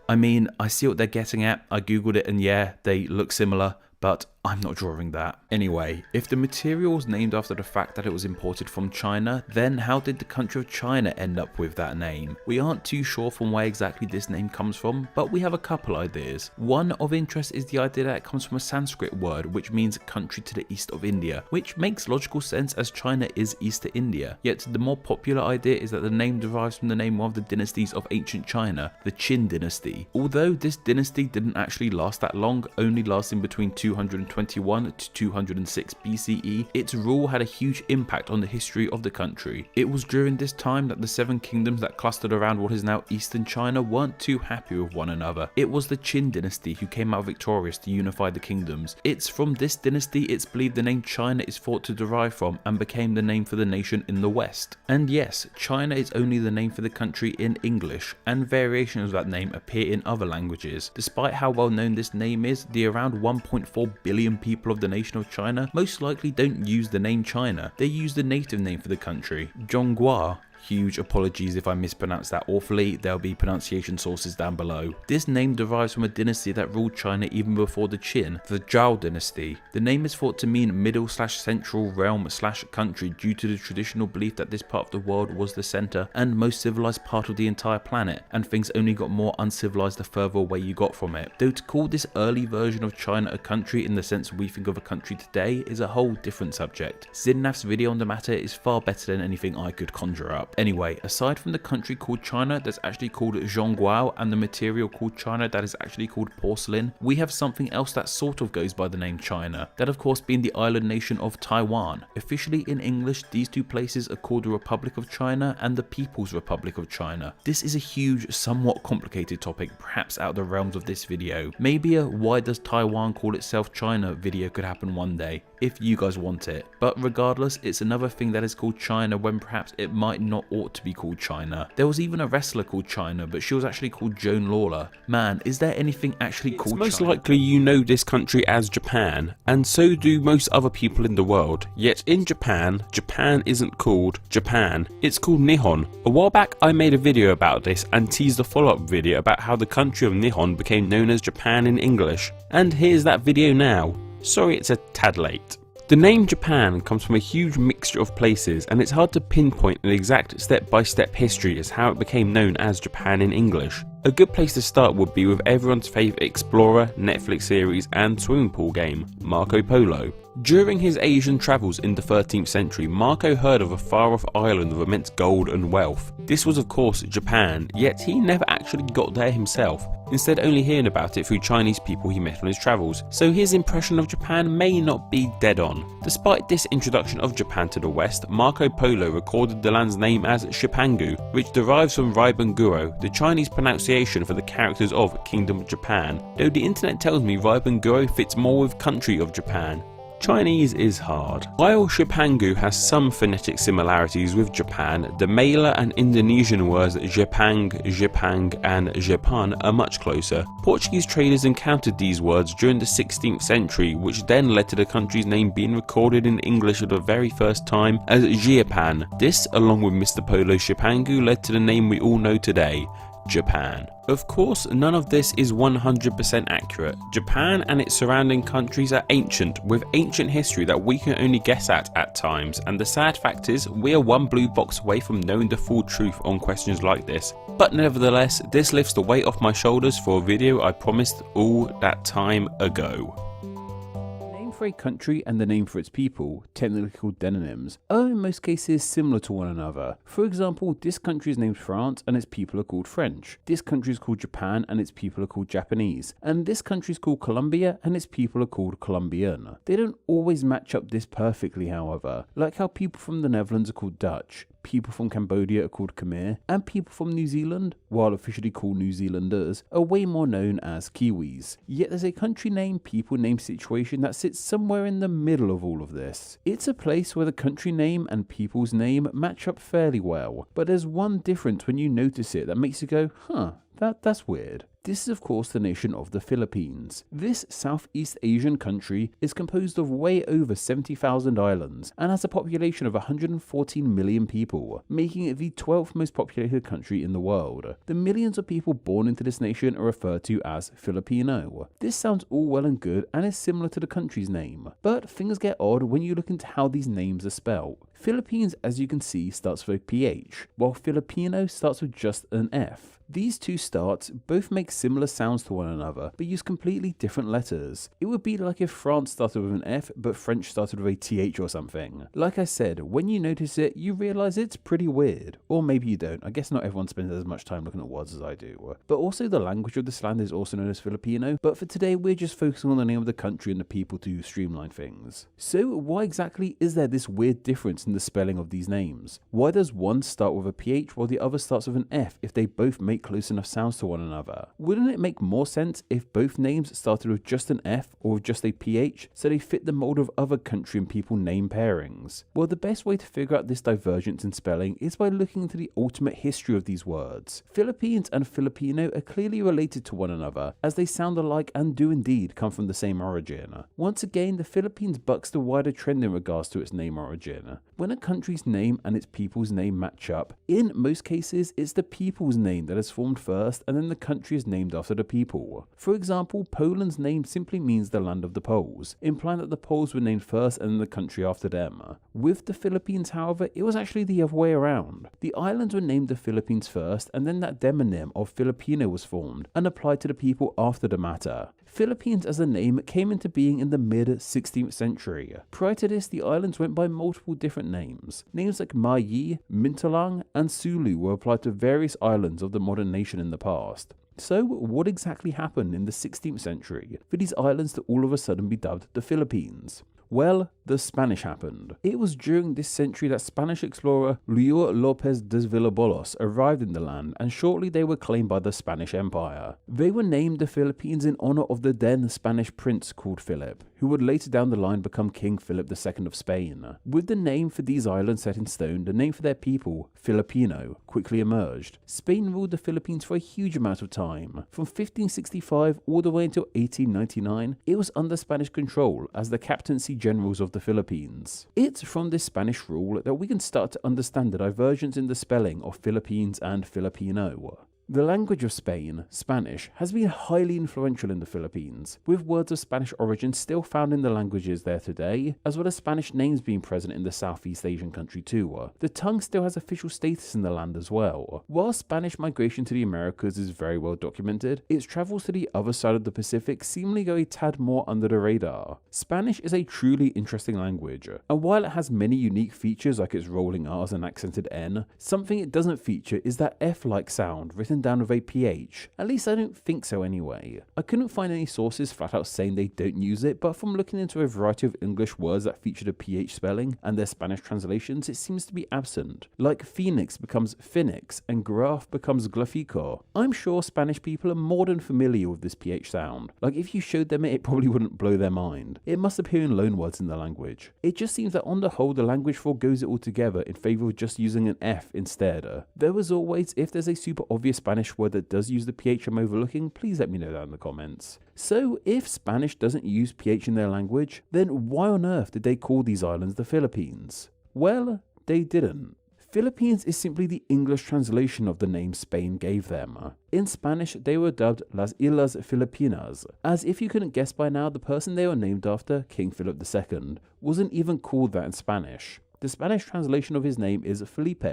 I mean, I see what they're getting at, I googled it and yeah, they look similar, but I'm not drawing that. Anyway, if the material was named after the fact that it was imported from China, then how did the country of China end up with that name? We aren't too sure from where exactly this name comes from, but we have a couple ideas. One of interest is the idea that it comes from a Sanskrit word which means country to the east of India, which makes logical sense as China is east to India. Yet the more popular idea is that the name derives from the name of the dynasties of ancient China, the Qin dynasty. Although this dynasty didn't actually last that long, only lasting between 221 to 206 BCE, its rule had a huge impact on the history of the country. It was during this time that the 7 kingdoms that clustered around what is now eastern China weren't too happy with one another. It was the Qin dynasty who came out victorious to unify the kingdoms. It's from this dynasty it's believed the name China is thought to derive from and became the name for the nation in the west. And yes, China is only the name for the country in English, and variations of that name appear in other languages. Despite how well known this name is, the around 1.4 billion people of the nation of China most likely don't use the name China. They use the native name for the country, Zhonghua. Huge apologies if I mispronounce that awfully, there'll be pronunciation sources down below. This name derives from a dynasty that ruled China even before the Qin, the Zhou dynasty. The name is thought to mean middle / central realm / country due to the traditional belief that this part of the world was the center and most civilized part of the entire planet, and things only got more uncivilized the further away you got from it. Though to call this early version of China a country in the sense we think of a country today is a whole different subject. Zidnaf's video on the matter is far better than anything I could conjure up. Anyway, aside from the country called China that's actually called Zhonghua and the material called China that is actually called porcelain, we have something else that sort of goes by the name China, that of course being the island nation of Taiwan. Officially in English, these two places are called the Republic of China and the People's Republic of China. This is a huge, somewhat complicated topic, perhaps out of the realms of this video. Maybe a why does Taiwan call itself China video could happen one day, if you guys want it. But regardless, it's another thing that is called China when perhaps it might not ought to be called China. There was even a wrestler called China, but she was actually called Joan Lawler. Man, is there anything actually called China? Most likely you know this country as Japan, and so do most other people in the world. Yet in Japan, Japan isn't called Japan, it's called Nihon. A while back I made a video about this and teased a follow-up video about how the country of Nihon became known as Japan in English, and here's that video now. Sorry it's a tad late. The name Japan comes from a huge mixture of places, and it's hard to pinpoint an exact step-by-step history as how it became known as Japan in English. A good place to start would be with everyone's favourite explorer, Netflix series and swimming pool game, Marco Polo. During his Asian travels in the 13th century, Marco heard of a far-off island of immense gold and wealth. This was of course Japan, yet he never actually got there himself, instead only hearing about it through Chinese people he met on his travels, so his impression of Japan may not be dead on. Despite this introduction of Japan to the West, Marco Polo recorded the land's name as Shipangu, which derives from Raibunguro, the Chinese pronunciation for the characters of Kingdom of Japan, though the internet tells me Raibunguro fits more with Country of Japan. Chinese is hard. While Shipangu has some phonetic similarities with Japan, the Malay and Indonesian words Jepang, Jepang and Jepan are much closer. Portuguese traders encountered these words during the 16th century, which then led to the country's name being recorded in English for the very first time as Japan. This, along with Mr. Polo's Shipangu, led to the name we all know today, Japan. Of course, none of this is 100% accurate. Japan and its surrounding countries are ancient, with ancient history that we can only guess at times, and the sad fact is, we are one blue box away from knowing the full truth on questions like this. But nevertheless, this lifts the weight off my shoulders for a video I promised all that time ago. For a country and the name for its people, technically called denonyms, are in most cases similar to one another. For example, this country is named France and its people are called French. This country is called Japan and its people are called Japanese. And this country is called Colombia and its people are called Colombian. They don't always match up this perfectly, however, like how people from the Netherlands are called Dutch, people from Cambodia are called Khmer, and people from New Zealand, while officially called New Zealanders, are way more known as Kiwis. Yet there's a country name, people name situation that sits somewhere in the middle of all of this. It's a place where the country name and people's name match up fairly well, but there's one difference when you notice it that makes you go, huh, that's weird. This is of course the nation of the Philippines. This Southeast Asian country is composed of way over 70,000 islands and has a population of 114 million people, making it the 12th most populated country in the world. The millions of people born into this nation are referred to as Filipino. This sounds all well and good and is similar to the country's name, but things get odd when you look into how these names are spelled. Philippines, as you can see, starts with a PH, while Filipino starts with just an F. These two starts both make similar sounds to one another, but use completely different letters. It would be like if France started with an F, but French started with a TH or something. Like I said, when you notice it, you realise it's pretty weird. Or maybe you don't. I guess not everyone spends as much time looking at words as I do. But also the language of this land is also known as Filipino, but for today we're just focusing on the name of the country and the people to streamline things. So why exactly is there this weird difference in the spelling of these names? Why does one start with a PH while the other starts with an F if they both make close enough sounds to one another? Wouldn't it make more sense if both names started with just an F or with just a PH so they fit the mold of other country and people name pairings? Well, the best way to figure out this divergence in spelling is by looking into the ultimate history of these words. Philippines and Filipino are clearly related to one another as they sound alike and do indeed come from the same origin. Once again, the Philippines bucks the wider trend in regards to its name origin. When a country's name and its people's name match up, in most cases it's the people's name that is formed first and then the country is named after the people. For example, Poland's name simply means the land of the Poles, implying that the Poles were named first and then the country after them. With the Philippines, however, it was actually the other way around. The islands were named the Philippines first and then that demonym of Filipino was formed and applied to the people after the matter. Philippines as a name came into being in the mid-16th century. Prior to this, the islands went by multiple different names. Names like Mayi, Mintalang, and Sulu were applied to various islands of the modern nation in the past. So, what exactly happened in the 16th century for these islands to all of a sudden be dubbed the Philippines? Well, the Spanish happened. It was during this century that Spanish explorer Luis Lopez de Villabolos arrived in the land, and shortly they were claimed by the Spanish Empire. They were named the Philippines in honor of the then Spanish prince called Philip, who would later down the line become King Philip II of Spain. With the name for these islands set in stone, the name for their people, Filipino, quickly emerged. Spain ruled the Philippines for a huge amount of time. From 1565 all the way until 1899, it was under Spanish control as the captaincy generals of the Philippines. It's from this Spanish rule that we can start to understand the divergence in the spelling of Philippines and Filipino. The language of Spain, Spanish, has been highly influential in the Philippines, with words of Spanish origin still found in the languages there today, as well as Spanish names being present in the Southeast Asian country too. The tongue still has official status in the land as well. While Spanish migration to the Americas is very well documented, its travels to the other side of the Pacific seemingly go a tad more under the radar. Spanish is a truly interesting language, and while it has many unique features like its rolling R's and accented N, something it doesn't feature is that F-like sound written down with a PH. At least I don't think so anyway. I couldn't find any sources flat out saying they don't use it, but from looking into a variety of English words that featured a PH spelling and their Spanish translations, it seems to be absent. Like phoenix becomes phoenix and graph becomes grafico. I'm sure Spanish people are more than familiar with this PH sound. Like if you showed them it probably wouldn't blow their mind. It must appear in loanwords in the language. It just seems that on the whole the language forgoes it altogether in favour of just using an F instead. Though as always, if there's a super obvious Spanish word that does use the PH I'm overlooking, please let me know that in the comments. So if Spanish doesn't use PH in their language, then why on earth did they call these islands the Philippines? Well, they didn't. Philippines is simply the English translation of the name Spain gave them. In Spanish, they were dubbed Las Islas Filipinas, as if you couldn't guess by now, the person they were named after, King Philip II, wasn't even called that in Spanish. The Spanish translation of his name is Felipe.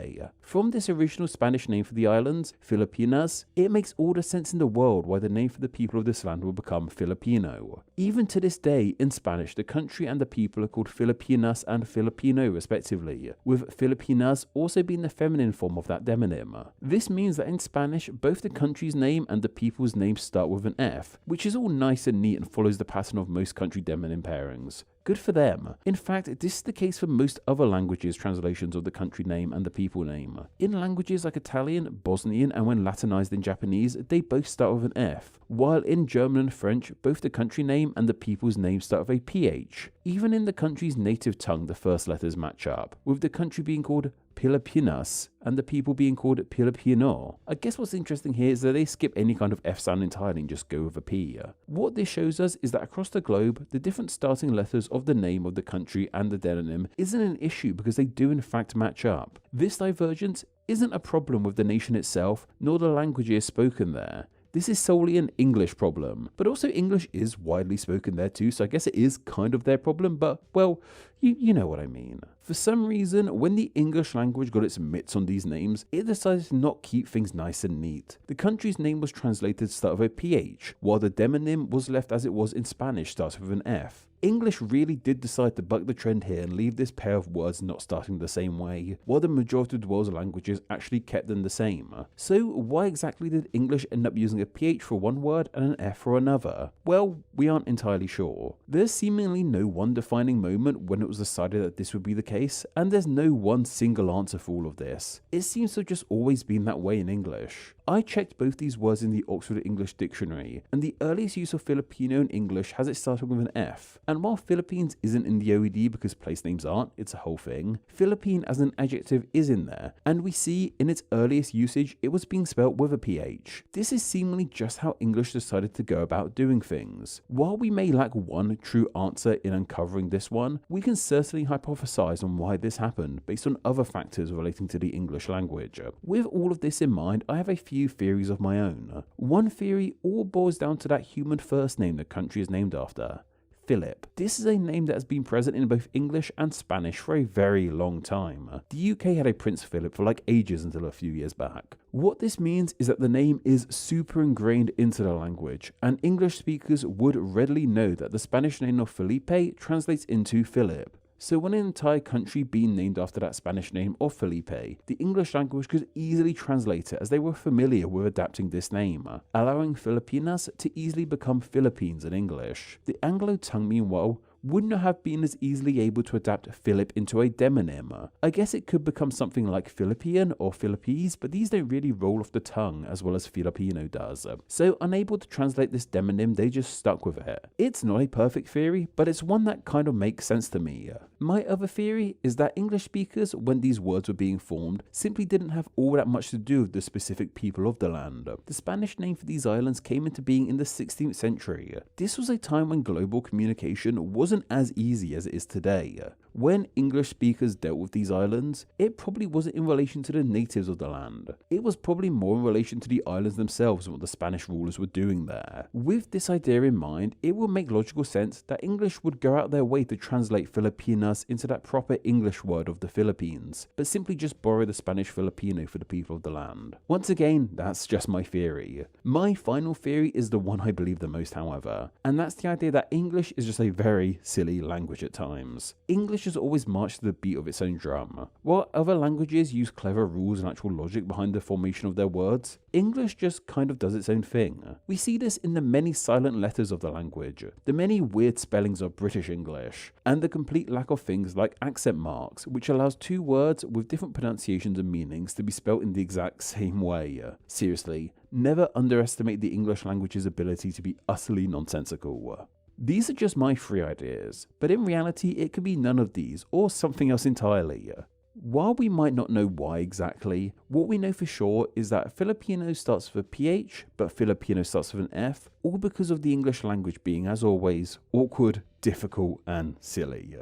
From this original Spanish name for the islands, Filipinas, it makes all the sense in the world why the name for the people of this land will become Filipino. Even to this day, in Spanish, the country and the people are called Filipinas and Filipino respectively, with Filipinas also being the feminine form of that demonym. This means that in Spanish, both the country's name and the people's name start with an F, which is all nice and neat and follows the pattern of most country demonym pairings. Good for them. In fact, this is the case for most other languages' translations of the country name and the people name. In languages like Italian, Bosnian, and when Latinized in Japanese, they both start with an F, while in German and French, both the country name and the people's name start with a PH. Even in the country's native tongue, the first letters match up, with the country being called Pilipinas and the people being called Filipino. I guess what's interesting here is that they skip any kind of F sound entirely and just go with a P. What this shows us is that across the globe, the different starting letters of the name of the country and the demonym isn't an issue because they do in fact match up. This divergence isn't a problem with the nation itself, nor the languages spoken there. This is solely an English problem, but also English is widely spoken there too, so I guess it is kind of their problem, but, well, you know what I mean. For some reason, when the English language got its mitts on these names, it decided to not keep things nice and neat. The country's name was translated to start with a PH, while the demonym was left as it was in Spanish, starts with an F. English really did decide to buck the trend here and leave this pair of words not starting the same way, while the majority of the world's languages actually kept them the same. So why exactly did English end up using a PH for one word and an F for another? Well, we aren't entirely sure. There's seemingly no one defining moment when it was decided that this would be the case, and there's no one single answer for all of this. It seems to have just always been that way in English. I checked both these words in the Oxford English Dictionary, and the earliest use of Filipino in English has it starting with an F. And while Philippines isn't in the OED because place names aren't, it's a whole thing, Philippine as an adjective is in there, and we see in its earliest usage it was being spelt with a PH. This is seemingly just how English decided to go about doing things. While we may lack one true answer in uncovering this one, we can certainly hypothesize on why this happened based on other factors relating to the English language. With all of this in mind, I have a few theories of my own. One theory all boils down to that human first name the country is named after. Philip. This is a name that has been present in both English and Spanish for a very long time. The UK had a Prince Philip for like ages until a few years back. What this means is that the name is super ingrained into the language, and English speakers would readily know that the Spanish name of Felipe translates into Philip. So when an entire country being named after that Spanish name of Felipe, the English language could easily translate it as they were familiar with adapting this name, allowing Filipinas to easily become Philippines in English. The Anglo tongue, meanwhile, would not have been as easily able to adapt Philip into a demonym. I guess it could become something like Philippian or Philippines, but these don't really roll off the tongue as well as Filipino does. So unable to translate this demonym, they just stuck with it. It's not a perfect theory, but it's one that kind of makes sense to me. My other theory is that English speakers, when these words were being formed, simply didn't have all that much to do with the specific people of the land. The Spanish name for these islands came into being in the 16th century. This was a time when global communication wasn't as easy as it is today. when English speakers dealt with these islands, it probably wasn't in relation to the natives of the land. It was probably more in relation to the islands themselves and what the Spanish rulers were doing there. With this idea in mind, it would make logical sense that English would go out their way to translate Filipinas into that proper English word of the Philippines, but simply just borrow the Spanish Filipino for the people of the land. Once again, that's just my theory. My final theory is the one I believe the most, however, and that's the idea that English is just a very silly language at times. English has always marched to the beat of its own drum. While other languages use clever rules and actual logic behind the formation of their words, English just kind of does its own thing. We see this in the many silent letters of the language, the many weird spellings of British English, and the complete lack of things like accent marks, which allows two words with different pronunciations and meanings to be spelt in the exact same way. Seriously, never underestimate the English language's ability to be utterly nonsensical. These are just my three ideas, but in reality it could be none of these or something else entirely. While we might not know why exactly, what we know for sure is that Filipino starts with a PH, but Filipino starts with an F, all because of the English language being, as always, awkward, difficult, and silly.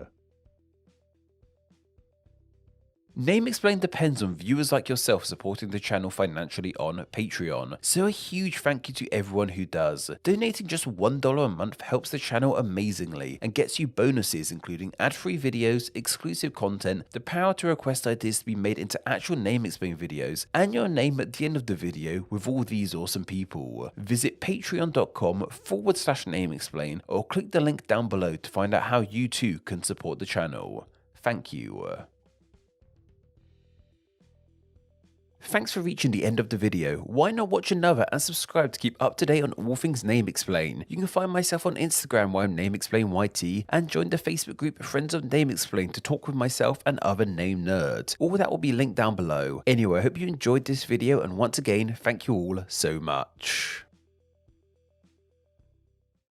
Name Explain depends on viewers like yourself supporting the channel financially on Patreon, so a huge thank you to everyone who does. Donating just $1 a month helps the channel amazingly and gets you bonuses including ad-free videos, exclusive content, the power to request ideas to be made into actual Name Explain videos, and your name at the end of the video with all these awesome people. Visit patreon.com/NameExplain or click the link down below to find out how you too can support the channel. Thank you. Thanks for reaching the end of the video. Why not watch another and subscribe to keep up to date on all things Name Explain. You can find myself on Instagram where I'm Name Explain YT, and join the Facebook group Friends of Name Explain to talk with myself and other name nerds. All that will be linked down below. Anyway, I hope you enjoyed this video, and once again, thank you all so much.